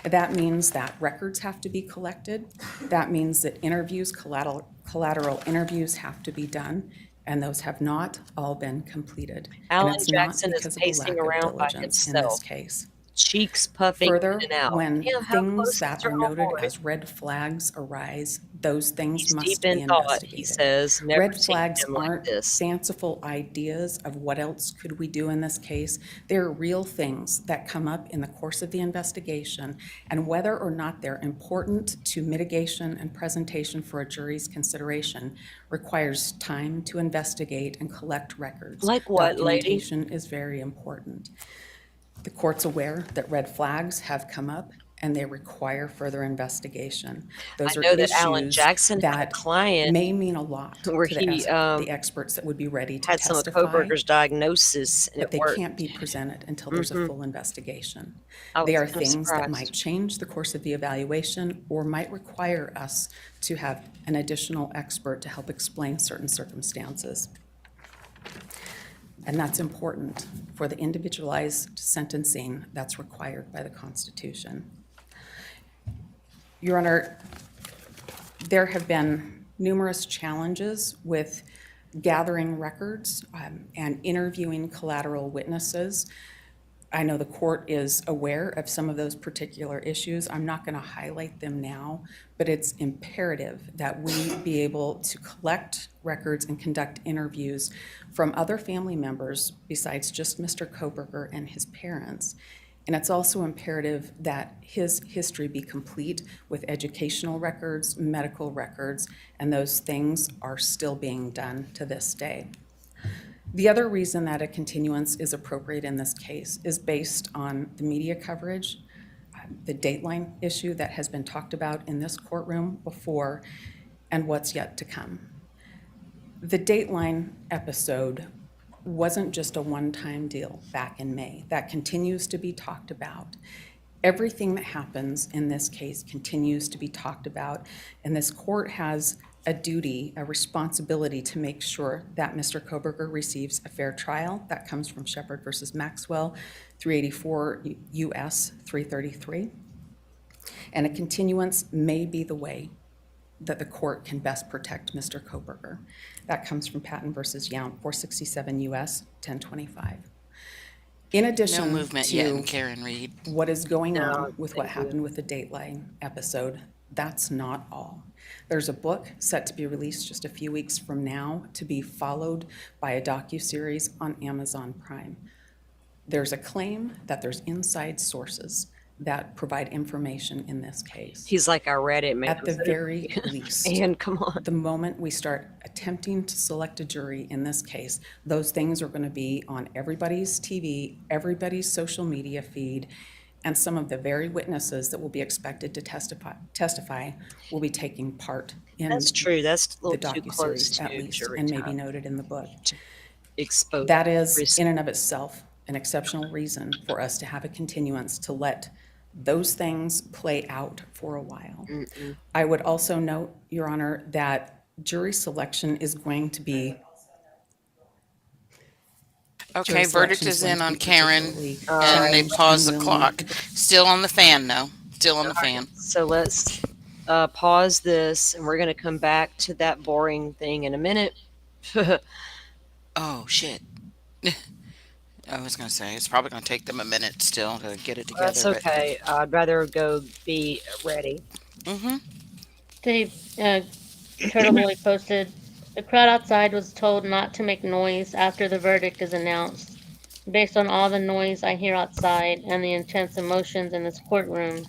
That means that records have to be collected. That means that interviews, collateral interviews have to be done, and those have not all been completed. And Alan it's not Jackson is because of a pacing lack of around by diligence in this himself, case. cheeks puffing Further, in and out. when Yeah, how things close is that are Colonel noted Boyd? as red flags arise, those things He's deep must in be thought, he investigated. says. Never Red seen flags him like aren't this. fanciful ideas of what else could we do in this case. They're real things that come up in the course of the investigation, and whether or not they're important to mitigation and presentation for a jury's consideration requires time to investigate and collect records. Like what, lady? Documentation is very important. The court's aware that red flags have come up and they require further investigation. I Those are know that Alan issues Jackson had a that client may mean a lot where to he the experts that would be ready to had some of testify, Koberger's diagnosis, and but it they can't worked. be presented until there's a full investigation. I They was are kind of things that might surprised. change the course of the evaluation or might require us to have an additional expert to help explain certain circumstances. And that's important for the individualized sentencing that's required by the Constitution. Your Honor, there have been numerous challenges with gathering records and interviewing collateral witnesses. I know the court is aware of some of those particular issues. I'm not going to highlight them now, but it's imperative that we be able to collect records and conduct interviews from other family members besides just Mr. Koberger and his parents. And it's also imperative that his history be complete with educational records, medical records, and those things are still being done to this day. The other reason that a continuance is appropriate in this case is based on the media coverage, the Dateline issue that has been talked about in this courtroom before, and what's yet to come. The Dateline episode wasn't just a one-time deal back in May. That continues to be talked about. Everything that happens in this case continues to be talked about, and this court has a duty, a responsibility to make sure that Mr. Koberger receives a fair trial. That comes from Shepard versus Maxwell, 384 U.S. 333. And a continuance may be the way that the court can best protect Mr. Koberger. That comes from Patton versus Yount, 467 U.S. 1025. In No addition movement yet in to Karen Reed. what is going No, on with what thank you. happened with the Dateline episode, that's not all. There's a book set to be released just a few weeks from now to be followed by a docuseries on Amazon Prime. There's a claim that there's inside sources that provide information in this case. He's like our Reddit man. At the very least, And come on. the moment we start attempting to select a jury in this case, those things are going to be on everybody's TV, everybody's social media feed, and some of the very witnesses that will be expected to testify will be taking part in That's true. That's a the little too close docuseries to at least, jury and maybe time. noted in the book. Expose That is, risk. in and of itself, an exceptional reason for us to have a continuance to let those things play out for a while. I would also note, Your Honor, that jury selection is going to be Okay, jury verdict selection is going in to on be Karen, particularly and they challenged, paused the and we'll clock. need Still on the fan, though. Still on the fan. So let's pause this, and we're going to come back to that boring thing in a minute. Oh, shit. I was going to say, it's probably going to take them a minute still to get it That's together, but. okay. I'd rather go be ready. Mm-hmm. They, Turtle Boy posted, the crowd outside was told not to make noise after the verdict is announced. Based on all the noise I hear outside and the intense emotions in this courtroom,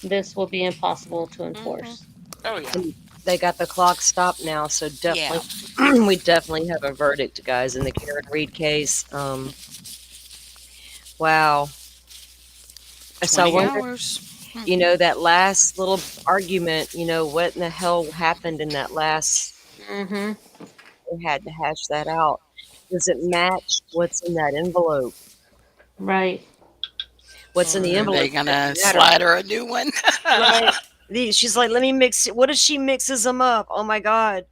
this will be impossible to Mm-hmm. enforce. Oh, yeah. And they got the clock stopped now, so definitely Yeah. we definitely have a verdict, guys, in the Karen Reed case. Wow. So I 20 wonder, hours. that last little argument, what in the hell happened in that last Mm-hmm. we had to hash that out. Does it match what's in that envelope? Right. What's in Or the are envelope they gonna doesn't matter. slide her a new one? Right. She's like, let me mix it. What if she mixes them up? Oh my God.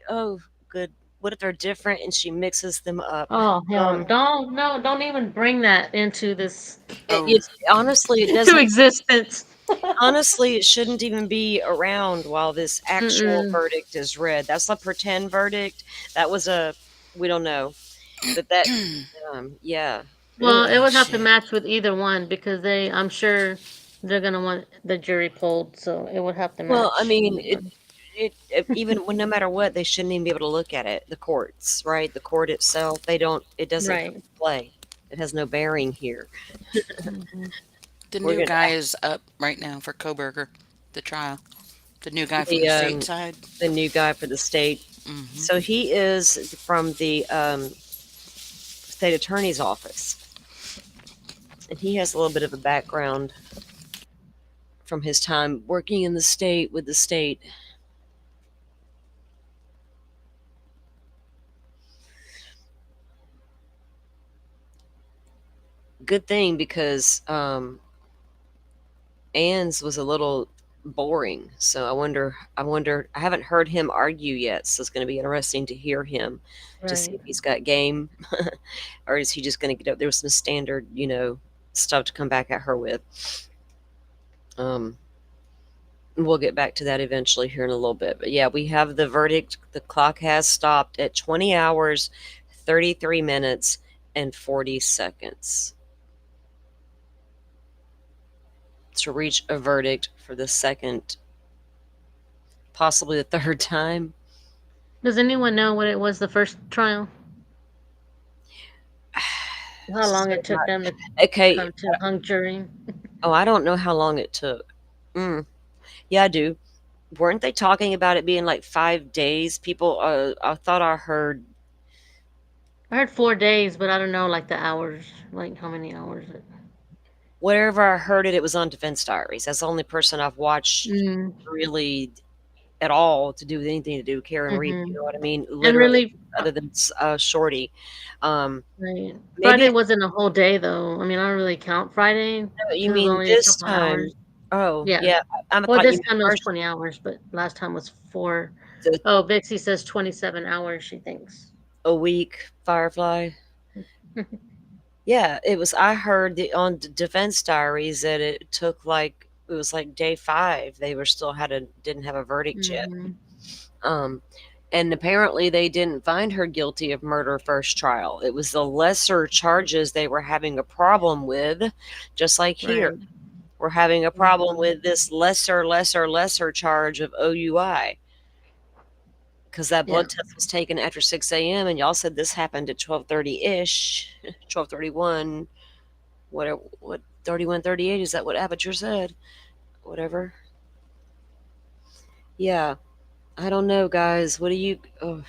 Oh, good. What if they're different and she mixes them up? Oh hell Um, no! Don't even bring that into this Oh, honestly, it into doesn't. existence. Honestly, it shouldn't even be around while this actual Mm-mm. verdict is read. That's a pretend verdict. That was a, we don't know, but that, yeah. Well, Ugh. it oh would have to shit. match with either one because I'm sure they're gonna want the jury polled, so it would have to Well, I match mean, either one. even when no matter what, they shouldn't even be able to look at it. The courts, right? The court itself, they don't. It doesn't come Right. into play. It has no bearing here. Hmm. The We're new gonna guy is up right now for Coburger, the trial. The new guy from the the state side. new guy for the state. Hmm. So he is from the state attorney's office, and he has a little bit of a background from his time working in the state with the state. Good thing because Ann's was a little boring. So I wonder I haven't heard him argue yet, so it's gonna be interesting to hear him to see Right. if he's got game or is he just gonna get up there with some standard, stuff to come back at her with. Um we'll get back to that eventually here in a little bit. But yeah, we have the verdict. The clock has stopped at 20 hours, 33 minutes, and 40 seconds to reach a verdict for the second, possibly the third time. Does anyone know what it was the first trial? How long So it took them to okay. come to hung jury? Oh, I don't know how long it took. Mm, yeah, I do. Weren't they talking about it being like 5 days? People, I thought I heard I heard 4 days, but I don't know like the hours, like how many hours it. wherever I heard it, it was on Defense Diaries. That's the only person I've watched Mm. really at all to do with anything to do with Karen Reed. You know Mm-hmm. what I mean? And Literally, really, other than Shorty. right. Maybe Friday wasn't a whole day though. I mean, I don't really count Friday you because it was mean only a this couple of time? hours. Oh, Yeah. yeah. I Well, thought you this meant time it was first. 20 hours, but last time was four. The, Oh, Bixie says 27 hours, she thinks. a week, Firefly. Yeah, it was. I heard on Defense Diaries that it was like day 5. They were still didn't have a verdict yet. Hmm. Um, and apparently they didn't find her guilty of murder first trial. It was the lesser charges they were having a problem with, just like here. Right. We're having a problem Hmm. with this lesser charge of OUI because that Yeah. blood test was taken after 6 a.m. and y'all said this happened at 12:30 ish, 12:31. What 31:38 is that? What Aperture said? Whatever. Yeah, I don't know, guys. What do you? Oh,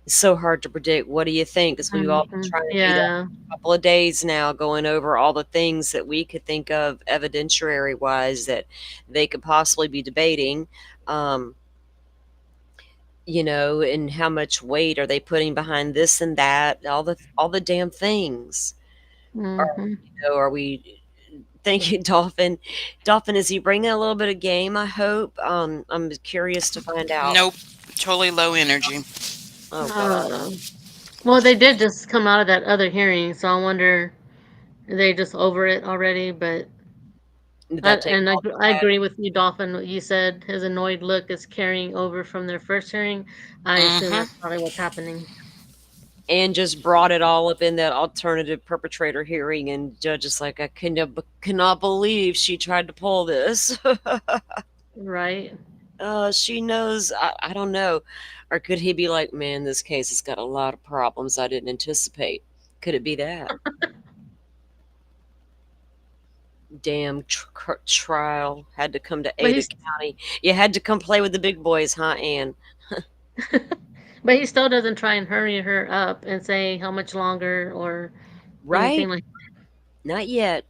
it's so hard to predict. What do you think? Because we've all been Hmm. trying to do that Yeah. for a couple of days now, going over all the things that we could think of evidentiary wise that they could possibly be debating. Um, and how much weight are they putting behind this and that? All the damn things. Are Hmm. are we thinking Dolphin? Dolphin, is he bringing a little bit of game? I hope. I'm curious to find out. Nope. Totally low energy. Oh God, Uh, well, they did just come out of that other hearing, so I wonder are they just over it already. But did that take and all the I bad? agree with you, Dolphin. What you said his annoyed look is carrying over from their first hearing. I assume Hmm. that's probably what's happening. And just brought it all up in that alternative perpetrator hearing, and judge is like, I cannot believe she tried to pull this. Right. She knows. I don't know, or could he be like, man, this case has got a lot of problems I didn't anticipate. Could it be that? Damn trial had to come to But Ada he's County. You had to come play with the big boys, huh, Ann? but he still doesn't try and hurry her up and say how much longer or anything Right? like. Not yet.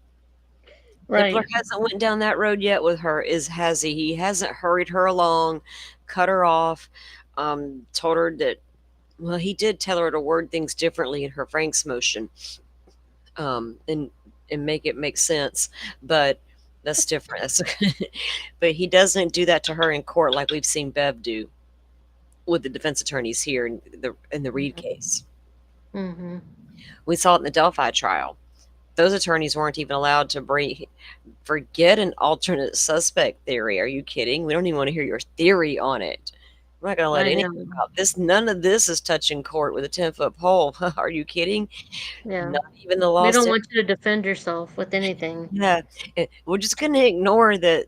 Hitler Right. hasn't went down that road yet with her, has he? He hasn't hurried her along, cut her off, told her that. Well, he did tell her to word things differently in her Frank's motion, and make it make sense, but that's different. But he doesn't do that to her in court like we've seen Bev do with the defense attorneys here in the Reed case. Mhm. We saw it in the Delphi trial. Those attorneys weren't even allowed to forget an alternate suspect theory. Are you kidding? We don't even want to hear your theory on it. We're not going to let I anything know. about this. None of this is touching court with a 10-foot pole. Are you kidding? Yeah. Not even the We lost. don't want you to defend yourself with anything. Yeah, we're just going to ignore the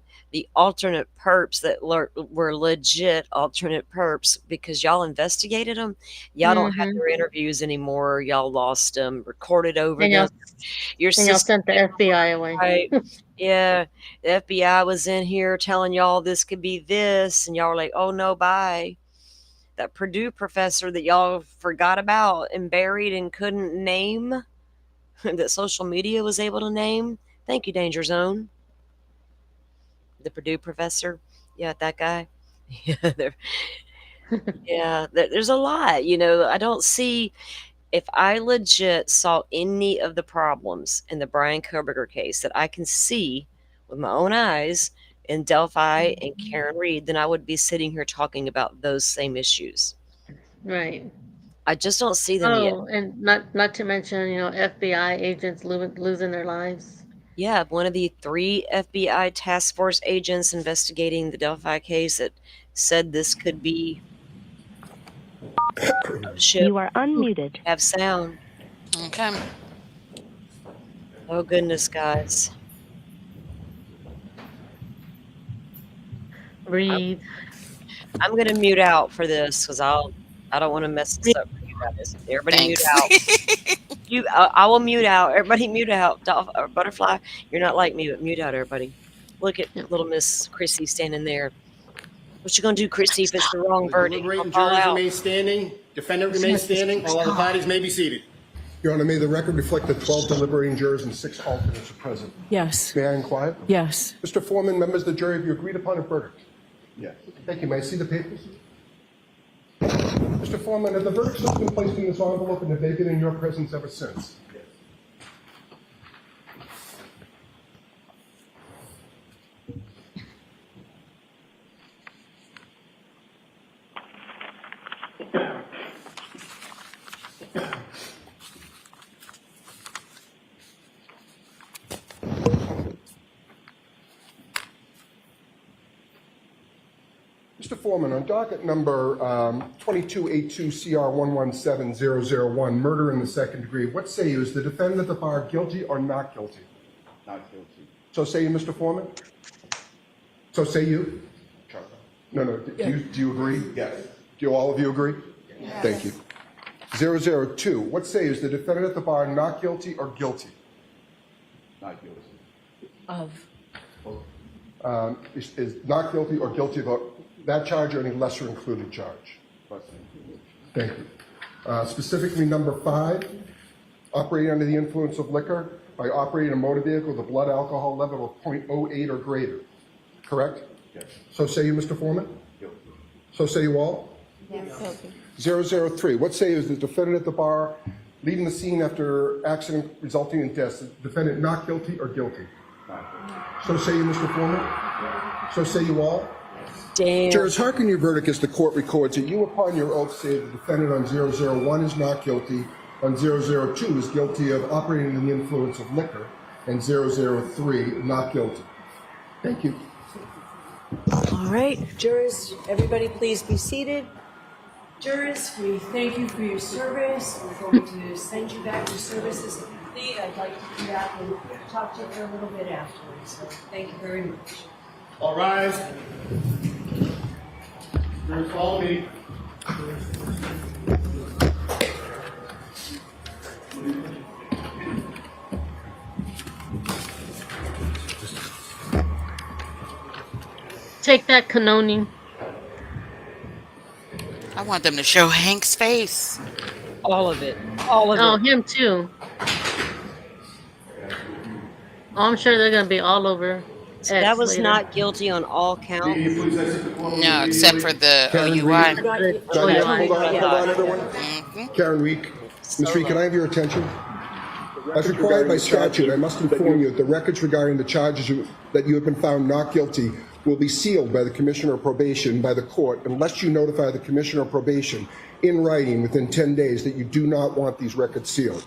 alternate perps that were legit alternate perps because y'all investigated them. Y'all don't have Mhm. their interviews anymore. Y'all lost them, recorded over And them. y'all Your and y'all system sent the ain't FBI away. right. Yeah, the FBI was in here telling y'all this could be this, and y'all were like, "Oh no, bye." That Purdue professor that y'all forgot about and buried and couldn't name, that social media was able to name. Thank you, Danger Zone. The Purdue professor. Yeah, that guy. Yeah, there's a lot. I don't see if I legit saw any of the problems in the Brian Koberger case that I can see with my own eyes in Delphi and Karen Reed, then I would be sitting here talking about those same issues. Right. I just don't see them yet. Oh, and not to mention, FBI agents losing their lives. Yeah, one of the 3 FBI task force agents investigating the Delphi case that said this could be a ship You are unmuted. have sound. Okay. Oh goodness, guys. I'm, Breathe. I'm gonna mute out for this because I don't want to mess this up for you guys. Everybody mute Thanks. out. I will mute out. Everybody mute out. Butterfly, you're not like me, but mute out, everybody. Look at Yep. little Miss Chrissy standing there. What you gonna do, Chrissy, if it's the wrong The verdict? You gonna deliberating fall jurors out? remain standing. Defendant remains standing. All other parties may be seated. Your Honor, may the record reflect that 12 deliberating jurors and 6 alternates are present. Yes. May I inquire? Yes. Mr. Foreman, members of the jury, have you agreed upon a verdict? Yes. Thank you. May I see the papers? Mr. Foreman, have the verdicts been placed in this envelope and have they been in your presence ever since? Yes. Mr. Foreman, on docket number 2282CR117001, murder in the second degree, what say you? Is the defendant at the bar guilty or not guilty? Not guilty. So say you, Mr. Foreman? So say you? No. Do you agree? Yes. Do all of you agree? Yes. Thank you. 002, what say you? Is the defendant at the bar not guilty or guilty? Not guilty. Of. Is not guilty or guilty of that charge or any lesser included charge? Thank you. Specifically, number 5, operating under the influence of liquor by operating a motor vehicle with a blood alcohol level of 0.08 or greater. Correct? Yes. So say you, Mr. Foreman? Guilty. So say you all? Yes. 003, what say you? Is the defendant at the bar leaving the scene after accident resulting in death? Is the defendant not guilty or guilty? Not guilty. So say you, Mr. Foreman? So say you all? Damn. Jurors, hearken your verdict as the court records it. You, upon your oath, say the defendant on 001 is not guilty, on 002 is guilty of operating under the influence of liquor, and 003 not guilty. Thank you. All right, jurors, everybody please be seated. Jurors, we thank you for your service. We're going to send you back. Your service is complete. I'd like to come back and talk to you for a little bit afterwards. So thank you very much. All rise. Jurors, follow me. Take that, Canoni. I want them to show Hank's face. All of it. All of Oh, it. him too. Oh, I'm sure they're gonna be all over So that X was later. not guilty on all Will you counts. please exit the courtroom No, except for immediately? the Karen Reed? OUI. Not, The Diane, Okay. OUI. hold on, OUI. everyone. Hmm. Karen Reed. Ms. Reed, can I Solo. have your attention? As required by statute, I must inform you that the records regarding the charges that you have been found not guilty will be sealed by the Commissioner of Probation by the court unless you notify the Commissioner of Probation in writing within 10 days that you do not want these records sealed.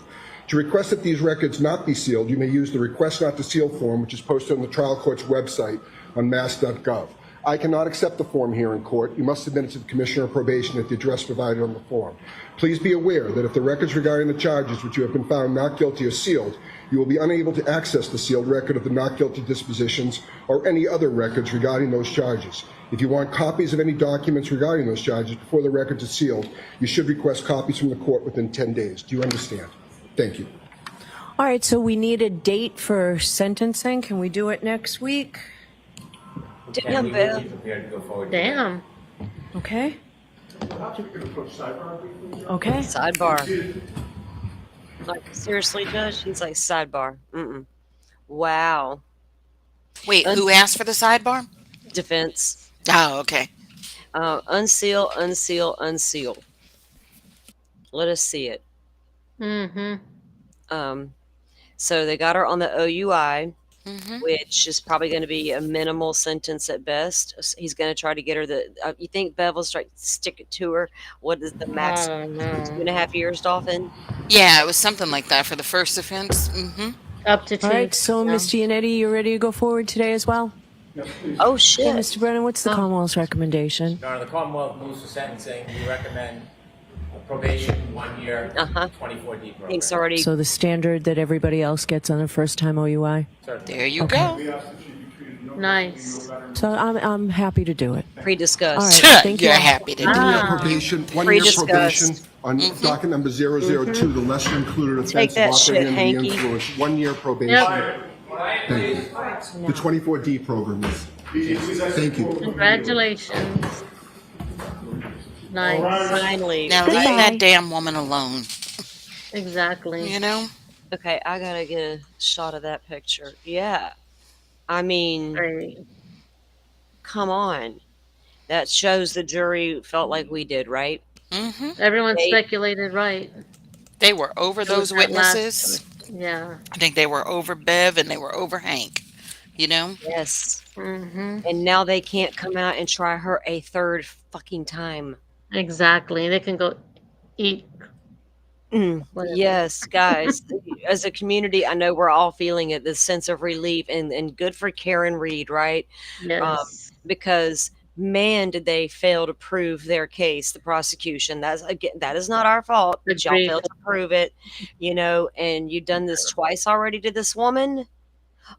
To request that these records not be sealed, you may use the Request Not to Seal form, which is posted on the trial court's website on mass.gov. I cannot accept the form here in court. You must submit it to the Commissioner of Probation at the address provided on the form. Please be aware that if the records regarding the charges which you have been found not guilty are sealed, you will be unable to access the sealed record of the not guilty dispositions or any other records regarding those charges. If you want copies of any documents regarding those charges before the records are sealed, you should request copies from the court within 10 days. Do you understand? Thank you. all right, so we need a date for sentencing. Can we do it next week? Damn, Bev. Damn. Okay. Okay. Sidebar. Like, seriously, Judge? He's like, sidebar. Mm-mm. Wow. Wait, who asked for the sidebar? Defense. Oh, okay. Unseal, unseal, unseal. Let us see it. Mm-hmm. Um, so they got her on the OUI, Hmm. which is probably going to be a minimal sentence at best. He's going to try to get her the. You think Bev will stick it to her? What is the max? Oh no. 2.5 years, Dolphin? Yeah, it was something like that for the first offense. Hmm. Up to All two. right, so Yeah. Ms. Giannetti, you ready to go forward today as well? Oh, Okay, shit. Mr. Brennan, what's the Commonwealth's recommendation? Your Honor, the Commonwealth moves for sentencing. We recommend probation, 1 year, Uh-huh. 24D program. Hank's already So the standard that everybody else gets on their first time OUI? There you Okay. go. Nice. So I'm happy to do it. pre-discussed. All right, thank you. You're all. happy to do One-year it. probation, one-year Pre-discussed. probation on docket number 002, the lesser included Take offense of that shit, operating under the Hanky. influence. 1-year probation. Yep. Thank you. The 24D program is. Thank you. Congratulations. Nice. Finally. Now leave right? that damn woman alone. Exactly. You know? Okay, I gotta get a shot of that picture. Yeah. I mean, Great. come on. That shows the jury felt like we did, right? Hmm. Everyone They- speculated right. They were over It was those that last- witnesses. Yeah. I think they were over Bev and they were over Hank. You know? Yes. Mm-hmm. And now they can't come out and try her a third fucking time. Exactly. They can go eat. Whatever. Yes, guys. As a community, I know we're all feeling it, this sense of relief, and good for Karen Reed, right? Yes. Because man, did they fail to prove their case, the prosecution. That's again, that is not our fault. But y'all Agreed. failed to prove it, and you've done this twice already to this woman,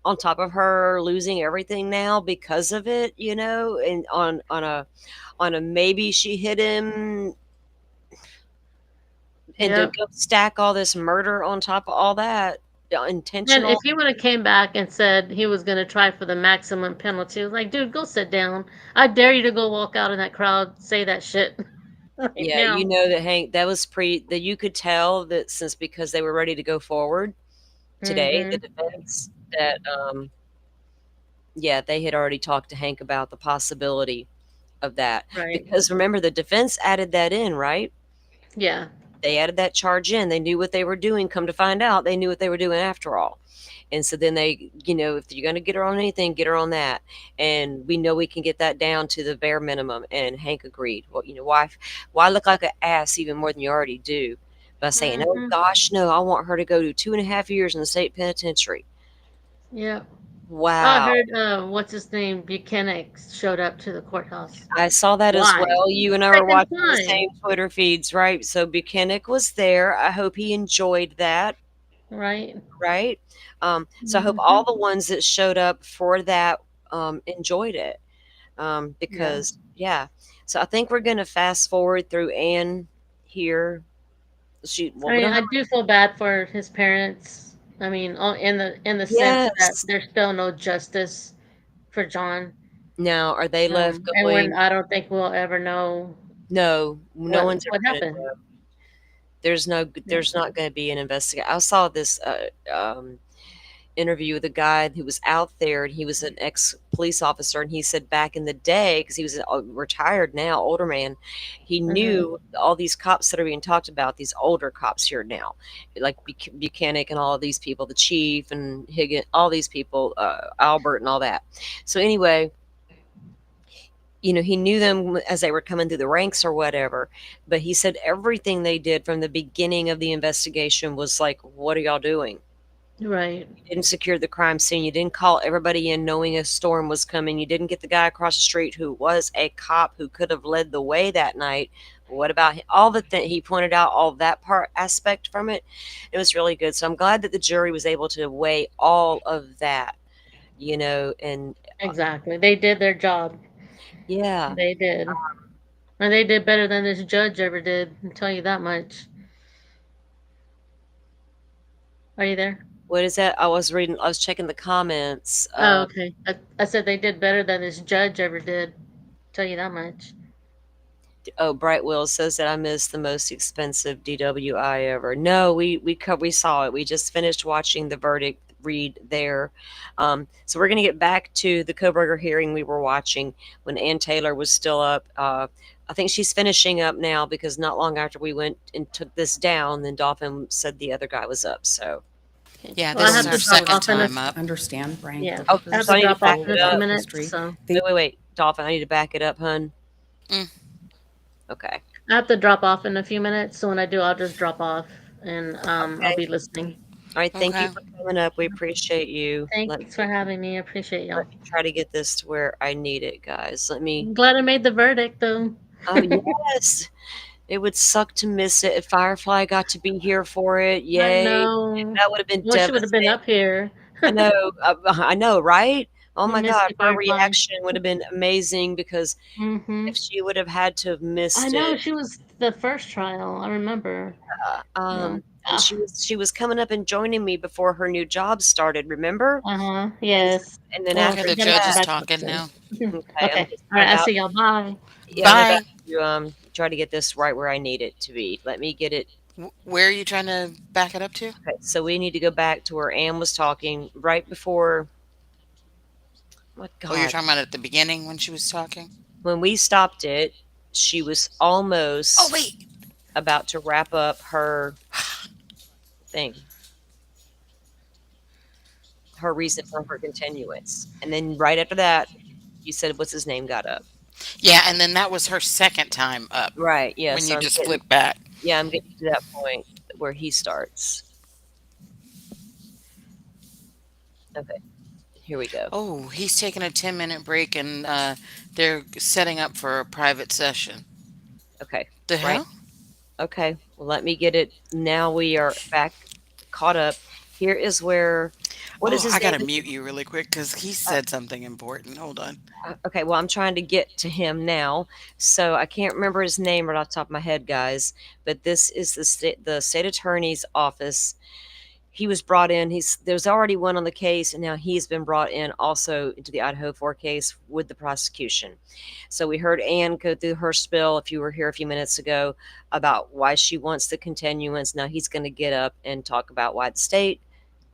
on top of her losing everything now because of it, and on a maybe she hit him, and Yep. to go stack all this murder on top of all that, And intentional. if he would have came back and said he was going to try for the maximum penalty, I was like, dude, go sit down. I dare you to go walk out in that crowd, say that shit. Right Yeah, now. you know that Hank, that was that you could tell that since because they were ready to go forward today, the defense, that yeah, they had already talked to Hank about the possibility of that. Right. Because remember, the defense added that in, right? Yeah. They added that charge in. They knew what they were doing. Come to find out, they knew what they were doing after all. And so then they, if you're going to get her on anything, get her on that. And we know we can get that down to the bare minimum. And Hank agreed. Well, why look like an ass even more than you already do by saying, oh gosh, no, I want her to go to 2.5 years in the state penitentiary. Yeah. Wow. I heard, what's his name? Buchanan showed up to the courthouse. I saw that as Why? well. You and I were Second watching the time. same Twitter feeds, right? So Buchanan was there. I hope he enjoyed that. Right. Right. So I hope all the ones that showed up for that enjoyed it. Because yeah. So I think we're gonna fast forward through Anne here. I mean, I do feel bad for his parents. I mean, in the sense that Yes. there's still no justice for John. Now, are they left And when going, I don't think we'll ever know no, no one's what ever gonna happened. know. Yeah. There's not gonna be an investigation. I saw this, interview with a guy who was out there, and he was an ex police officer, and he said back in the day, because he was retired now, older man, he Mhm. knew all these cops that are being talked about, these older cops here now, like Buchanan and all of these people, the chief and Higgins, all these people, Albert and all that. So anyway, he knew them as they were coming through the ranks or whatever, but he said everything they did from the beginning of the investigation was like, what are y'all doing? Right. You didn't secure the crime scene. You didn't call everybody in knowing a storm was coming. You didn't get the guy across the street who was a cop who could have led the way that night. What about all the he pointed out all that part aspect from it? It was really good. So I'm glad that the jury was able to weigh all of that, and Exactly. They did their job. yeah. They did. And they did better than this judge ever did. I'll tell you that much. Are you there? What is that? I was checking the comments. Oh, okay. I said they did better than this judge ever did. Tell you that much. Oh, Bright Will says that I missed the most expensive DWI ever. No, we saw it. We just finished watching the verdict read there. So we're going to get back to the Koberger hearing we were watching when Ann Taylor was still up. I think she's finishing up now, because not long after we went and took this down, then Dolphin said the other guy was up. So, Okay. Yeah, Well, I this have is And our to drop second off in a time up. understand, Brian yeah. oh, I have Koberger's so to I need to drop off back full in a it few up. legal minutes. history. So The Wait, Dolphin, I need to back it up, hun. Mm, Okay. I have to drop off in a few minutes. So when I do, I'll just drop off and I'll Okay. be listening. All right. Thank you okay. for coming up. We appreciate you. Thanks for having me. I appreciate y'all. Let me try to get this to where I need it, guys. Let me. I'm glad I made the verdict though. Oh, yes. It would suck to miss it if Firefly got to be here for it. I Yay. know. That would have been Well, she would have been devastating. up here. I know, right? Oh We my missed God. you, Her Firefly. reaction would have been amazing, because if Mhm. she would have had to have I missed know it, she was the first trial. I remember. Yeah. and Ah, she was coming up and joining me before her new job started, remember? uh-huh. And, Yes. and then Well, Okay, after the she's gonna judge come is that, back up talking soon. now. okay, I'm Okay. just All right. I'll see y'all. Bye. yeah, I'm Bye. about to try to get this right where I need it to be. Let me get it. Where are you trying to back it up to? Okay, so we need to go back to where Anne was talking right before. My Oh, you're God, talking about at the beginning when she was talking? when we stopped it, she was Oh, almost wait. about to wrap up her thing, her reason for her continuance, and then right after that, you said, "What's his name?" got up. Yeah, and then that was her second time up Right. Yeah. when So you I'm just getting. flipped back. Yeah, I'm getting to that point where he starts. Okay. Here we go. Oh, he's taking a 10-minute break and they're setting up for a private session. Okay. The Right. hell? Okay. Well, let me get it. Now we are back, caught up. Here is where. What is Oh, his I name? gotta mute you really quick because he said something important. Hold on. Okay, well, I'm trying to get to him now, so I can't remember his name right off the top of my head, guys. But this is the state attorney's office. He was brought in. There's already one on the case, and now he's been brought in also into the Idaho 4 case with the prosecution. So we heard Ann go through her spill, if you were here a few minutes ago, about why she wants the continuance. Now he's going to get up and talk about why the state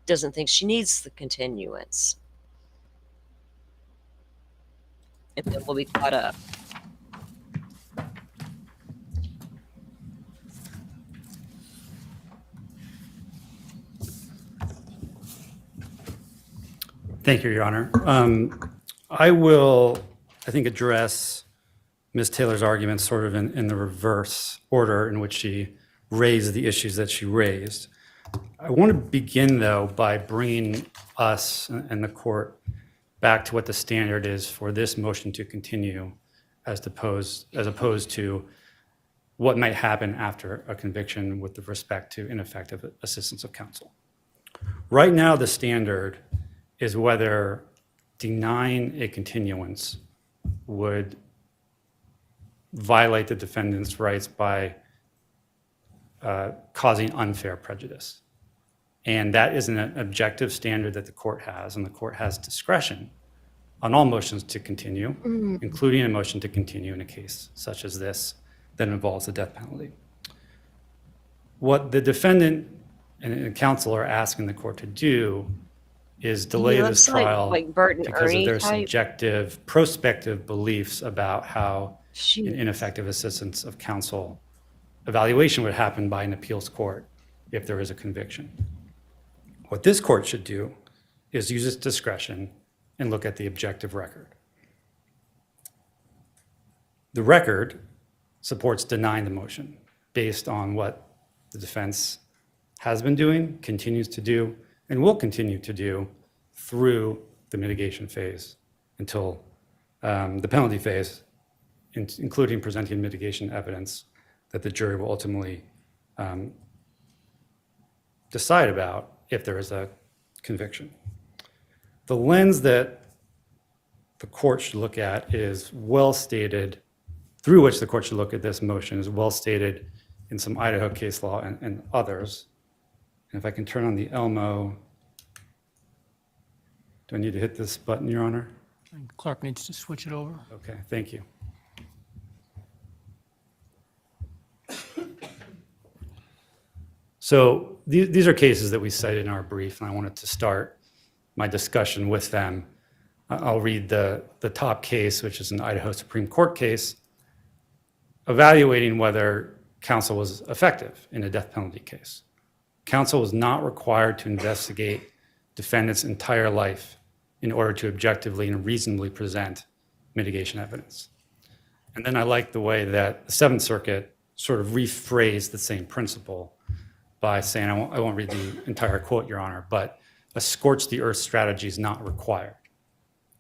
doesn't think she needs the continuance, and then we'll be caught up. Thank you, Your Honor. I will, I think, address Ms. Taylor's argument sort of in the reverse order in which she raised the issues that she raised. I want to begin, though, by bringing us and the court back to what the standard is for this motion to continue as opposed to what might happen after a conviction with respect to ineffective assistance of counsel. Right now, the standard is whether denying a continuance would violate the defendant's rights by causing unfair prejudice. And that is an objective standard that the court has, and the court has discretion on all motions to continue, including a motion to continue in a case such as this that involves the death penalty. What the defendant and counsel are asking the court to do is delay He this looks like trial Bert and because of Ernie their type. subjective, prospective beliefs about how Shoot. an ineffective assistance of counsel evaluation would happen by an appeals court if there is a conviction. What this court should do is use its discretion and look at the objective record. The record supports denying the motion based on what the defense has been doing, continues to do, and will continue to do through the mitigation phase until the penalty phase, including presenting mitigation evidence that the jury will ultimately decide about if there is a conviction. The lens that the court should look at is well stated, through which the court should look at this motion is well stated in some Idaho case law and others. And if I can turn on the Elmo, do I need to hit this button, Your Honor? Clerk needs to switch it over. Okay, thank you. So these are cases that we cited in our brief, and I wanted to start my discussion with them. I'll read the top case, which is an Idaho Supreme Court case, evaluating whether counsel was effective in a death penalty case. Counsel was not required to investigate defendant's entire life in order to objectively and reasonably present mitigation evidence. And then I like the way that the Seventh Circuit sort of rephrased the same principle by saying, I won't read the entire quote, Your Honor, but a scorch-the-earth strategy is not required.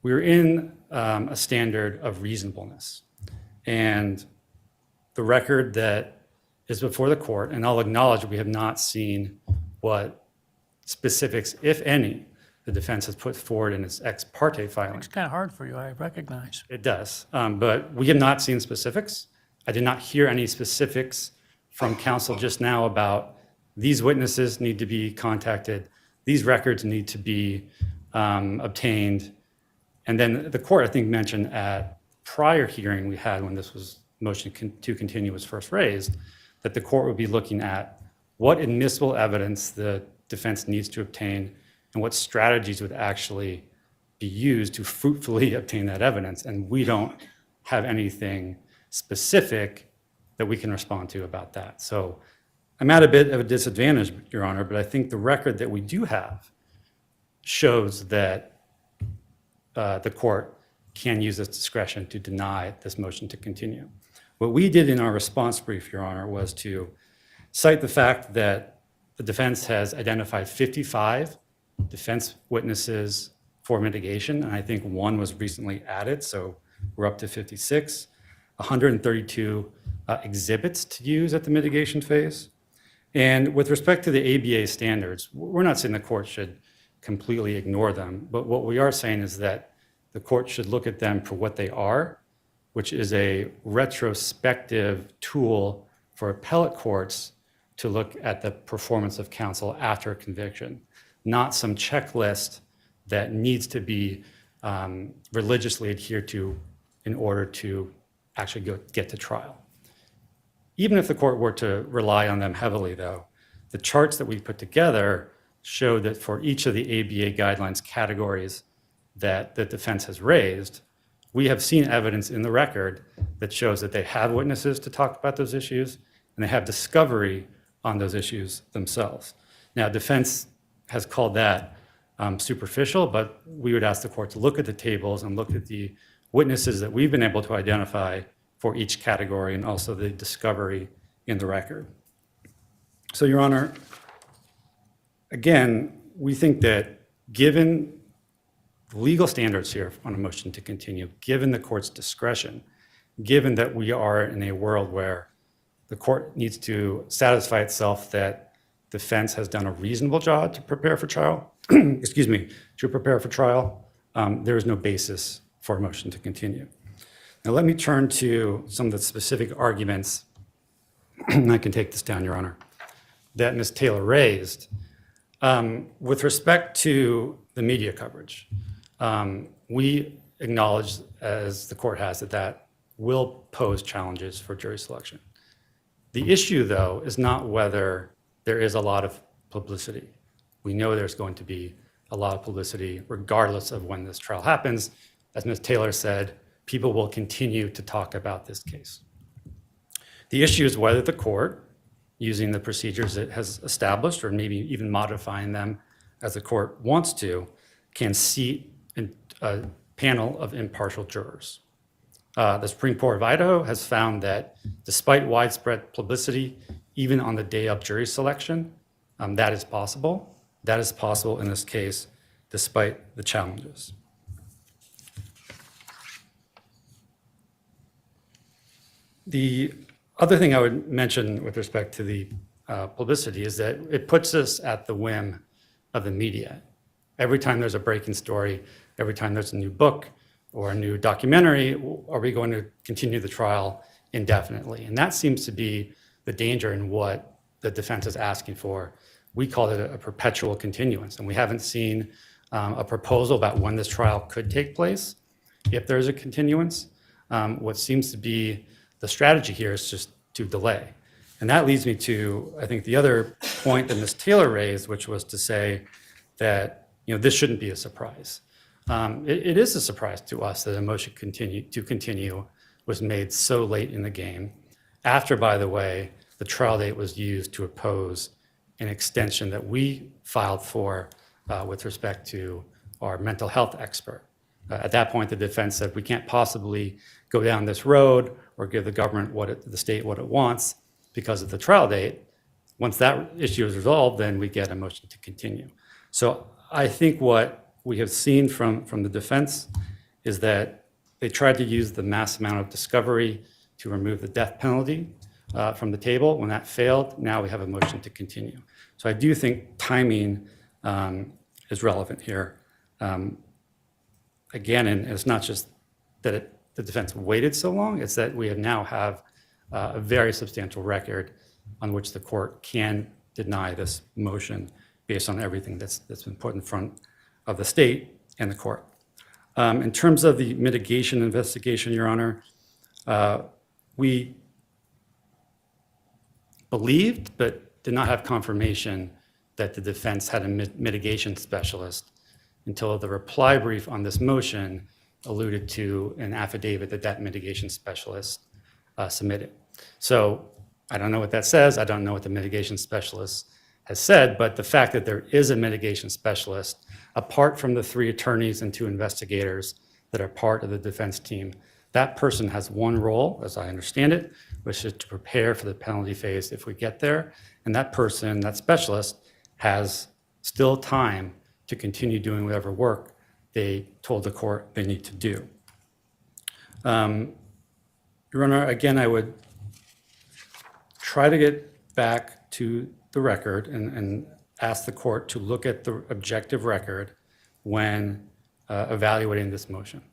We're in a standard of reasonableness. And the record that is before the court, and I'll acknowledge we have not seen what specifics, if any, the defense has put forward in its ex parte filing. It's kind of hard for you, I recognize. It does, but we have not seen specifics. I did not hear any specifics from counsel just now about these witnesses need to be contacted, these records need to be obtained. And then the court, I think, mentioned at prior hearing we had when this was motion to continue was first raised, that the court would be looking at what admissible evidence the defense needs to obtain and what strategies would actually be used to fruitfully obtain that evidence. And we don't have anything specific that we can respond to about that. So I'm at a bit of a disadvantage, Your Honor, but I think the record that we do have shows that the court can use its discretion to deny this motion to continue. What we did in our response brief, Your Honor, was to cite the fact that the defense has identified 55 defense witnesses for mitigation, and I think one was recently added, so we're up to 56, 132 exhibits to use at the mitigation phase. And with respect to the ABA standards, we're not saying the court should completely ignore them, but what we are saying is that the court should look at them for what they are, which is a retrospective tool for appellate courts to look at the performance of counsel after a conviction, not some checklist that needs to be religiously adhered to in order to actually get to trial. Even if the court were to rely on them heavily, though, the charts that we put together show that for each of the ABA guidelines categories that the defense has raised, we have seen evidence in the record that shows that they have witnesses to talk about those issues and they have discovery on those issues themselves. Now, defense has called that superficial, but we would ask the court to look at the tables and look at the witnesses that we've been able to identify for each category and also the discovery in the record. So, Your Honor, again, we think that given the legal standards here on a motion to continue, given the court's discretion, given that we are in a world where the court needs to satisfy itself that defense has done a reasonable job to prepare for trial, excuse me, to prepare for trial, there is no basis for a motion to continue. Now, let me turn to some of the specific arguments, and I can take this down, Your Honor, that Ms. Taylor raised. With respect to the media coverage, we acknowledged, as the court has, that that will pose challenges for jury selection. The issue, though, is not whether there is a lot of publicity. We know there's going to be a lot of publicity regardless of when this trial happens. As Ms. Taylor said, people will continue to talk about this case. The issue is whether the court, using the procedures it has established, or maybe even modifying them as the court wants to, can seat a panel of impartial jurors. The Supreme Court of Idaho has found that despite widespread publicity, even on the day of jury selection, that is possible. That is possible in this case, despite the challenges. The other thing I would mention with respect to the publicity is that it puts us at the whim of the media. Every time there's a breaking story, every time there's a new book or a new documentary, are we going to continue the trial indefinitely? And that seems to be the danger in what the defense is asking for. We call it a perpetual continuance, and we haven't seen a proposal about when this trial could take place, if there's a continuance. What seems to be the strategy here is just to delay. And that leads me to, I think, the other point that Ms. Taylor raised, which was to say that this shouldn't be a surprise. It is a surprise to us that a motion to continue was made so late in the game, after, by the way, the trial date was used to oppose an extension that we filed for with respect to our mental health expert. At that point, the defense said we can't possibly go down this road or give the government the state what it wants because of the trial date. Once that issue is resolved, then we get a motion to continue. So I think what we have seen from the defense is that they tried to use the mass amount of discovery to remove the death penalty from the table. When that failed, now we have a motion to continue. So I do think timing is relevant here. Again, and it's not just that the defense waited so long, it's that we now have a very substantial record on which the court can deny this motion based on everything that's been put in front of the state and the court. In terms of the mitigation investigation, Your Honor, we believed but did not have confirmation that the defense had a mitigation specialist until the reply brief on this motion alluded to an affidavit that mitigation specialist submitted. So I don't know what that says. I don't know what the mitigation specialist has said, but the fact that there is a mitigation specialist, apart from the 3 attorneys and 2 investigators that are part of the defense team, that person has one role, as I understand it, which is to prepare for the penalty phase if we get there. And that person, that specialist, has still time to continue doing whatever work they told the court they need to do. Your Honor, again, I would try to get back to the record and ask the court to look at the objective record when evaluating this motion.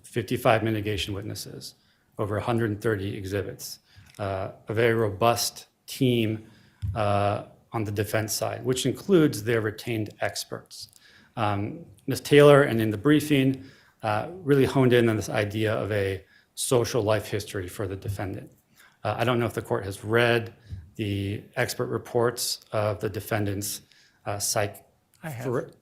55 mitigation witnesses, over 130 exhibits, a very robust team on the defense side, which includes their retained experts. Ms. Taylor, and in the briefing, really honed in on this idea of a social life history for the defendant. I don't know if the court has read the expert reports of the defendant's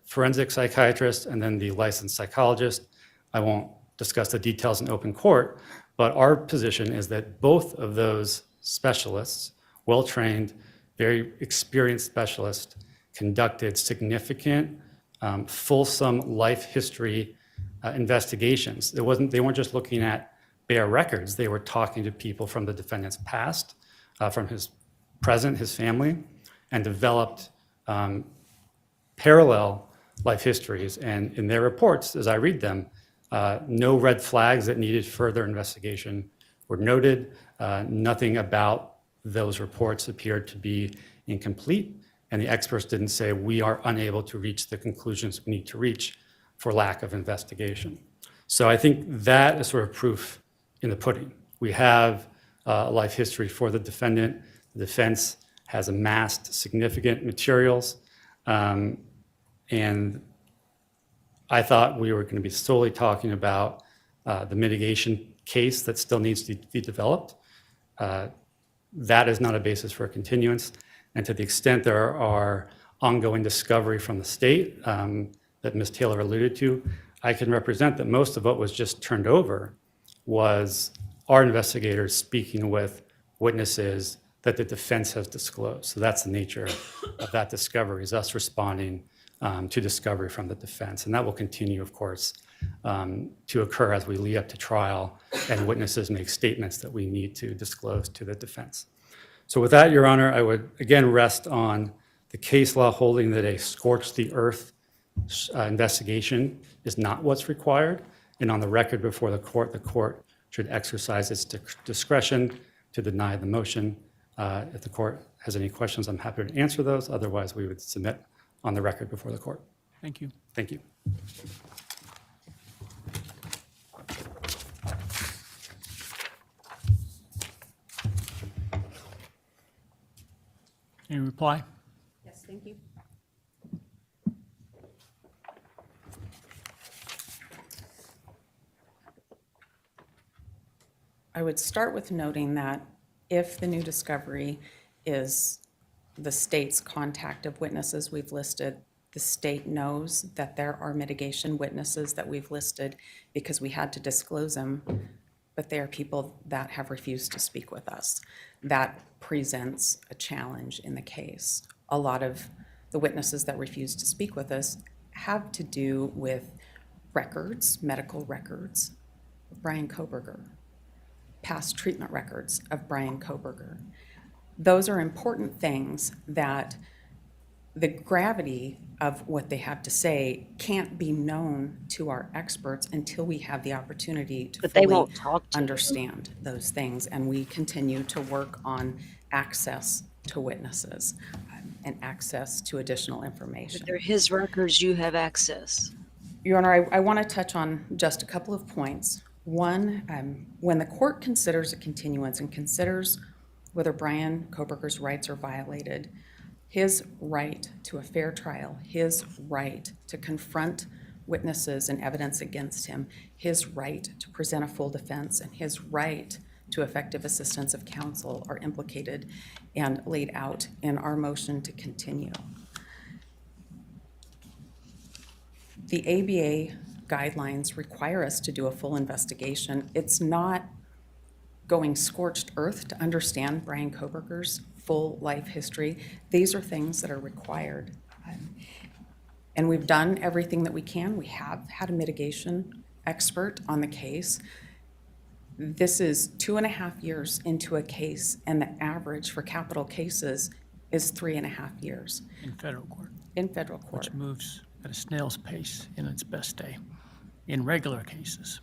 forensic psychiatrist and then the licensed psychologist. I won't discuss the details in open court, but our position is that both of those specialists, well-trained, very experienced specialists, conducted significant, fulsome life history investigations. They weren't just looking at bare records. They were talking to people from the defendant's past, from his present, his family, and developed parallel life histories. And in their reports, as I read them, no red flags that needed further investigation were noted. Nothing about those reports appeared to be incomplete, and the experts didn't say we are unable to reach the conclusions we need to reach for lack of investigation. So I think that is sort of proof in the pudding. We have a life history for the defendant. The defense has amassed significant materials, and I thought we were going to be solely talking about the mitigation case that still needs to be developed. That is not a basis for a continuance. And to the extent there are ongoing discovery from the state that Ms. Taylor alluded to, I can represent that most of what was just turned over was our investigators speaking with witnesses that the defense has disclosed. So that's the nature of that discovery, is us responding to discovery from the defense. And that will continue, of course, to occur as we lead up to trial and witnesses make statements that we need to disclose to the defense. So with that, Your Honor, I would again rest on the case law holding that a scorched the earth investigation is not what's required. And on the record before the court should exercise its discretion to deny the motion. If the court has any questions, I'm happy to answer those. Otherwise, we would submit on the record before the court. Thank you. Thank you. Any reply? Yes, thank you. I would start with noting that if the new discovery is the state's contact of witnesses we've listed, the state knows that there are mitigation witnesses that we've listed because we had to disclose them, but they are people that have refused to speak with us. That presents a challenge in the case. A lot of the witnesses that refuse to speak with us have to do with records, medical records of Brian Kohberger, past treatment records of Brian Kohberger. Those are important things that the gravity of what they have to say can't be known to our experts until we have the opportunity to But they fully won't talk to you. understand those things. And we continue to work on access to witnesses and access to additional information. They're his records, you have access. Your Honor, I want to touch on just a couple of points. One, when the court considers a continuance and considers whether Brian Kohberger's rights are violated, his right to a fair trial, his right to confront witnesses and evidence against him, his right to present a full defense, and his right to effective assistance of counsel are implicated and laid out in our motion to continue. The ABA guidelines require us to do a full investigation. It's not going scorched earth to understand Brian Kohberger's full life history. These are things that are required. And we've done everything that we can. We have had a mitigation expert on the case. This is 2.5 years into a case, and the average for capital cases is 3.5 years In federal court, in federal court. which moves at a snail's pace in its best day in regular cases.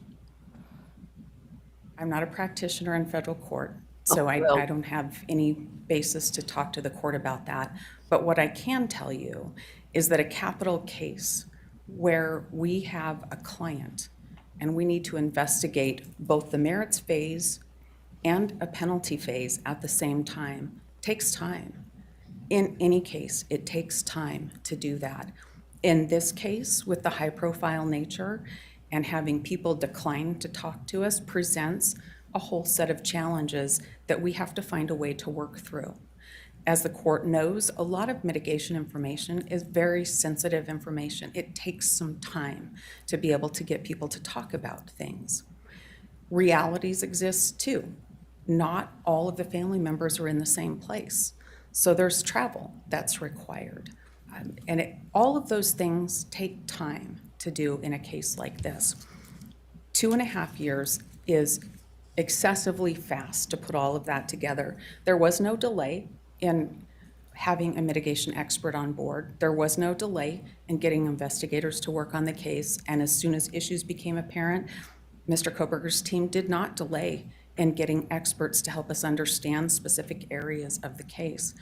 I'm not a practitioner in federal court, so well- I don't have any basis to talk to the court about that. But what I can tell you is that a capital case where we have a client and we need to investigate both the merits phase and a penalty phase at the same time takes time. In any case, it takes time to do that. In this case, with the high-profile nature and having people decline to talk to us presents a whole set of challenges that we have to find a way to work through. As the court knows, a lot of mitigation information is very sensitive information. It takes some time to be able to get people to talk about things. Realities exist too. Not all of the family members are in the same place. So there's travel that's required. All of those things take time to do in a case like this. 2.5 years is excessively fast to put all of that together. There was no delay in having a mitigation expert on board. There was no delay in getting investigators to work on the case. And as soon as issues became apparent, Mr. Kohberger's team did not delay in getting experts to help us understand specific areas of the case.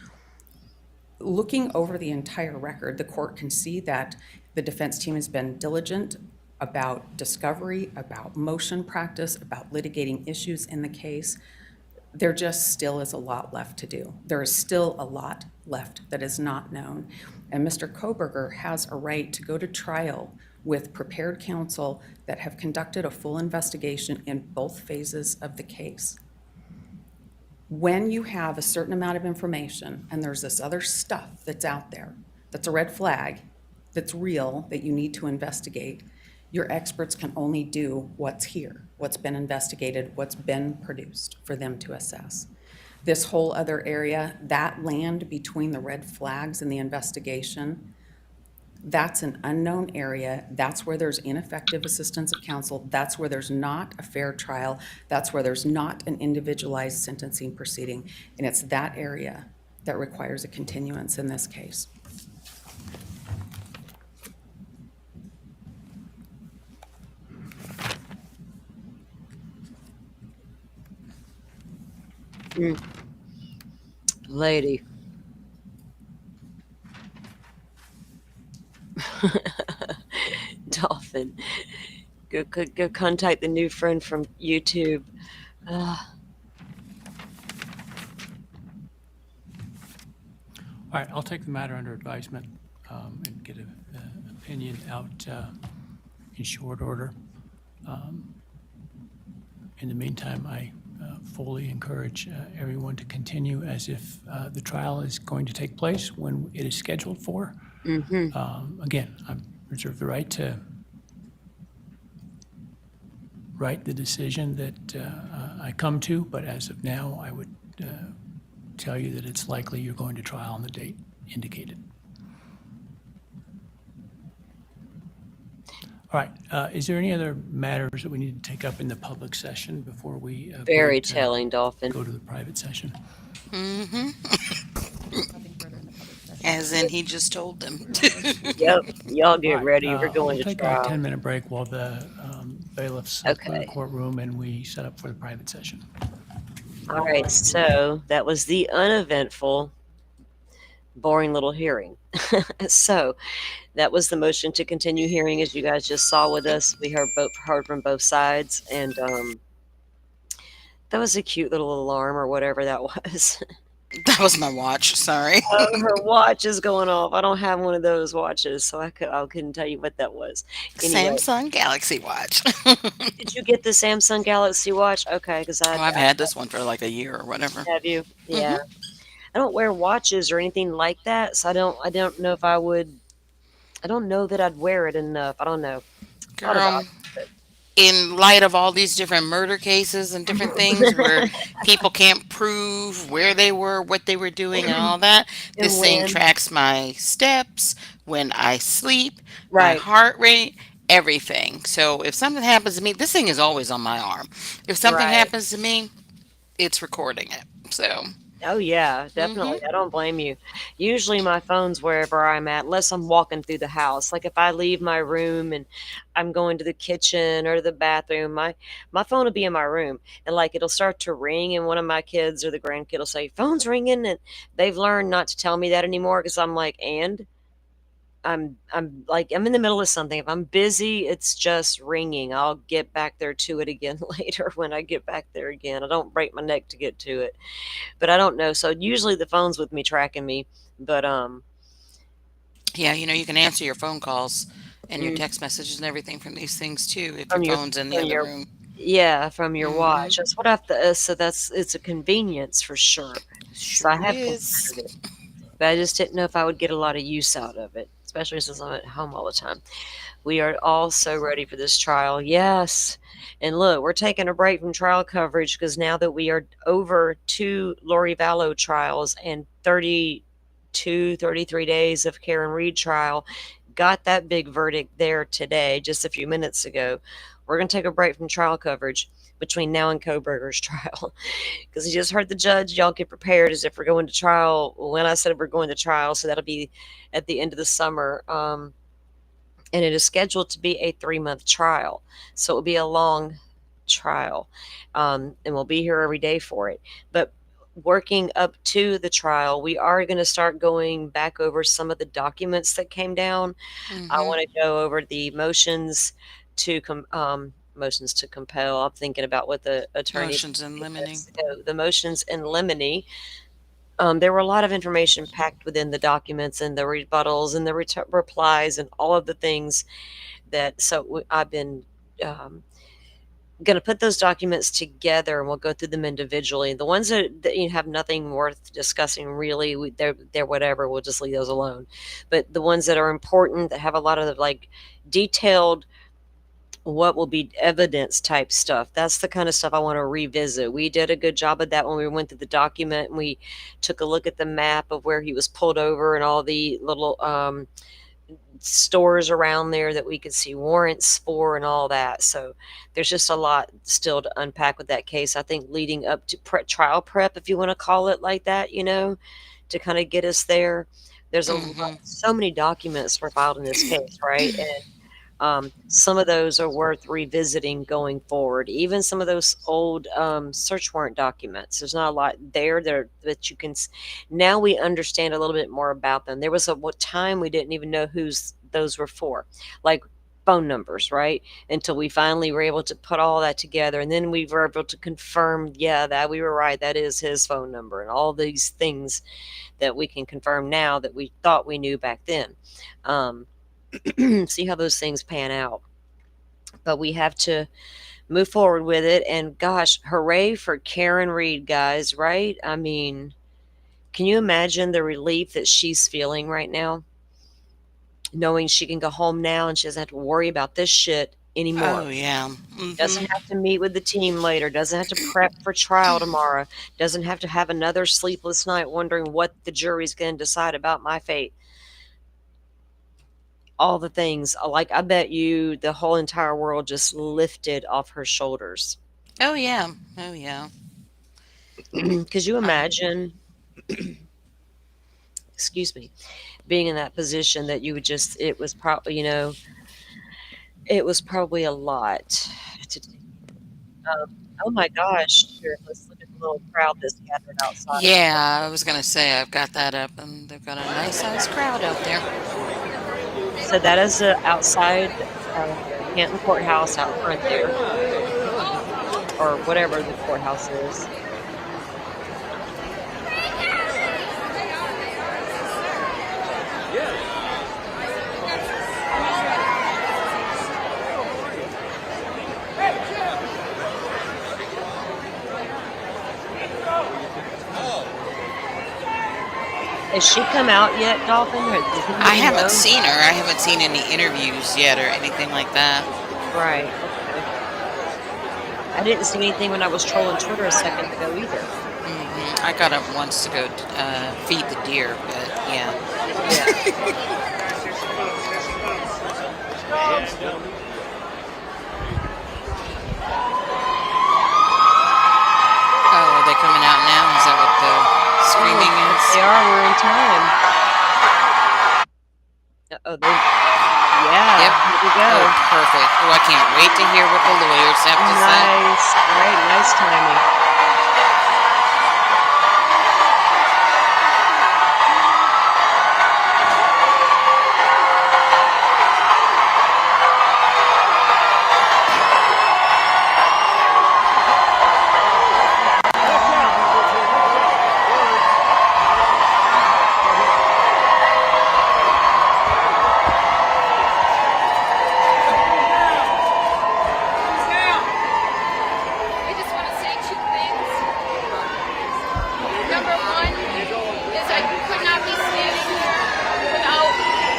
Looking over the entire record, the court can see that the defense team has been diligent about discovery, about motion practice, about litigating issues in the case. There just still is a lot left to do. There is still a lot left that is not known. And Mr. Kohberger has a right to go to trial with prepared counsel that have conducted a full investigation in both phases of the case. When you have a certain amount of information and there's this other stuff that's out there, that's a red flag, that's real, that you need to investigate, your experts can only do what's here, what's been investigated, what's been produced for them to assess. This whole other area, that land between the red flags and the investigation, that's an unknown area. That's where there's ineffective assistance of counsel. That's where there's not a fair trial. That's where there's not an individualized sentencing proceeding. And it's that area that requires a continuance in this case. Lady. Dolphin. Go contact the new friend from YouTube. All right, I'll take the matter under advisement and get an opinion out in short order. In the meantime, I fully encourage everyone to continue as if the trial is going to take place when it is scheduled for. Again, I reserve the right to write the decision that I come to, but as of now, I would tell you that it's likely you're going to trial on the date indicated. All right, is there any other matters that we need to take up in the public session before we Very telling, Dolphin. go to the private session? As in, he just told them. Yep. Y'all get All right, ready. We're going we'll to take a trial. 10-minute break while the bailiffs clear Okay. the courtroom and we set up for the private session. All right. So that was the uneventful, boring little hearing. So that was the motion to continue hearing, as you guys just saw with us. We heard from both sides, and that was a cute little alarm or whatever that was. That was my watch. Sorry. Oh, her watch is going off. I don't have one of those watches, so I couldn't tell you what that was. Anyway, Samsung Galaxy Watch. did you get the Samsung Galaxy watch? Okay, because Oh, I've had this one for like a year or whatever. have you? Yeah. I don't wear watches or anything like that, so I don't know if I would. I don't know that I'd wear it enough. I don't know. Thought about Girl, in light of all these different murder cases and different things where people can't prove where they were, what they were doing, and all that, And this thing when. tracks my steps, when I sleep, my Right. heart rate, everything. So if something happens to me, this thing is always on my arm. If something Right. happens to me, it's recording it. So, Oh yeah, hmm definitely. I don't blame you. Usually my phone's wherever I'm at, unless I'm walking through the house. Like if I leave my room and I'm going to the kitchen or the bathroom, my phone will be in my room, and like it'll start to ring, and one of my kids or the grandkid will say, "Phone's ringing," and they've learned not to tell me that anymore because I'm like, and I'm like I'm in the middle of something. If I'm busy, it's just ringing. I'll get back there to it again later when I get back there again. I don't break my neck to get to it. But I don't know. So usually the phone's with me tracking me. But yeah, you can answer your phone calls and your mm, text messages and everything from these things too if your from your phone's in the from other your room. yeah, from your Hmm watch. That's what so it's a convenience for sure. So I Sure have is. considered it. But I just didn't know if I would get a lot of use out of it, especially since I'm at home all the time. We are all so ready for this trial. Yes. And look, we're taking a break from trial coverage because now that we are over two Lori Vallow trials and 32, 33 days of Karen Reed trial, got that big verdict there today, just a few minutes ago. We're going to take a break from trial coverage between now and Koberger's trial because you just heard the judge. Y'all get prepared as if we're going to trial. When I said we're going to trial, so that'll be at the end of the summer. And it is scheduled to be a 3-month trial. So it will be a long trial. And we'll be here every day for it. But working up to the trial, we are going to start going back over some of the documents that came down. I hmm want to go over the motions to compel. I'm thinking about what the attorney Motions in limine. the motions in limine There were a lot of information packed within the documents and the rebuttals and the replies and all of the things that. So I've been um, going to put those documents together, and we'll go through them individually. The ones that you have nothing worth discussing really, they're whatever. We'll just leave those alone. But the ones that are important, that have a lot of like detailed what will be evidence type stuff. That's the kind of stuff I want to revisit. We did a good job of that when we went through the document and we took a look at the map of where he was pulled over and all the little stores around there that we could see warrants for and all that. So there's just a lot still to unpack with that case. I think leading up to trial prep, if you want to call it like that, to kind of get us there. There's Mm-hmm. so many documents were filed in this case, right? And some of those are worth revisiting going forward. Even some of those old search warrant documents. There's not a lot there that you can. Now we understand a little bit more about them. There was a time we didn't even know whose those were for, like phone numbers, right? Until we finally were able to put all that together, and then we were able to confirm, yeah, that we were right. That is his phone number, and all these things that we can confirm now that we thought we knew back then. See how those things pan out. But we have to move forward with it. And gosh, hooray for Karen Reed, guys, right? I mean, can you imagine the relief that she's feeling right now? Knowing she can go home now and she doesn't have to worry about this shit anymore. Oh, yeah. Doesn't Mm-hmm. have to meet with the team later. Doesn't have to prep for trial tomorrow. Doesn't have to have another sleepless night wondering what the jury's going to decide about my fate. All the things. Like, I bet you the whole entire world just lifted off her shoulders. Oh, yeah. Oh, yeah. Could you Um, imagine, excuse me, being in that position that you would just, it was probably, it was probably a lot to take. Oh my gosh, here, let's look at the little crowd that's gathered outside of the court. yeah, I was going to say, I've got that up, and they've got a nice sized crowd out there. So that is outside Canton Courthouse out front there, or whatever the courthouse is. Has she come out yet, Dolphin? Or does I anybody haven't know? seen her. I haven't seen any interviews yet or anything like that. Right. Okay. I didn't see anything when I was trolling Twitter a second ago either. I got up once to go feed the deer, but yeah. Yeah. Oh, are they coming out now? Is that what the screaming is? They are. We're in time. Yeah. Yep. Here we go. Oh, perfect. Oh, I can't wait to hear what the lawyers have to say. Nice. Right. Nice timing. I just want to say two things. Number one is I could not be standing here without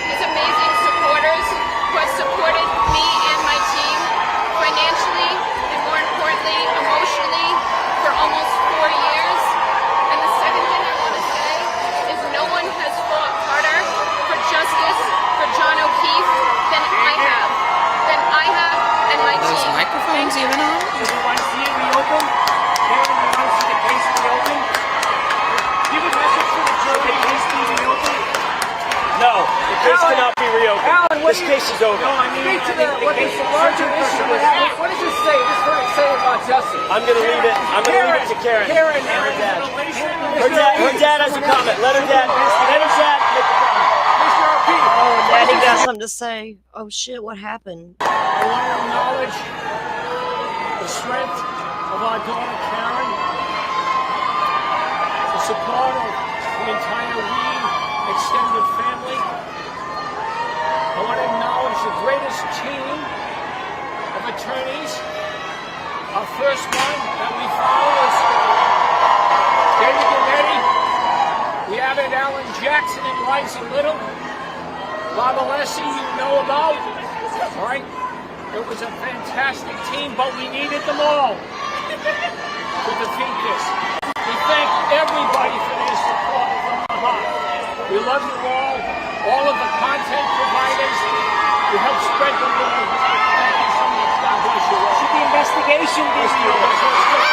these amazing supporters who have supported me and my team financially and more importantly, emotionally for almost 4 years. And the second thing I want to say is no one has fought harder for justice for John O'Keefe than I have. And my Are those team. microphones even on? Do we want to see it reopened? Karen, do we want to see the case reopened? Give a message to the jury. The case be reopened? No, the case cannot be reopened. This case is over. No, I mean, I think the case is larger issue. What does this say? What does it say about justice? I'm going to leave it. I'm going to leave it to Karen. Karen and her dad. Her dad has a comment. Let her dad make the comment. Mr. RP. Oh, Daddy got something to say. Oh shit! What happened? I want to acknowledge the strength of our daughter Karen, the support of the entire Reed extended family. I want to acknowledge the greatest team of attorneys. Our first one that we follow is David Ginetti. We added Alan Jackson and Liza Little. Bob Alessi, you know about. All right? It was a fantastic team, but we needed them all to defeat this. We thank everybody for their support from our heart. We love you all of the content providers who help spread the word. Thank you so much. God bless you all. Should the investigation be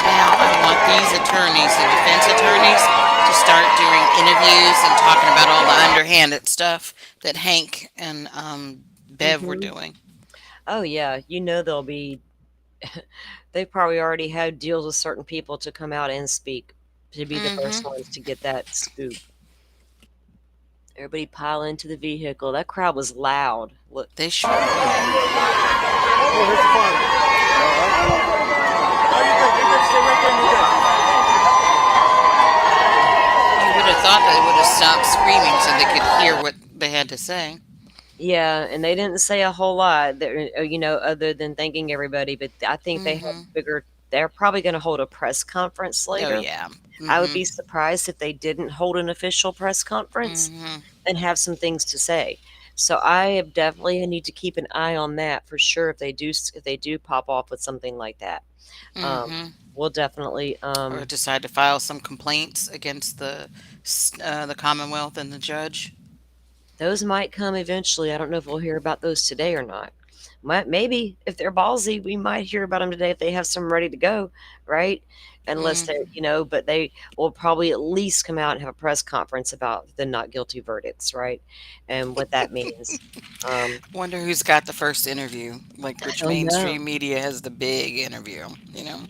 Now I want these attorneys, the defense attorneys, to start doing interviews and talking about all the underhanded stuff that Hank and Bev were doing. Oh yeah, they'll be. They probably already had deals with certain people to come out and speak to be the first Mm-hmm. ones to get that scoop. Everybody pile into the vehicle. That crowd was loud. Look, They sure were. You would have thought they would have stopped screaming so they could hear what they had to say. yeah, and they didn't say a whole lot, other than thanking everybody. But I think they have Mm-hmm. bigger. They're probably going to hold a press conference Oh later. yeah. I would Mm-hmm. be surprised if they didn't hold an official press conference Mm-hmm. and have some things to say. So I have definitely need to keep an eye on that for sure. If they do pop off with something like that, um, Mm-hmm. we'll definitely. Or decide to file some complaints against the Commonwealth and the judge. Those might come eventually. I don't know if we'll hear about those today or not. Maybe if they're ballsy, we might hear about them today if they have some ready to go, right? Unless Mm. they're, but they will probably at least come out and have a press conference about the not guilty verdicts, right? And what that means. Wonder who's got the first interview. Like I which don't know. mainstream media has the big interview? You know.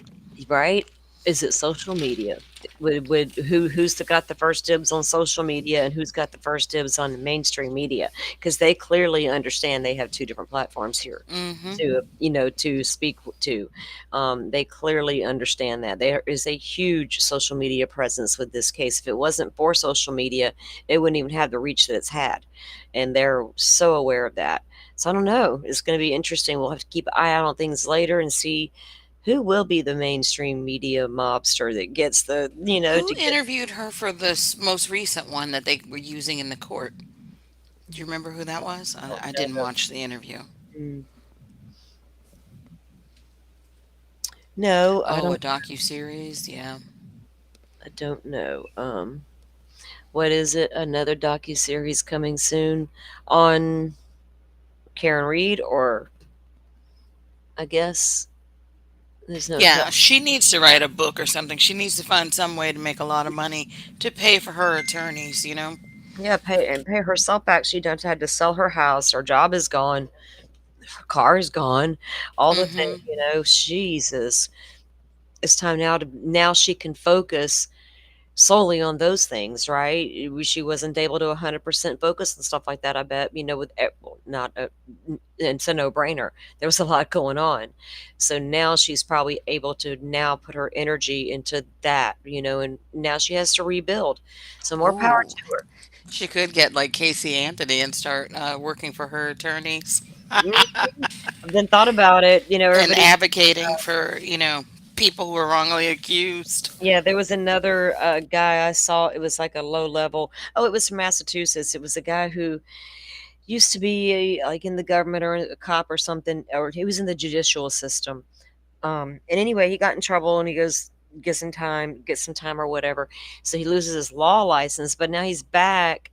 Right? Is it social media? Got the first dibs on social media and who's got the first dibs on mainstream media? Because they clearly understand they have two different platforms here Mm-hmm. to speak to. They clearly understand that there is a huge social media presence with this case. If it wasn't for social media, it wouldn't even have the reach that it's had, and they're so aware of that. So I don't know. It's going to be interesting. We'll have to keep an eye out on things later and see who will be the mainstream media mobster that gets Who to get. interviewed her for this most recent one that they were using in the court? Do you remember who that was? I don't I didn't know. watch the interview. Mm. No, I Oh, a don't. docu series. Yeah. I don't know. What is it? Another docu series coming soon on Karen Reed, or I guess there's no Yeah, telling. she needs to write a book or something. She needs to find some way to make a lot of money to pay for her attorneys, you know? Yeah, pay herself back. She done had to sell her house. Her job is gone. Her car is gone. All the things. Mm-hmm. Jesus. It's time now she can focus solely on those things, right? She wasn't able to 100% focus and stuff like that. I bet with well, not a, it's a no brainer. There was a lot going on, so now she's probably able to now put her energy into that, and now she has to rebuild. So more power Ooh. to her. She could get like Casey Anthony and start working for her attorneys Mhm. I've been thought about it. and Everybody. advocating for, people who were wrongly accused. Yeah, there was another guy I saw. It was like a low level. Oh, it was from Massachusetts. It was a guy who used to be like in the government or a cop or something, or he was in the judicial system. And anyway, he got in trouble and he goes get some time or whatever. So he loses his law license, but now he's back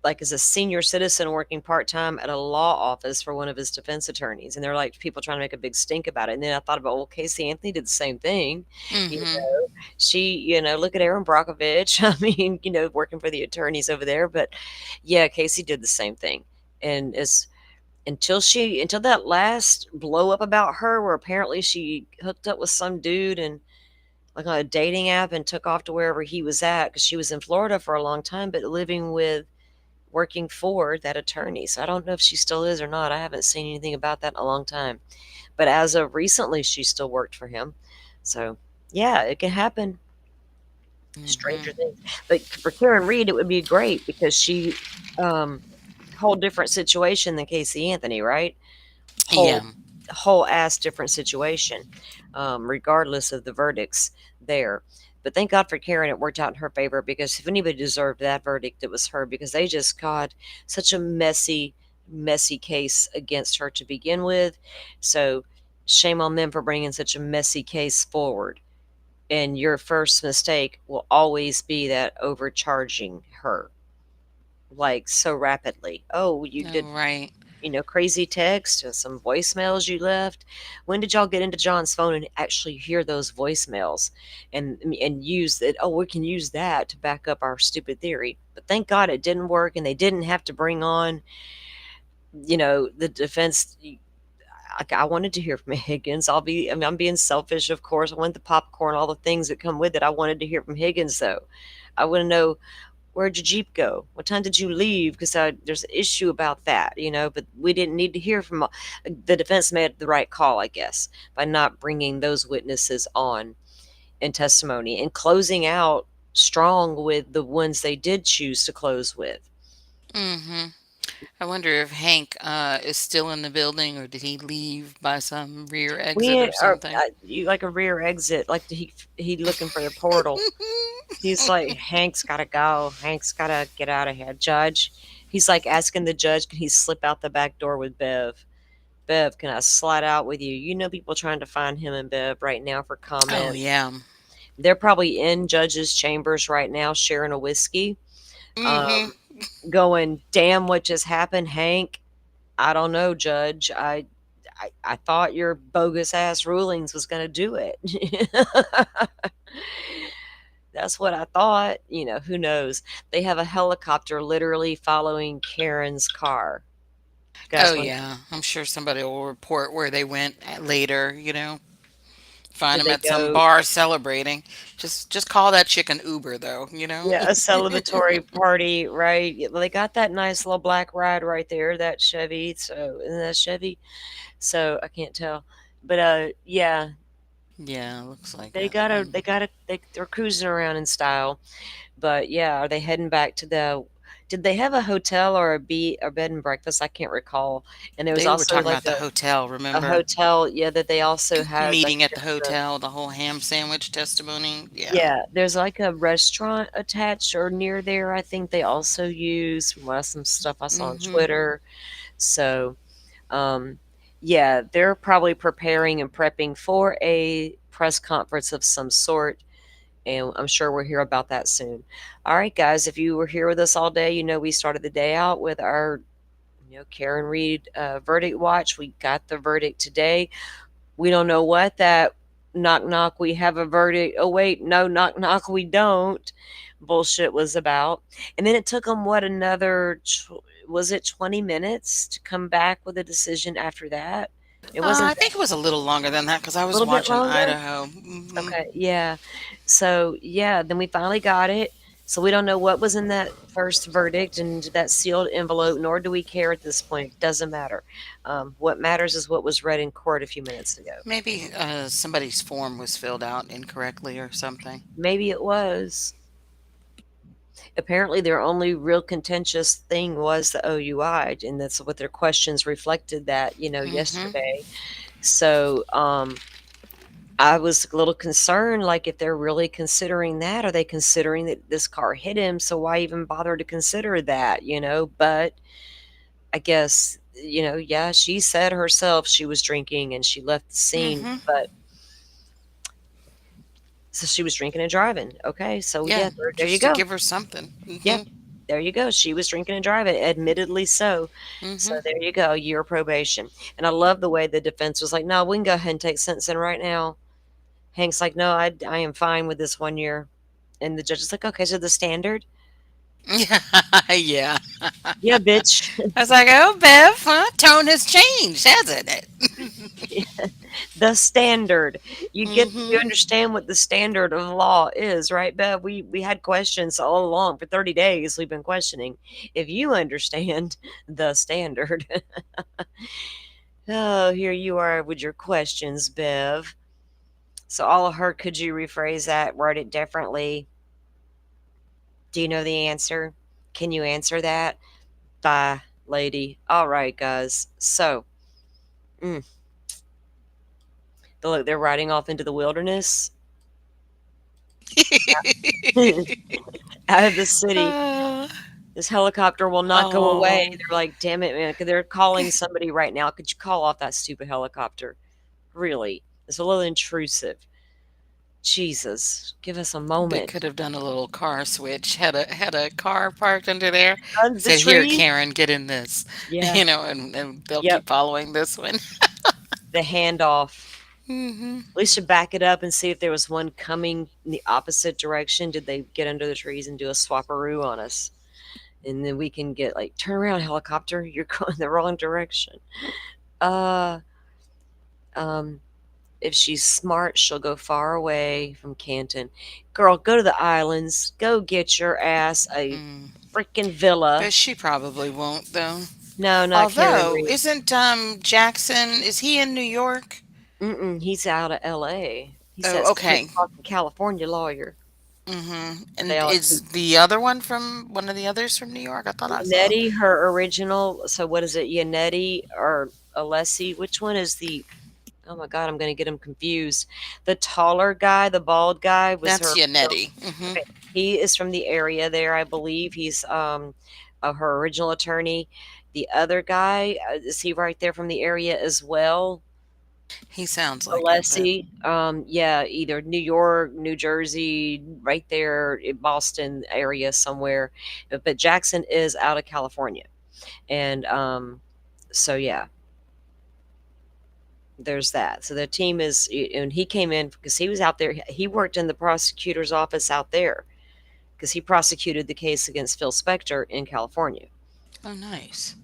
like as a senior citizen working part-time at a law office for one of his defense attorneys, and they're like people trying to make a big stink about it. And then I thought about, well, Casey Anthony did the same thing. You Mm-hmm. know, she, look at Aaron Brockovich. I mean, working for the attorneys over there. But yeah, Casey did the same thing. And it's until that last blow up about her, where apparently she hooked up with some dude and like on a dating app and took off to wherever he was at, because she was in Florida for a long time, but living with working for that attorney. So I don't know if she still is or not. I haven't seen anything about that in a long time. But as of recently, she still worked for him. So yeah, it can happen. Stranger Mm-hmm. things. But for Karen Reed, it would be great because she, um, whole different situation than Casey Anthony, right? Yeah. Whole whole ass different situation, regardless of the verdicts there. But thank God for Karen, it worked out in her favor, because if anybody deserved that verdict, it was her, because they just got such a messy case against her to begin with. So shame on them for bringing such a messy case forward. And your first mistake will always be that overcharging her like so rapidly. Oh, you Oh, did, right. crazy text or some voicemails you left. When did y'all get into John's phone and actually hear those voicemails and use it? Oh, we can use that to back up our stupid theory. But thank God it didn't work, and they didn't have to bring on, the defense. I wanted to hear from Higgins. I'm being selfish, of course. I want the popcorn, all the things that come with it. I wanted to hear from Higgins, though. I want to know, where'd your Jeep go? What time did you leave? Because there's an issue about that, but we didn't need to hear from the defense. Made the right call, I guess, by not bringing those witnesses on in testimony and closing out strong with the ones they did choose to close with. Mm-hmm. I wonder if Hank is still in the building, or did he leave by some rear exit We or are something? you like a rear exit, like he looking for the portal. He's like, Hank's gotta go. Hank's gotta get out of here. Judge. He's like asking the judge, can he slip out the back door with Bev? Bev, can I slide out with you? People trying to find him and Bev right now for Oh, comment. yeah. They're probably in judges' chambers right now sharing a whiskey, Mm-hmm. um, going, damn, what just happened, Hank? I don't know, Judge. I thought your bogus ass rulings was gonna do it. That's what I thought. Who knows? They have a helicopter literally following Karen's car. You Oh, guys want? yeah. I'm sure somebody will report where they went later, Find Did them they at some go? bar celebrating. Just call that chicken Uber, though. Yeah, a celebratory party, right? Yeah, well, they got that nice little black ride right there, that Chevy. So, isn't that Chevy? So I can't tell, but yeah, Yeah, looks like they it. got a, Mm. they're cruising around in style. But yeah, are they heading back to the? Did they have a hotel or a bed and breakfast? I can't recall. And there was They were also talking like about the hotel, a remember? hotel, yeah, that they also had like Meeting at the there's a hotel, the whole ham sandwich testimony. Yeah. yeah, there's like a restaurant attached or near there. I think they also use from some stuff I saw on Mm-hmm. Twitter. So, um, yeah, they're probably preparing and prepping for a press conference of some sort, and I'm sure we'll hear about that soon. All right, guys, if you were here with us all day, we started the day out with our, Karen Reed verdict watch. We got the verdict today. We don't know what that knock knock, we have a verdict. Oh wait, no, knock knock, we don't. Bullshit was about. And then it took them what, another was it 20 minutes to come back with a decision after that? It wasn't I think it was a little longer than that because I a was little bit watching longer. Idaho. Hmm. Okay, yeah. So, yeah, then we finally got it. So we don't know what was in that first verdict and that sealed envelope, nor do we care at this point. It doesn't matter. What matters is what was read in court a few minutes ago. Maybe somebody's form was filled out incorrectly or something. Maybe it was. Apparently, their only real contentious thing was the OUI, and that's what their questions reflected that, Hmm. yesterday. So, I was a little concerned, like, if they're really considering that, are they considering that this car hit him? So why even bother to consider that? But I guess, yeah, she said herself she was drinking and she left the scene, Hmm. but so she was drinking and driving. Okay, so Yeah, yeah, there you just to go. give her something. Yeah, Hmm. There you go. She was drinking and driving, admittedly so. So Mm-hmm. there you go, year probation. And I love the way the defense was like, "No, we can go ahead and take sentencing right now." Hank's like, "No, I am fine with this 1 year." And the judge is like, "Okay, so the standard?" Yeah, yeah. Yeah, bitch. I was like, oh, Bev, huh? Tone has changed, hasn't it? The standard. You Mm-hmm. understand what the standard of law is, right, Bev? We had questions all along for 30 days. We've been questioning if you understand the standard. Oh, here you are with your questions, Bev. So all of her, could you rephrase that, word it differently? Do you know the answer? Can you answer that? Bye, lady. All right, guys. So, mm, look, they're riding off into the wilderness out of the city. Uh, This helicopter will not go away. oh, They're like, damn it, man. They're calling somebody right now. Could you call off that stupid helicopter? Really? It's a little intrusive. Jesus, give us a they moment. could have done a little car switch. Had a car parked under there. The Said, "Here, tree? Karen, get in this." Yeah. And they'll Yep. keep following this one. The handoff. Hmm. At least to back it up and see if there was one coming in the opposite direction. Did they get under the trees and do a swapperoo on us? And then we can get like, turn around, helicopter. You're going the wrong direction. Uh, um, if she's smart, she'll go far away from Canton. Girl, go to the islands. Go get your ass a Mm. freaking villa. But she probably won't, though. No, not Karen Although, Reed. isn't Jackson? Is he in New York? Mm-mm, he's out of L.A. He's that Oh, slick okay. talking California lawyer. They And all is the other one from one of the others from New York? I thought I saw. Yanetti, her original. So what is it? Yanetti or Alessi? Which one is the? Oh my God, I'm going to get him confused. The taller guy, the bald guy, was her That's original. Yanetti. Okay, he is from the area there, I believe. He's her original attorney. The other guy, is he right there from the area as well? He sounds like it, but Alessi, yeah, either New York, New Jersey, right there in Boston area somewhere. But Jackson is out of California. And so yeah, there's that. So the team is, and he came in because he was out there. He worked in the prosecutor's office out there because he prosecuted the case against Phil Spector in California. oh, nice.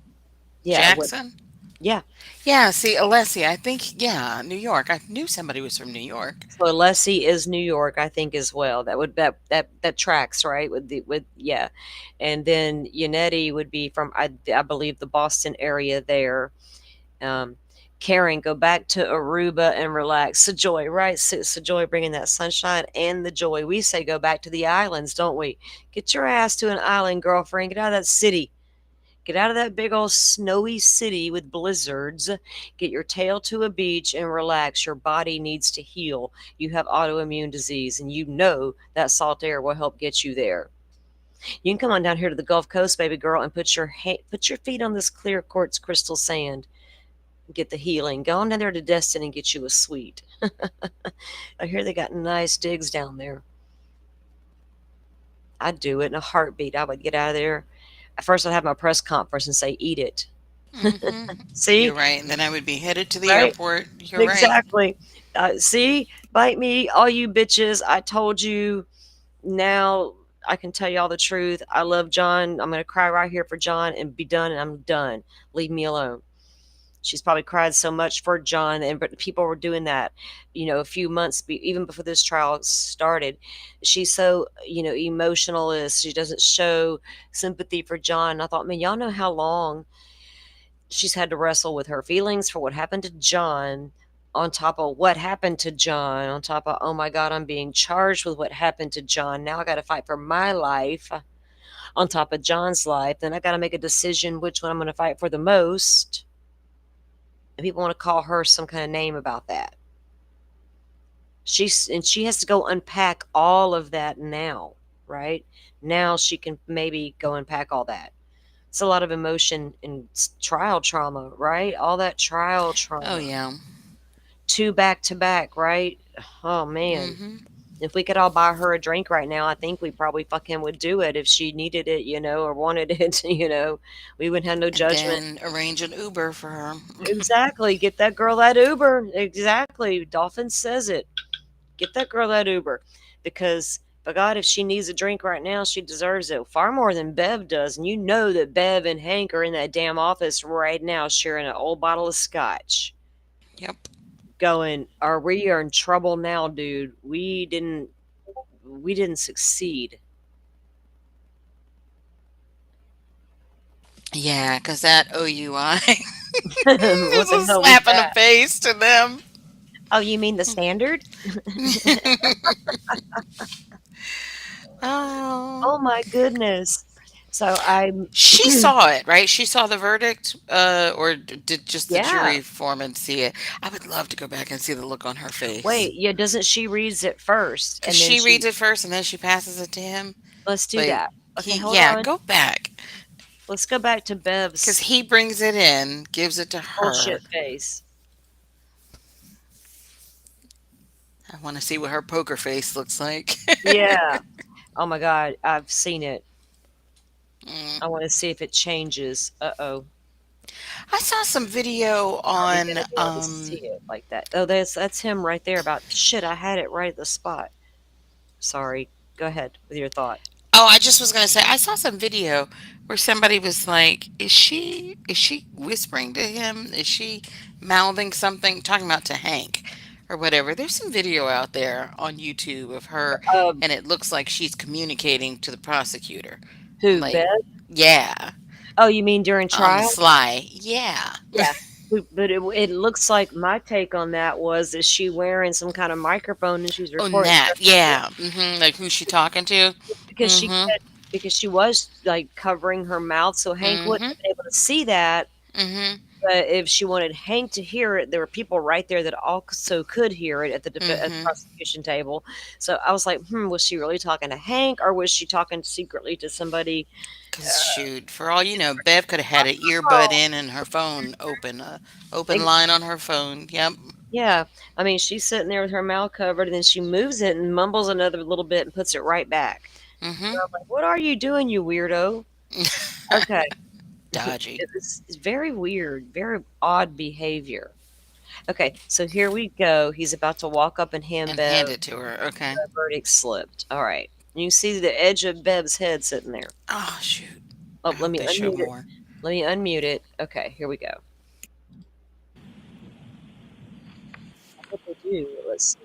Yeah, what? Jackson? Yeah. Yeah, see, Alessi, I think, yeah, New York. I knew somebody was from New York. So Alessi is New York, I think, as well. That tracks right with the with yeah, and then Yanetti would be from I believe the Boston area there. Um, Karen, go back to Aruba and relax. So joy, right? So joy, bringing that sunshine and the joy. We say go back to the islands, don't we? Get your ass to an island, girlfriend. Get out of that city. Get out of that big old snowy city with blizzards. Get your tail to a beach and relax. Your body needs to heal. You have autoimmune disease, and you know that salt air will help get you there. You can come on down here to the Gulf Coast, baby girl, and put your feet on this clear quartz crystal sand. Get the healing. Go on down there to Destin and get you a suite. I hear they got nice digs down there. I'd do it in a heartbeat. I would get out of there. At first, I'd have my press conference and say, "Eat it." Hmm. See, You're right. And then I would be headed to the right? airport. You're right. Exactly. See, bite me, all you bitches. I told you. Now I can tell you all the truth. I love John. I'm going to cry right here for John and be done, and I'm done. Leave me alone. She's probably cried so much for John, and but people were doing that, a few months even before this trial started. She's so emotionalist. She doesn't show sympathy for John. I thought, man, y'all know how long she's had to wrestle with her feelings for what happened to John, on top of what happened to John, on top of, oh my God, I'm being charged with what happened to John. Now I got to fight for my life on top of John's life. Then I got to make a decision which one I'm going to fight for the most. And people want to call her some kind of name about that. She has to go unpack all of that now, right? Now she can maybe go unpack all that. It's a lot of emotion and trial trauma, right? All that trial Oh, trauma. yeah. Two back to back, right? Oh man. Hmm. If we could all buy her a drink right now, I think we probably fucking would do it if she needed it, or wanted it, We wouldn't have no And judgment. then arrange an Uber for her. Exactly. Get that girl that Uber. Exactly. Dolphin says it. Get that girl that Uber. Because, by God, if she needs a drink right now, she deserves it far more than Bev does. And you know that Bev and Hank are in that damn office right now sharing an old bottle of scotch. Yep. Going, we are in trouble now, dude. We didn't succeed. Yeah, because that OUI What is the a hell was slap in the that? face to them. Oh, you mean the standard? Oh. Oh my goodness. So I'm She saw it, right? She saw the verdict, or did just the yeah. jury foreman see it? I would love to go back and see the look on her face. Wait, yeah, doesn't she reads it first Because and then she reads she it first and then she passes it to him. let's do Like, that. Okay, hold yeah, on. go back. Let's go back to Because Bev's he brings it in, gives it to her. bullshit face. I want to see what her poker face looks like. Yeah. Oh my God, I've seen it. Mm. I want to see if it changes. Uh-oh. I saw some video Are we on gonna be able to see it like that? Oh, that's him right there about shit, I had it right at the spot. Sorry. Go ahead with your thought. Oh, I just was gonna say I saw some video where somebody was like, "Is she whispering to him? Is she mouthing something, talking about to Hank or whatever?" There's some video out there on YouTube of her, Um, and it looks like she's communicating to the prosecutor. who, Like, Bev? yeah, Oh, you mean during on the trial? sly. Yeah. Yeah. But it looks like my take on that was, is she wearing some kind of microphone and she's Oh, recording Nat. her? Yeah. Like who's she talking to? Because Mm-hmm. because she was like covering her mouth, so Hank wouldn't Mm-hmm. have been able to see that. Mm-hmm. But if she wanted Hank to hear it, there were people right there that also could hear it at at the Mm-hmm. prosecution table. So I was like, was she really talking to Hank, or was she talking secretly to somebody? Cause shoot, for all you know, Bev could have had an earbud Oh, in and her phone open, open line exactly. on her phone. Yep. Yeah, I mean, she's sitting there with her mouth covered, and then she moves it and mumbles another little bit and puts it right back. Mm-hmm. And I'm like, "What are you doing, you weirdo?" Okay, Dodgy. it's very weird, very odd behavior. Okay, so here we go. He's about to walk up and hand And hand Bev it to her. Okay. the verdict slipped. All right, you see the edge of Bev's head sitting there. Oh shoot. Oh, I let hope me they show unmute it. more. Let me unmute it. Okay, here we go. I hope they do. Let's see.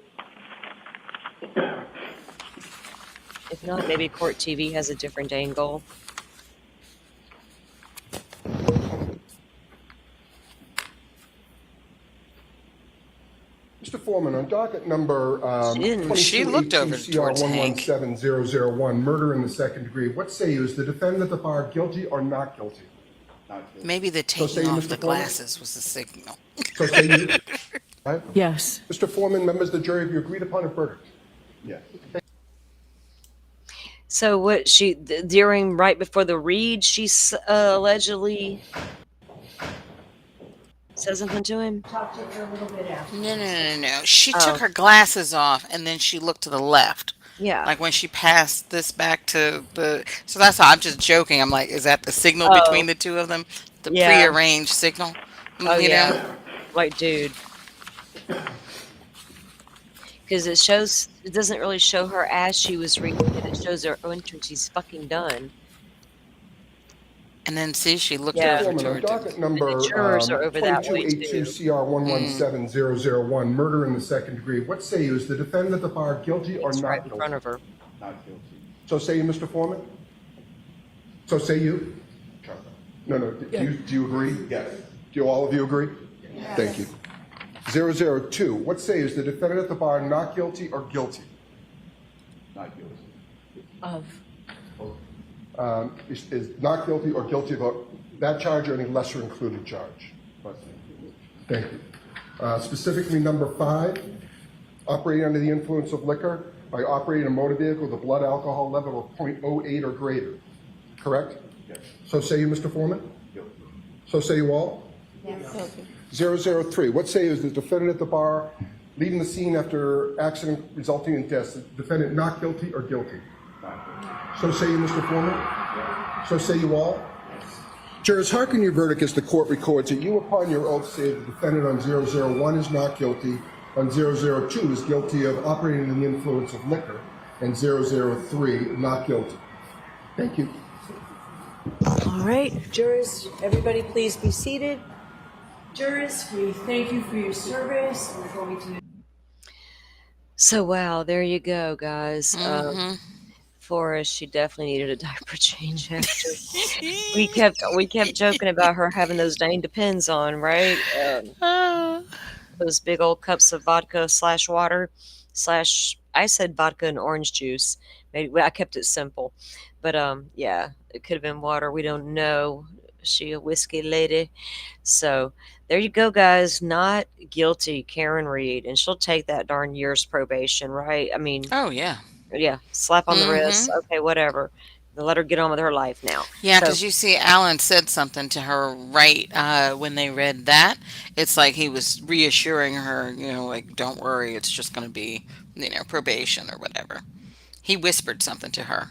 If not, maybe Court TV has a different angle. Mr. Foreman, on docket number She didn't. She 22 looked over 18 CR towards Hank. 117001, murder in the second degree, what say you? Is the defendant at the bar guilty or not guilty? Maybe the So say taking you, off Mr. the Foreman? glasses was the signal. So say you. Right? Yes. Mr. Foreman, members of the jury, have you agreed upon a verdict? Yes. So what during right before the read, she allegedly said something to him. No. She took Oh her glasses off and then she looked to the left. yeah. Like when she passed this back to the. So that's how I'm just joking. I'm like, is that the signal Oh between the two of them? The yeah. prearranged signal? Oh You yeah. know? Like dude, because it doesn't really show her as she was reading it. It shows her when she's fucking done. And then see, she looked Yeah. over Foreman, on toward the. docket And the number jurors are over that way 2282 too. CR Mm. 117001, murder in the second degree, what say you? Is the defendant at the bar guilty or It's right not in guilty? front of her. So say you, Mr. Foreman? So say you? No. Do you agree? Yes. Do all of you agree? Yes. Thank you. 002, what say you? Is the defendant at the bar not guilty or guilty? Not guilty. Of. Is not guilty or guilty of that charge or any lesser included charge? Thank you. Specifically, number 5, operating under the influence of liquor by operating a motor vehicle with a blood alcohol level of 0.08 or greater. Correct? Yes. So say you, Mr. Foreman? Guilty. So say you all? Yes. 003, what say you? Is the defendant at the bar Leaving the scene after accident resulting in death, defendant not guilty or guilty? So say you, Mr. Foreman? So say you all? Jurors, hearken your verdict as the court records that you upon your oath say the defendant on 001 is not guilty, on 002 is guilty of operating under the influence of liquor, and 003 not guilty. Thank you. All right, jurors, everybody please be seated. Jurors, we thank you for your service. We're going to So wow, there you go, guys. Mm-hmm. Forrest, she definitely needed a diaper change after. We kept joking about her having those dang depends on, right? Oh. Those big old cups of vodka slash water slash I said vodka and orange juice. Maybe well, I kept it simple, but yeah, it could have been water. We don't know. She a whiskey lady, so there you go, guys. Not guilty, Karen Reed, and she'll take that darn year's probation, right? I mean, Oh, yeah. yeah, slap on the wrist. Mm-hmm. Okay, whatever. Let her get on with her life now. Yeah, So because you see, Alan said something to her right when they read that. It's like he was reassuring her, like, don't worry, it's just going to be, probation or whatever. He whispered something to her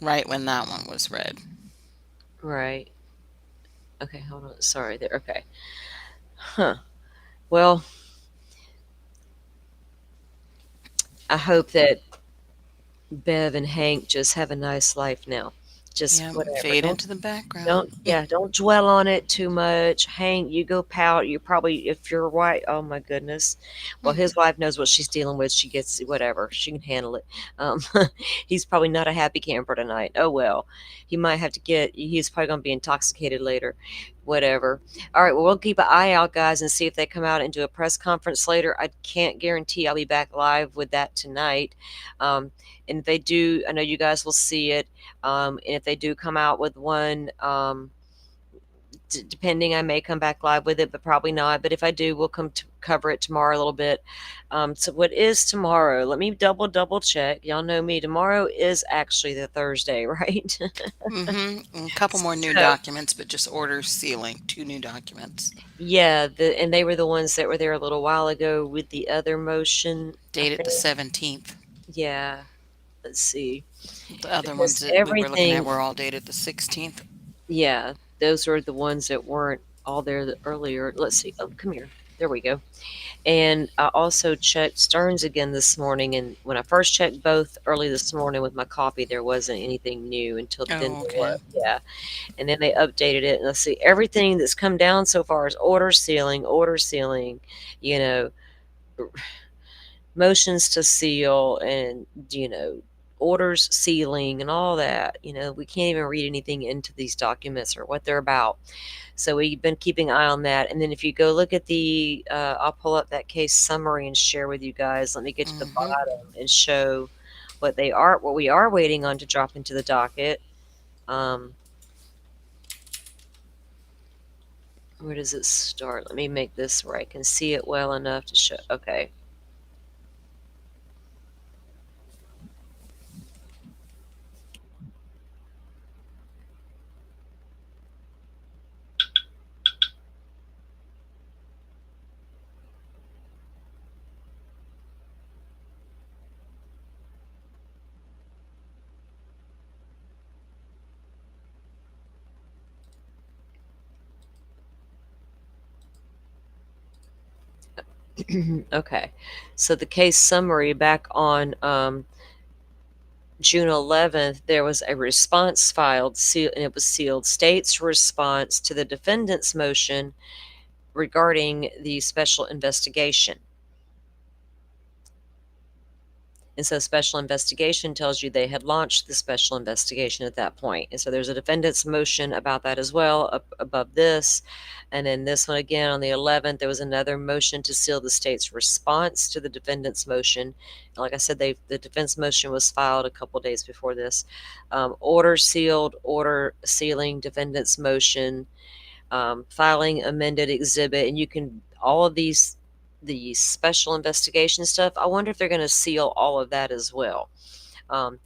right when that one was read. right. Okay, hold on. Sorry there. Okay. Huh. Well, I hope that Bev and Hank just have a nice life now. Just Yeah, whatever. fade Don't into the background. don't yeah, don't dwell on it too much. Hank, you go pout. You probably if you're white, oh my goodness. Well, his wife knows what she's dealing with. She gets whatever. She can handle it. Um, he's probably not a happy camper tonight. Oh well. He might have to get he's probably gonna be intoxicated later. Whatever. All right, well we'll keep an eye out, guys, and see if they come out and do a press conference later. I can't guarantee I'll be back live with that tonight. And if they do, I know you guys will see it. And if they do come out with one, depending, I may come back live with it, but probably not. But if I do, we'll come to cover it tomorrow a little bit. So what is tomorrow? Let me double check. Y'all know me. Tomorrow is actually the Thursday, right? Mm-hmm. A couple more new So documents, but just order sealing. Two new documents. yeah, and they were the ones that were there a little while ago with the other motion, I Dated the think. 17th. Yeah, let's see. The other ones Because that we were looking at everything, were all dated the 16th. yeah, those were the ones that weren't all there earlier. Let's see. Oh, come here. There we go. And I also checked Stearns again this morning. And when I first checked both early this morning with my copy, there wasn't anything new until then Oh, there okay. was. Yeah. And then they updated it. And let's see, everything that's come down so far is order sealing, you know, motions to seal and, orders sealing and all that. We can't even read anything into these documents or what they're about. So we've been keeping an eye on that. And then if you go look at I'll pull up that case summary and share with you guys. Let me get to the Mm-hmm. bottom and show what we are waiting on to drop into the docket. Um, where does it start? Let me make this where I can see it well enough to show. Okay. Okay. So the case summary back on June 11th, there was a response filed, and it was sealed. State's response to the defendant's motion regarding the special investigation. And so special investigation tells you they had launched the special investigation at that point. And so there's a defendant's motion about that as well up above this. And then this one again on the 11th, there was another motion to seal the state's response to the defendant's motion. And like I said, the defense motion was filed a couple days before this. Order sealed, order sealing defendant's motion, filing amended exhibit, and you can all of these the special investigation stuff. I wonder if they're going to seal all of that as well. Um,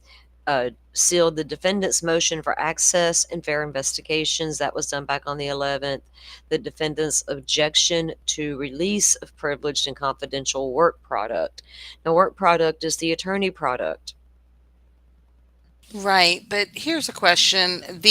sealed the defendant's motion for access and fair investigations. That was done back on the 11th. The defendant's objection to release of privileged and confidential work product. Now, work product is the attorney product. Right, but here's a question. So,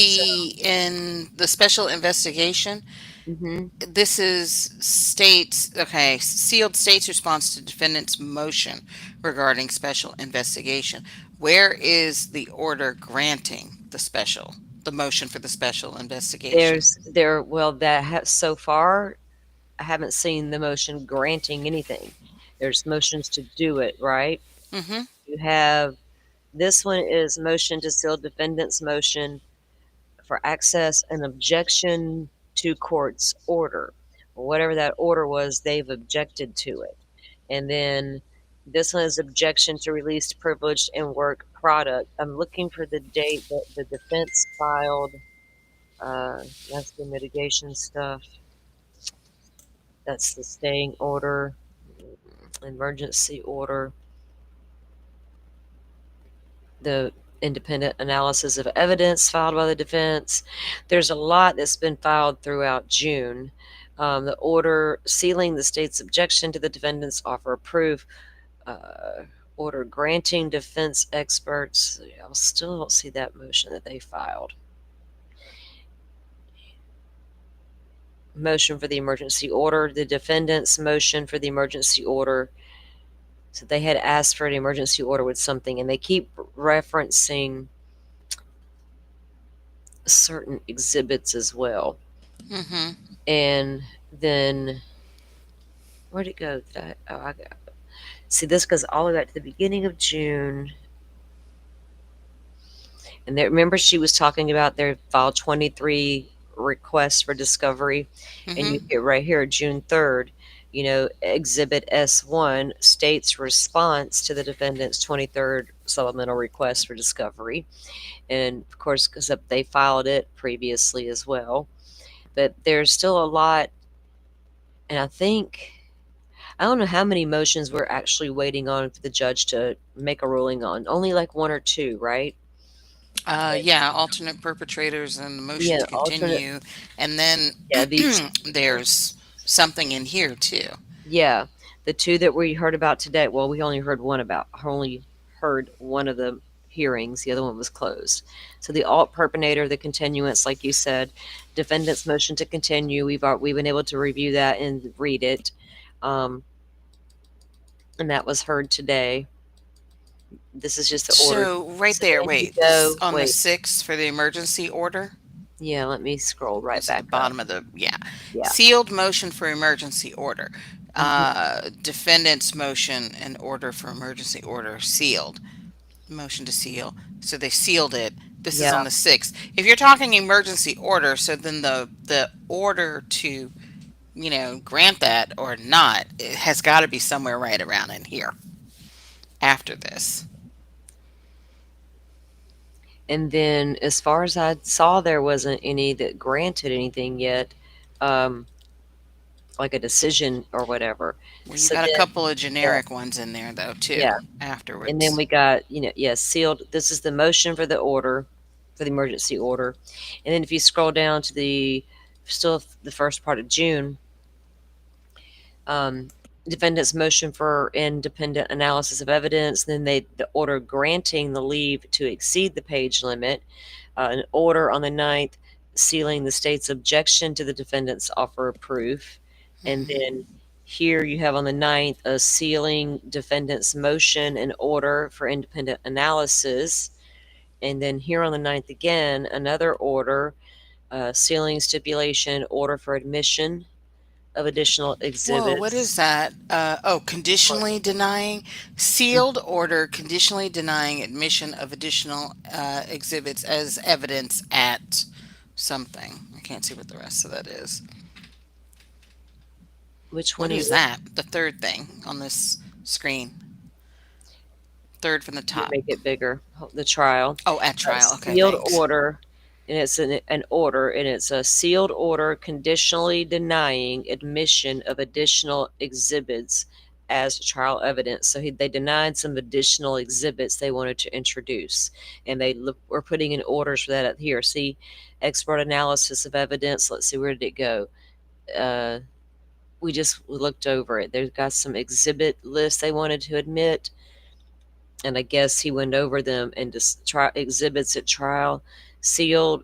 In the special investigation, hmm this is states, okay, sealed state's response to defendant's motion regarding special investigation. Where is the order granting the motion for the special investigation? well, so far, I haven't seen the motion granting anything. There's motions to do it, right? Mm-hmm. You have this one is motion to seal defendant's motion for access and objection to court's order. Whatever that order was, they've objected to it. And then this one is objection to released privileged and work product. I'm looking for the date that the defense filed. That's the mitigation stuff. That's the staying order, emergency order, the independent analysis of evidence filed by the defense. There's a lot that's been filed throughout June. The order sealing the state's objection to the defendant's offer of proof, order granting defense experts. I still don't see that motion that they filed. Motion for the emergency order, the defendant's motion for the emergency order. So they had asked for an emergency order with something, and they keep referencing certain exhibits as well. Mm-hmm. And then where'd it go? I got see this goes all the way back to the beginning of June. And remember she was talking about their file 23 requests for discovery, and you Mm-hmm. get right here June 3rd. Exhibit S1 states response to the defendant's 23rd supplemental request for discovery. And of course, because they filed it previously as well. But there's still a lot, and I don't know how many motions we're actually waiting on for the judge to make a ruling on. Only like one or two, right? Yeah, alternate perpetrators and the motion Yeah, to alternate. continue. And then Yeah, these. there's something in here too. Yeah, the two that we heard about today. Well, we only heard one of the hearings. The other one was closed. So the alt perpetrator, the continuance, like you said, defendant's motion to continue. We've been able to review that and read it, um, and that was heard today. This is just the order. So right So there, then you wait, this go. on the Wait, 6th for the emergency order. yeah. Let me scroll right It's at the back up. bottom of the, yeah. Yeah. Sealed motion for emergency order. Mhm. Defendant's motion and order for emergency order sealed. Motion to seal. So they sealed it. This is on Yeah. the 6th. If you're talking emergency order, so then the order to, grant that or not, it has got to be somewhere right around in here after this. And then, as far as I saw, there wasn't any that granted anything yet, um, like a decision or whatever. Well, you So got a then, couple of yeah, generic ones in there though too yeah. And then afterwards. we got, yeah, sealed. This is the motion for the order, for the emergency order. And then if you scroll down to still the first part of June, um, defendant's motion for independent analysis of evidence, then the order granting the leave to exceed the page limit, an order on the 9th sealing the state's objection to the defendant's offer of proof, and Hmm. then here you have on the 9th a sealing defendant's motion and order for independent analysis, and then here on the 9th again another order, sealing stipulation order for admission of additional Whoa, what is exhibits. that? Conditionally denying, sealed order conditionally denying admission of additional exhibits as evidence at something. I can't see what the rest of that is. Which one What are you is looking? that? The third thing on this screen. Third from the Let me top. make it bigger. The trial. Oh, at A trial. Okay, sealed thanks. order, and it's an order, and it's a sealed order conditionally denying admission of additional exhibits as trial evidence. So they denied some additional exhibits they wanted to introduce, and were putting in orders for that up here. See, expert analysis of evidence. Let's see, where did it go? Uh, we looked over it. They've got some exhibit lists they wanted to admit, and I guess he went over them and just exhibits at trial, sealed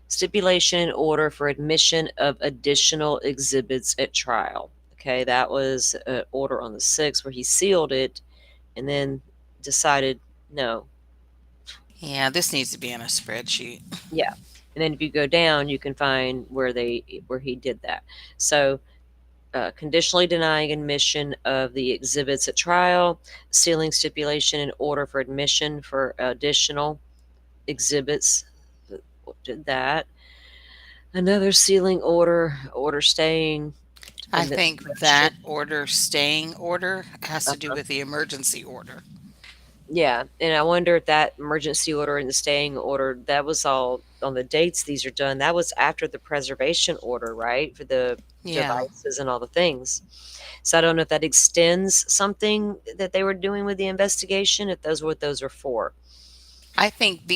stipulation order for admission of additional exhibits at trial. Okay, that was an order on the 6th where he sealed it and then decided no. Yeah, this needs to be in a spreadsheet. Yeah. And then if you go down, you can find where he did that. So conditionally denying admission of the exhibits at trial, sealing stipulation and order for admission for additional exhibits. Did that. Another sealing order staying. I And the think that order, staying order, has to do with the emergency order. yeah, and I wonder if that emergency order and the staying order, that was all on the dates these are done. That was after the preservation order, right? For the Yeah. devices and all the things. So I don't know if that extends something that they were doing with the investigation, if those are what those are for. I think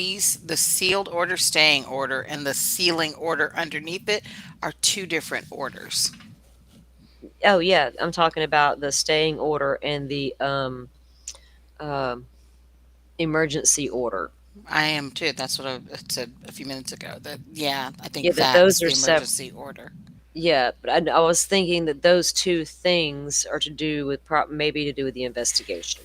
the sealed order, staying order, and the sealing order underneath it are two different orders. Oh yeah, I'm talking about the staying order and the um, emergency order. I am too. That's what I said a few minutes ago. That, yeah, I Yeah, think that that's those are the separate. emergency order. Yeah, but I was thinking that those two things are to do with maybe to do with the investigation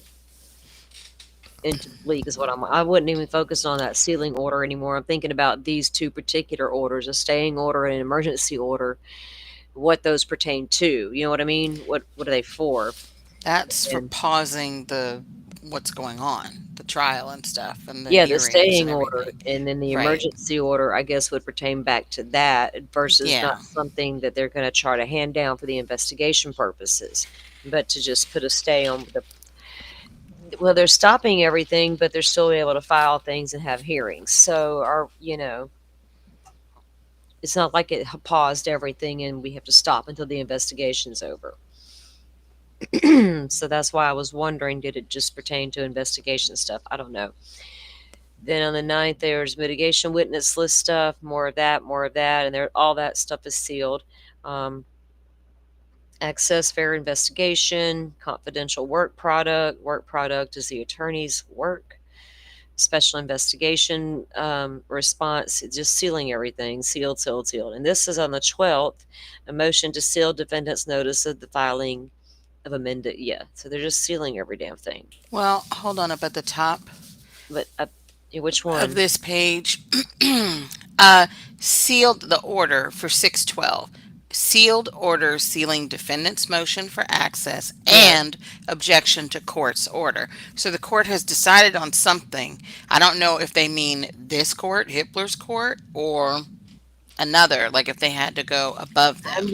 into the leak is what I wouldn't even focus on that sealing order anymore. I'm thinking about these two particular orders, a staying order and an emergency order, what those pertain to. You know what I mean? What are they for? That's for And pausing what's going on, the trial and stuff, and the yeah, the hearings and staying order everything. and then the Right. emergency order, I guess, would pertain back to that versus Yeah. not something that they're going to try to hand down for the investigation purposes, but to just put a stay on the. Well, they're stopping everything, but they're still able to file things and have hearings. So, it's not like it paused everything and we have to stop until the investigation's over. So that's why I was wondering, did it just pertain to investigation stuff? I don't know. Then on the 9th, there's mitigation witness list stuff, more of that, and all that stuff is sealed. Um, access fair investigation, confidential work product. Work product is the attorney's work. Special investigation response, just sealing everything, sealed, sealed, sealed. And this is on the 12th, a motion to seal defendant's notice of the filing of amended. Yeah, so they're just sealing every damn thing. Well, hold on, up at the top But which of one? this page, sealed the order for 612. Sealed order sealing defendant's motion for access Yeah, and objection to court's order. So the court has decided on something. I don't know if they mean this court, Hippler's court, or another, like if they had to go above them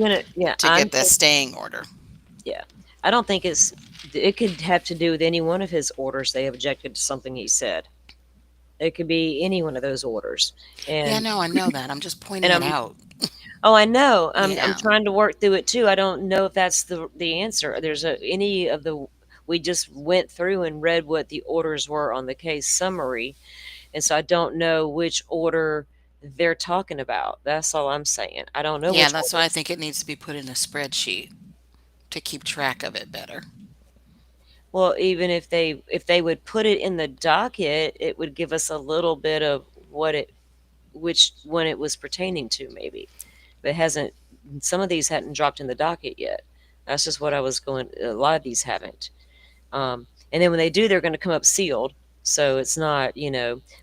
to get the staying order. yeah. I don't think it could have to do with any one of his orders. They objected to something he said. It could be any one of those orders. Yeah, And no, I know that. I'm just and pointing it out. oh, I know. I'm Yeah. trying to work through it too. I don't know if that's the answer. Any of the we just went through and read what the orders were on the case summary, and so I don't know which order they're talking about. That's all I'm saying. I don't know Yeah, which that's why I order. think it needs to be put in a spreadsheet to keep track of it better. Well, even if they would put it in the docket, it would give us a little bit of which one it was pertaining to, maybe. But it hasn't. Some of these hadn't dropped in the docket yet. That's just what I was going. A lot of these haven't. And then when they do, they're going to come up sealed. So it's not.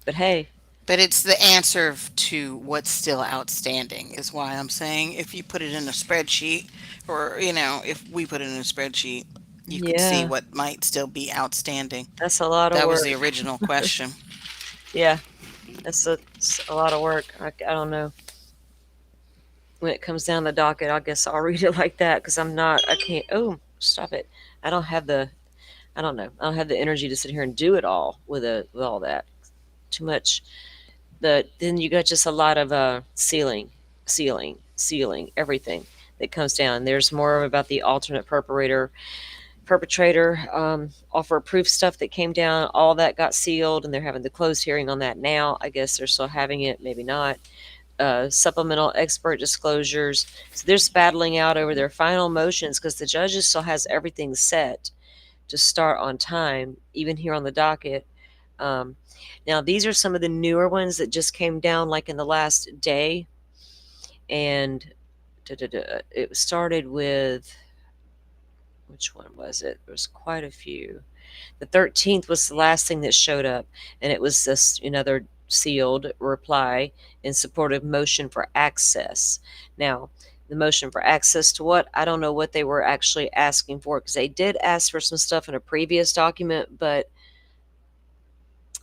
But hey, But it's the answer to what's still outstanding, is why I'm saying if you put it in a spreadsheet, or, if we put it in a spreadsheet, you could see yeah, what might still be outstanding. that's a lot of That was work. the original question. Yeah, it's a lot of work. I don't know. When it comes down the docket, I guess I'll read it like that because I'm not. I can't. Oh, stop it! I don't have the. I don't know. I don't have the energy to sit here and do it all with all that. Too much. Then you got just a lot of sealing, everything that comes down. There's more about the alternate perpetrator perpetrator offer proof stuff that came down. All that got sealed, and they're having the closed hearing on that now. I guess they're still having it, maybe not. Supplemental expert disclosures. So they're battling out over their final motions because the judges still has everything set to start on time, even here on the docket. Um, Now, these are some of the newer ones that just came down like in the last day. And it started with, which one was it? There was quite a few. The 13th was the last thing that showed up, and it was this another sealed reply in support of motion for access. Now, the motion for access to what? I don't know what they were actually asking for because they did ask for some stuff in a previous document, but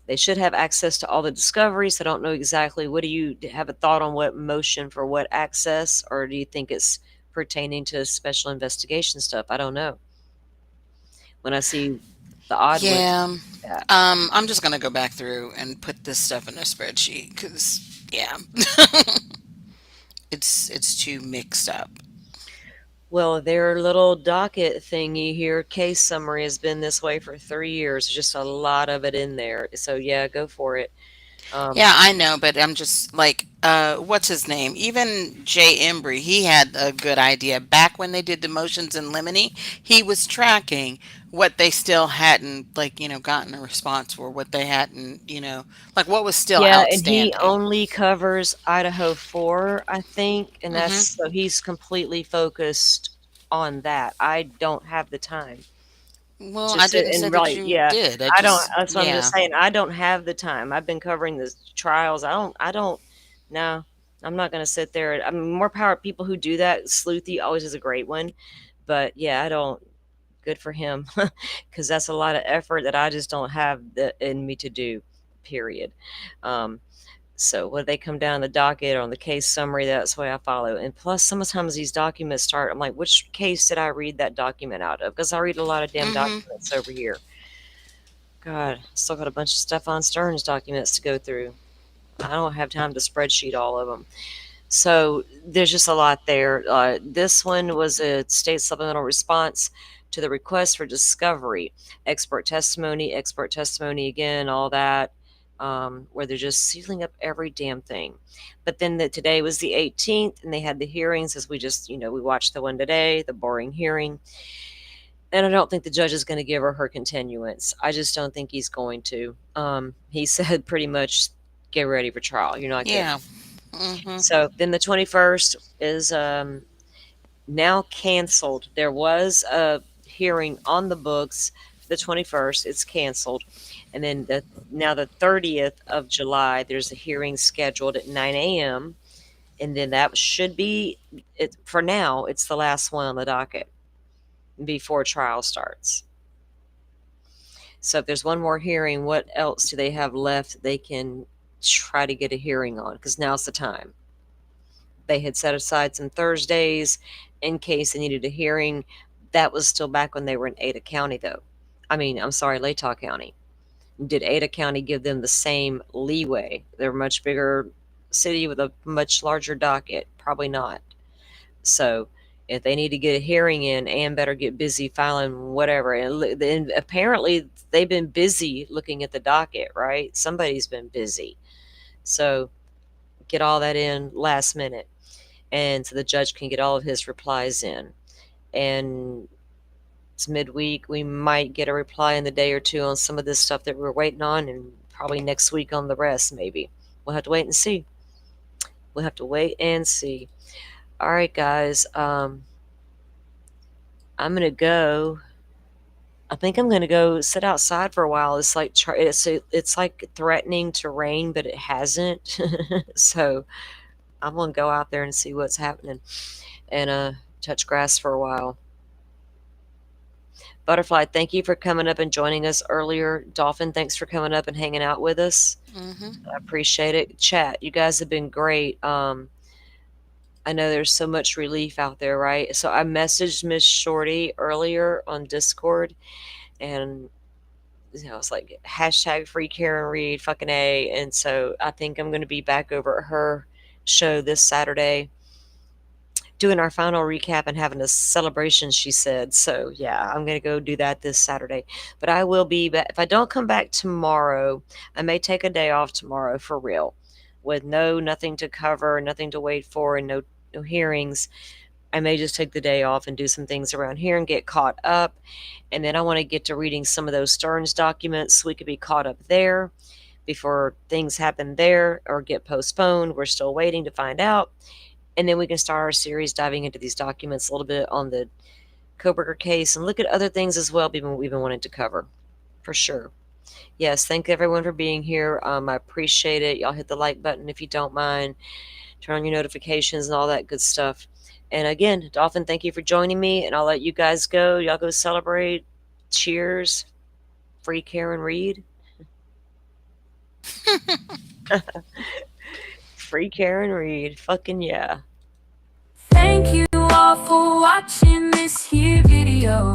they should have access to all the discoveries. I don't know exactly. What do you have a thought on what motion for what access, or do you think it's pertaining to special investigation stuff? I don't know. When I see the odd one, Yeah. yeah. I'm just gonna go back through and put this stuff in a spreadsheet because yeah, it's too mixed up. Well, their little docket thingy here, case summary, has been this way for 3 years. There's just a lot of it in there. So yeah, go for it. Um, Yeah, I know, but I'm just like, what's his name? Even Jay Embry, he had a good idea. Back when they did the motions in limine, he was tracking what they still hadn't, like, gotten a response for, what they hadn't, like what was still yeah, and he outstanding. only covers Idaho 4, I think, and that's Hmm. so he's completely focused on that. I don't have the time Well, to I sit didn't say and that really, you yeah, did. I I don't. just, That's what I'm just yeah. saying. I don't have the time. I've been covering the trials. I don't. No, I'm not going to sit there. I mean, more power to people who do that. Sleuthy always is a great one, but yeah, I don't. Good for him, because that's a lot of effort that I just don't have the in me to do. Period. Um, so when they come down the docket or on the case summary, that's the way I follow. And plus, sometimes these documents start. I'm like, which case did I read that document out of? Because I read a lot of damn Hmm. documents over here. God, still got a bunch of stuff on Stern's documents to go through. I don't have time to spreadsheet all of them. So there's just a lot there. This one was a state supplemental response to the request for discovery, expert testimony again, all that, where they're just sealing up every damn thing. But then today was the 18th, and they had the hearings, as we just, we watched the one today, the boring hearing. And I don't think the judge is going to give her continuance. I just don't think he's going to. He said pretty much, get ready for trial. You're not getting. Yeah. Hmm. So then the 21st is now canceled. There was a hearing on the books for the 21st. It's canceled. And then now the 30th of July, there's a hearing scheduled at 9 a.m. And then that should be it. For now, it's the last one on the docket before trial starts. So if there's one more hearing, what else do they have left they can try to get a hearing on? Because now's the time. They had set aside some Thursdays in case they needed a hearing. That was still back when they were in Ada County, though. I mean, I'm sorry, Latah County. Did Ada County give them the same leeway? They're a much bigger city with a much larger docket. Probably not. So if they need to get a hearing in, Ann better get busy filing whatever. And apparently they've been busy looking at the docket, right? Somebody's been busy. So get all that in last minute. And so the judge can get all of his replies in. And it's midweek. We might get a reply in the day or two on some of this stuff that we're waiting on, and probably next week on the rest, maybe. We'll have to wait and see. We'll have to wait and see. All right, guys. I'm gonna go. I think I'm gonna go sit outside for a while. It's like it's like threatening to rain, but it hasn't. So I'm gonna go out there and see what's happening, and touch grass for a while. Butterfly, thank you for coming up and joining us earlier. Dolphin, thanks for coming up and hanging out with us. Hmm. I appreciate it. Chat, you guys have been great. I know there's so much relief out there, right? So I messaged Miss Shorty earlier on Discord, and it's like hashtag free Karen Reed, fucking A. And so I think I'm going to be back over at her show this Saturday doing our final recap and having a celebration, she said. So, yeah, I'm going to go do that this Saturday. But I will be back. If I don't come back tomorrow, I may take a day off tomorrow for real with nothing to cover, nothing to wait for, and no hearings. I may just take the day off and do some things around here and get caught up. And then I want to get to reading some of those Stearns documents so we could be caught up there before things happen there or get postponed. We're still waiting to find out. And then we can start our series diving into these documents a little bit on the Koberger case and look at other things as well we've been wanting to cover, for sure. Yes, thank everyone for being here. I appreciate it. Y'all hit the like button if you don't mind. Turn on your notifications and all that good stuff. And again, Dolphin, thank you for joining me, and I'll let you guys go. Y'all go celebrate. Cheers. Free Karen Reed. Free Karen Reed. Fucking yeah. Thank you all for watching this here video.